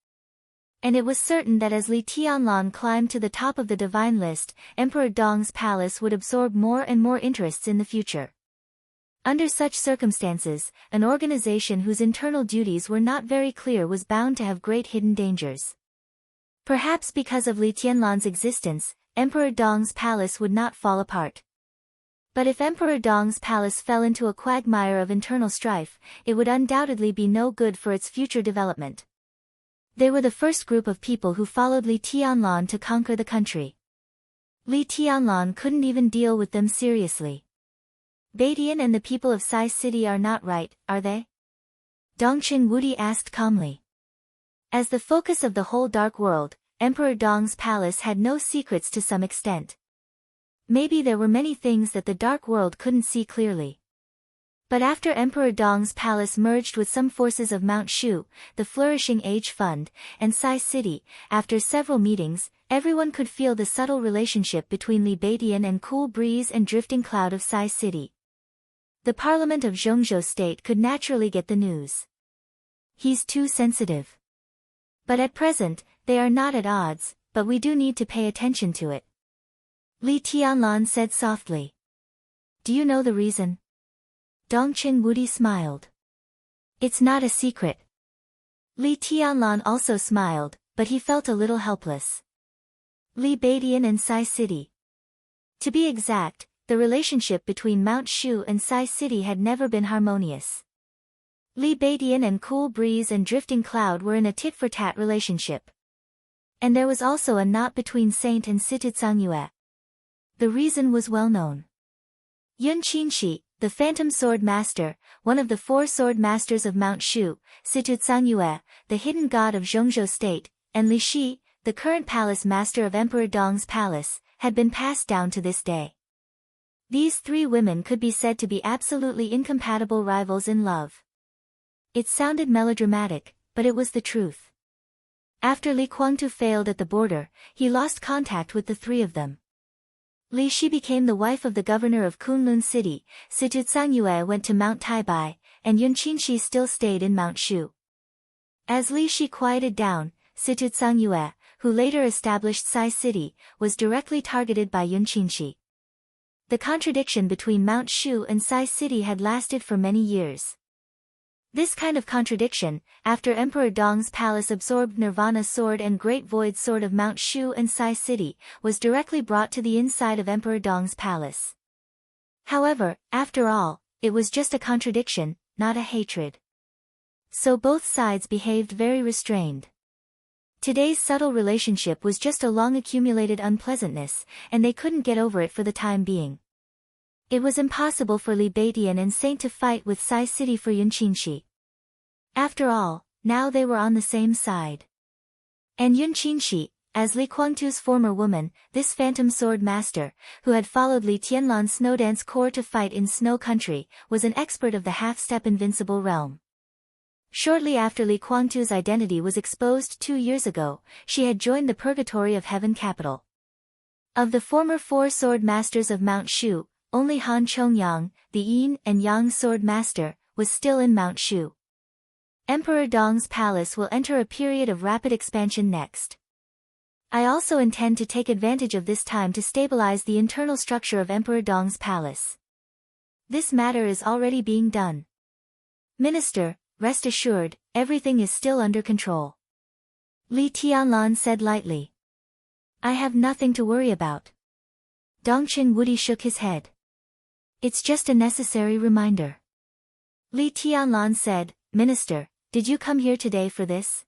And it was certain that as Li Tianlan climbed to the top of the divine list, Emperor Dong's palace would absorb more and more interests in the future. Under such circumstances, an organization whose internal duties were not very clear was bound to have great hidden dangers. Perhaps because of Li Tianlan's existence, Emperor Dong's palace would not fall apart. But if Emperor Dong's palace fell into a quagmire of internal strife, it would undoubtedly be no good for its future development. They were the first group of people who followed Li Tianlan to conquer the country. Li Tianlan couldn't even deal with them seriously. Badian and the people of Sai City are not right, are they? Dongqing Wudi asked calmly. As the focus of the whole dark world, Emperor Dong's palace had no secrets to some extent. Maybe there were many things that the dark world couldn't see clearly. But after Emperor Dong's palace merged with some forces of Mount Shu, the Flourishing Age Fund, and Sai City, after several meetings, everyone could feel the subtle relationship between Li Badian and Cool Breeze and Drifting Cloud of Sai City. The parliament of Zhongzhou State could naturally get the news. He's too sensitive. But at present, they are not at odds, but we do need to pay attention to it. Li Tianlan said softly. Do you know the reason? Dongqing Wudi smiled. It's not a secret. Li Tianlan also smiled, but he felt a little helpless. Li Badian and Sai City. To be exact, the relationship between Mount Shu and Sai City had never been harmonious. Li Badian and Cool Breeze and Drifting Cloud were in a tit-for-tat relationship. And there was also a knot between Saint and Situtsang. The reason was well known. Yun Qinshi, the Phantom Sword Master, one of the 4 sword masters of Mount Shu, Situtsang, the hidden god of Zhongzhou State, and Li Shi, the current palace master of Emperor Dong's palace, had been passed down to this day. These 3 women could be said to be absolutely incompatible rivals in love. It sounded melodramatic, but it was the truth. After Li Guangtu failed at the border, he lost contact with the 3 of them. Li Shi became the wife of the governor of Kunlun City, Situtsang went to Mount Taibai, and Yun Qinshi still stayed in Mount Shu. As Li Shi quieted down, Situtsang, who later established Sai City, was directly targeted by Yun Qinshi. The contradiction between Mount Shu and Sai City had lasted for many years. This kind of contradiction, after Emperor Dong's palace absorbed Nirvana Sword and Great Void Sword of Mount Shu and Sai City, was directly brought to the inside of Emperor Dong's palace. However, after all, it was just a contradiction, not a hatred. So both sides behaved very restrained. Today's subtle relationship was just a long-accumulated unpleasantness, and they couldn't get over it for the time being. It was impossible for Li Badian and Saint to fight with Sai City for Yun Qinshi. After all, now they were on the same side. And Yun Qinshi, as Li Guangtu's former woman, this Phantom Sword Master, who had followed Li Tianlan's Snowdance Corps to fight in Snow Country, was an expert of the half-step invincible realm. Shortly after Li Guangtu's identity was exposed 2 years ago, she had joined the Purgatory of Heaven capital. Of the former 4 sword masters of Mount Shu, only Han Chongyang, the Yin and Yang sword master, was still in Mount Shu. Emperor Dong's palace will enter a period of rapid expansion next. I also intend to take advantage of this time to stabilize the internal structure of Emperor Dong's palace. This matter is already being done. Minister, rest assured, everything is still under control. Li Tianlan said lightly. I have nothing to worry about. Dongqing Wudi shook his head. It's just a necessary reminder. Li Tianlan said, Minister, did you come here today for this?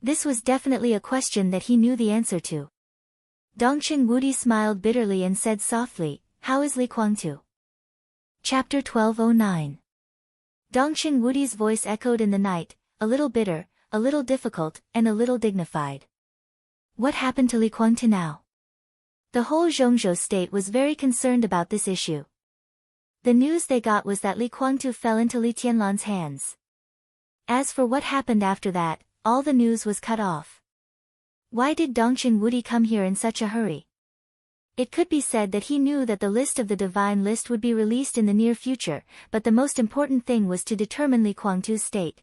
This was definitely a question that he knew the answer to. Dongqing Wudi smiled bitterly and said softly, How is Li Guangtu? Chapter 1209. Dongqing Wudi's voice echoed in the night, a little bitter, a little difficult, and a little dignified. What happened to Li Guangtu now? The whole Zhongzhou state was very concerned about this issue. The news they got was that Li Guangtu fell into Li Tianlan's hands. As for what happened after that, all the news was cut off. Why did Dongqing Wudi come here in such a hurry? It could be said that he knew that the list of the divine list would be released in the near future, but the most important thing was to determine Li Guangtu's state.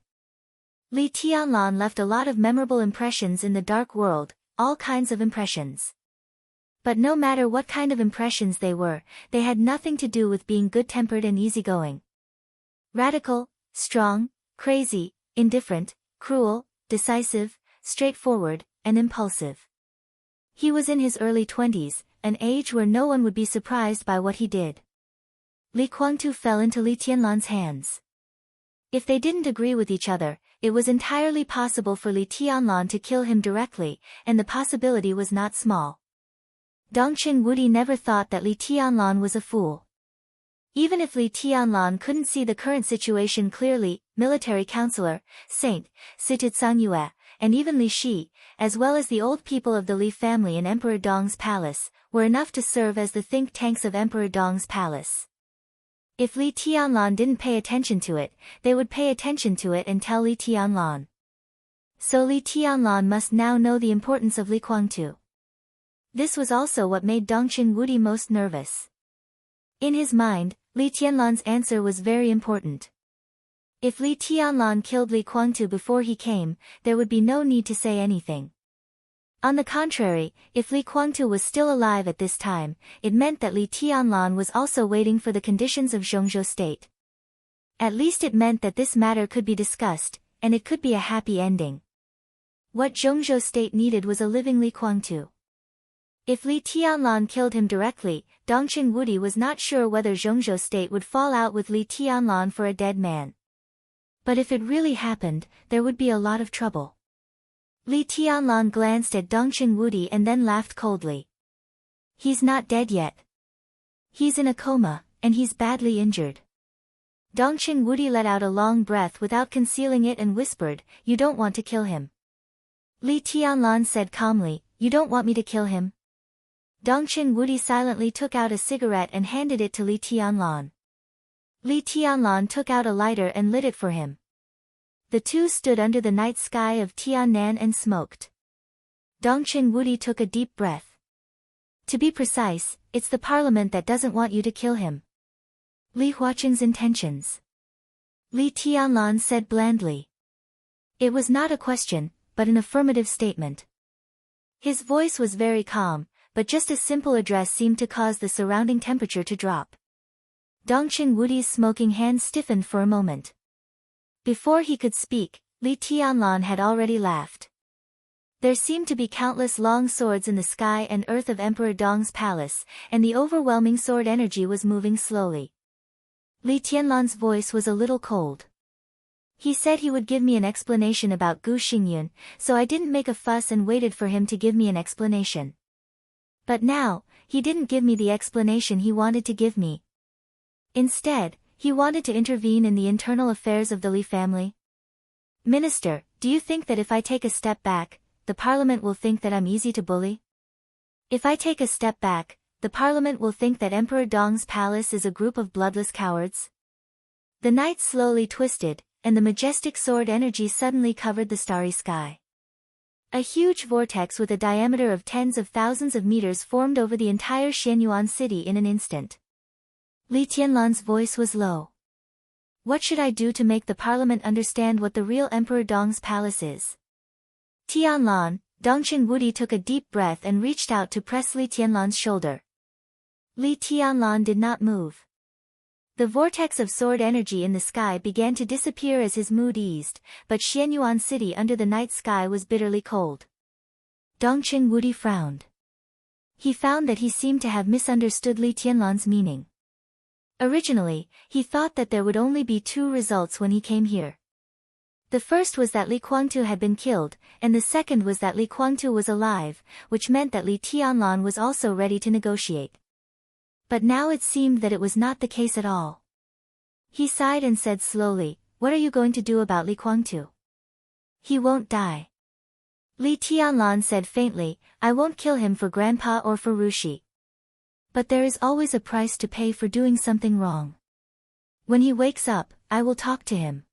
Li Tianlan left a lot of memorable impressions in the dark world, all kinds of impressions. But no matter what kind of impressions they were, they had nothing to do with being good-tempered and easygoing. Radical, strong, crazy, indifferent, cruel, decisive, straightforward, and impulsive. He was in his early 20s, an age where no one would be surprised by what he did. Li Guangtu fell into Li Tianlan's hands. If they didn't agree with each other, it was entirely possible for Li Tianlan to kill him directly, and the possibility was not small. Dongqing Wudi never thought that Li Tianlan was a fool. Even if Li Tianlan couldn't see the current situation clearly, military counselor, Saint, Sititsang Yue, and even Li Shi, as well as the old people of the Li family in Emperor Dong's palace, were enough to serve as the think tanks of Emperor Dong's palace. If Li Tianlan didn't pay attention to it, they would pay attention to it and tell Li Tianlan. So Li Tianlan must now know the importance of Li Guangtu. This was also what made Dongqing Wudi most nervous. In his mind, Li Tianlan's answer was very important. If Li Tianlan killed Li Guangtu before he came, there would be no need to say anything. On the contrary, if Li Guangtu was still alive at this time, it meant that Li Tianlan was also waiting for the conditions of Zhongzhou state. At least it meant that this matter could be discussed, and it could be a happy ending. What Zhongzhou state needed was a living Li Guangtu. If Li Tianlan killed him directly, Dongqing Wudi was not sure whether Zhongzhou state would fall out with Li Tianlan for a dead man. But if it really happened, there would be a lot of trouble. Li Tianlan glanced at Dongqing Wudi and then laughed coldly. He's not dead yet. He's in a coma, and he's badly injured. Dongqing Wudi let out a long breath without concealing it and whispered, "You don't want to kill him." Li Tianlan said calmly, "You don't want me to kill him?" Dongqing Wudi silently took out a cigarette and handed it to Li Tianlan. Li Tianlan took out a lighter and lit it for him. The two stood under the night sky of Tiannan and smoked. Dongqing Wudi took a deep breath. To be precise, it's the parliament that doesn't want you to kill him. Li Huaqing's intentions. Li Tianlan said blandly. It was not a question, but an affirmative statement. His voice was very calm, but just a simple address seemed to cause the surrounding temperature to drop. Dongqing Wudi's smoking hands stiffened for a moment. Before he could speak, Li Tianlan had already laughed. There seemed to be countless long swords in the sky and earth of Emperor Dong's palace, and the overwhelming sword energy was moving slowly. Li Tianlan's voice was a little cold. He said he would give me an explanation about Gu Xingyun, so I didn't make a fuss and waited for him to give me an explanation. But now, he didn't give me the explanation he wanted to give me. Instead, he wanted to intervene in the internal affairs of the Li family. Minister, do you think that if I take a step back, the parliament will think that I'm easy to bully? If I take a step back, the parliament will think that Emperor Dong's palace is a group of bloodless cowards? The night slowly twisted, and the majestic sword energy suddenly covered the starry sky. A huge vortex with a diameter of tens of thousands of meters formed over the entire Xianyuan city in an instant. Li Tianlan's voice was low. What should I do to make the parliament understand what the real Emperor Dong's palace is? Tianlan, Dongqing Wudi took a deep breath and reached out to press Li Tianlan's shoulder. Li Tianlan did not move. The vortex of sword energy in the sky began to disappear as his mood eased, but Xianyuan city under the night sky was bitterly cold. Dongqing Wudi frowned. He found that he seemed to have misunderstood Li Tianlan's meaning. Originally, he thought that there would only be two results when he came here. The first was that Li Guangtu had been killed, and the second was that Li Guangtu was alive, which meant that Li Tianlan was also ready to negotiate. But now it seemed that it was not the case at all. He sighed and said slowly, "What are you going to do about Li Guangtu?" "He won't die." Li Tianlan said faintly, "I won't kill him for Grandpa or for Rushi. But there is always a price to pay for doing something wrong. When he wakes up, I will talk to him.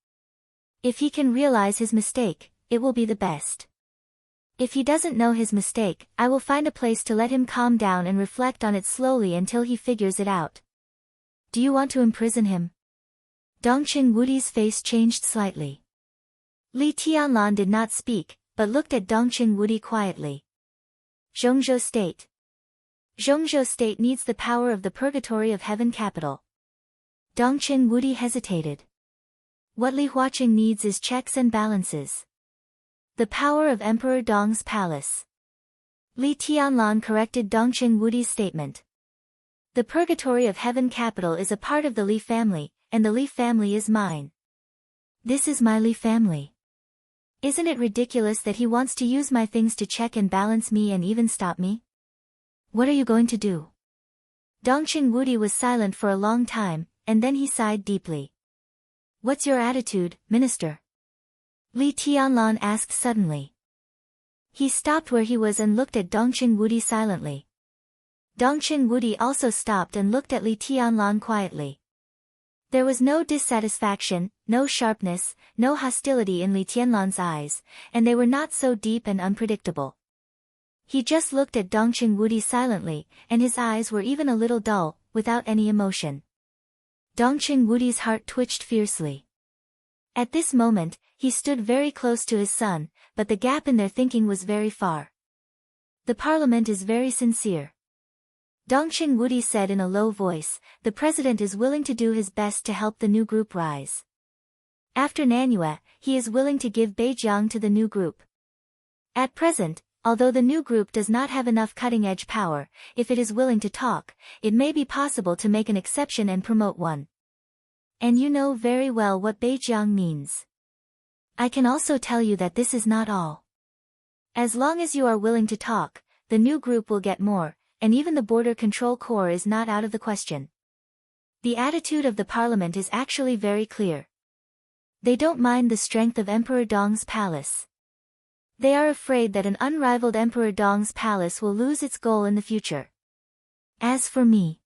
If he can realize his mistake, it will be the best. If he doesn't know his mistake, I will find a place to let him calm down and reflect on it slowly until he figures it out." "Do you want to imprison him?" Dongqing Wudi's face changed slightly. Li Tianlan did not speak, but looked at Dongqing Wudi quietly. Zhongzhou State. Zhongzhou State needs the power of the purgatory of heaven capital. Dongqing Wudi hesitated. What Li Huaqing needs is checks and balances. The power of Emperor Dong's palace. Li Tianlan corrected Dongqing Wudi's statement. The purgatory of heaven capital is a part of the Li family, and the Li family is mine. This is my Li family. Isn't it ridiculous that he wants to use my things to check and balance me and even stop me? What are you going to do? Dongqing Wudi was silent for a long time, and then he sighed deeply. What's your attitude, minister? Li Tianlan asked suddenly. He stopped where he was and looked at Dongqing Wudi silently. Dongqing Wudi also stopped and looked at Li Tianlan quietly. There was no dissatisfaction, no sharpness, no hostility in Li Tianlan's eyes, and they were not so deep and unpredictable. He just looked at Dongqing Wudi silently, and his eyes were even a little dull, without any emotion. Dongqing Wudi's heart twitched fiercely. At this moment, he stood very close to his son, but the gap in their thinking was very far. The parliament is very sincere. Dongqing Wudi said in a low voice, the president is willing to do his best to help the new group rise. After Nanyue, he is willing to give Beijiang to the new group. At present, although the new group does not have enough cutting-edge power, if it is willing to talk, it may be possible to make an exception and promote one. And you know very well what Beijiang means. I can also tell you that this is not all. As long as you are willing to talk, the new group will get more, and even the border control corps is not out of the question. The attitude of the parliament is actually very clear. They don't mind the strength of Emperor Dong's palace. They are afraid that an unrivaled Emperor Dong's palace will lose its goal in the future. As for me,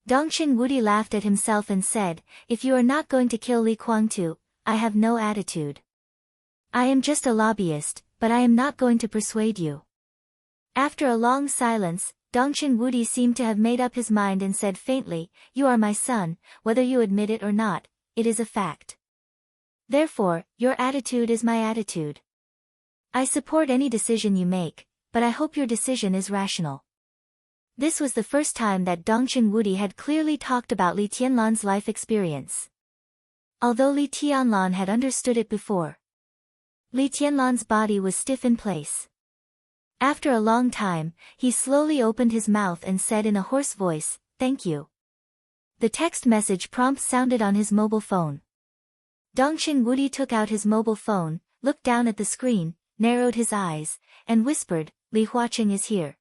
Dongqing Wudi laughed at himself and said, if you are not going to kill Li Kuangtu, I have no attitude. I am just a lobbyist, but I am not going to persuade you. After a long silence, Dongqing Wudi seemed to have made up his mind and said faintly, you are my son, whether you admit it or not, it is a fact. Therefore, your attitude is my attitude. I support any decision you make, but I hope your decision is rational. This was the first time that Dongqing Wudi had clearly talked about Li Tianlan's life experience. Although Li Tianlan had understood it before, Li Tianlan's body was stiff in place. After a long time, he slowly opened his mouth and said in a hoarse voice, thank you. The text message prompt sounded on his mobile phone. Dongqing Wudi took out his mobile phone, looked down at the screen, narrowed his eyes, and whispered, Li Huaqing is here.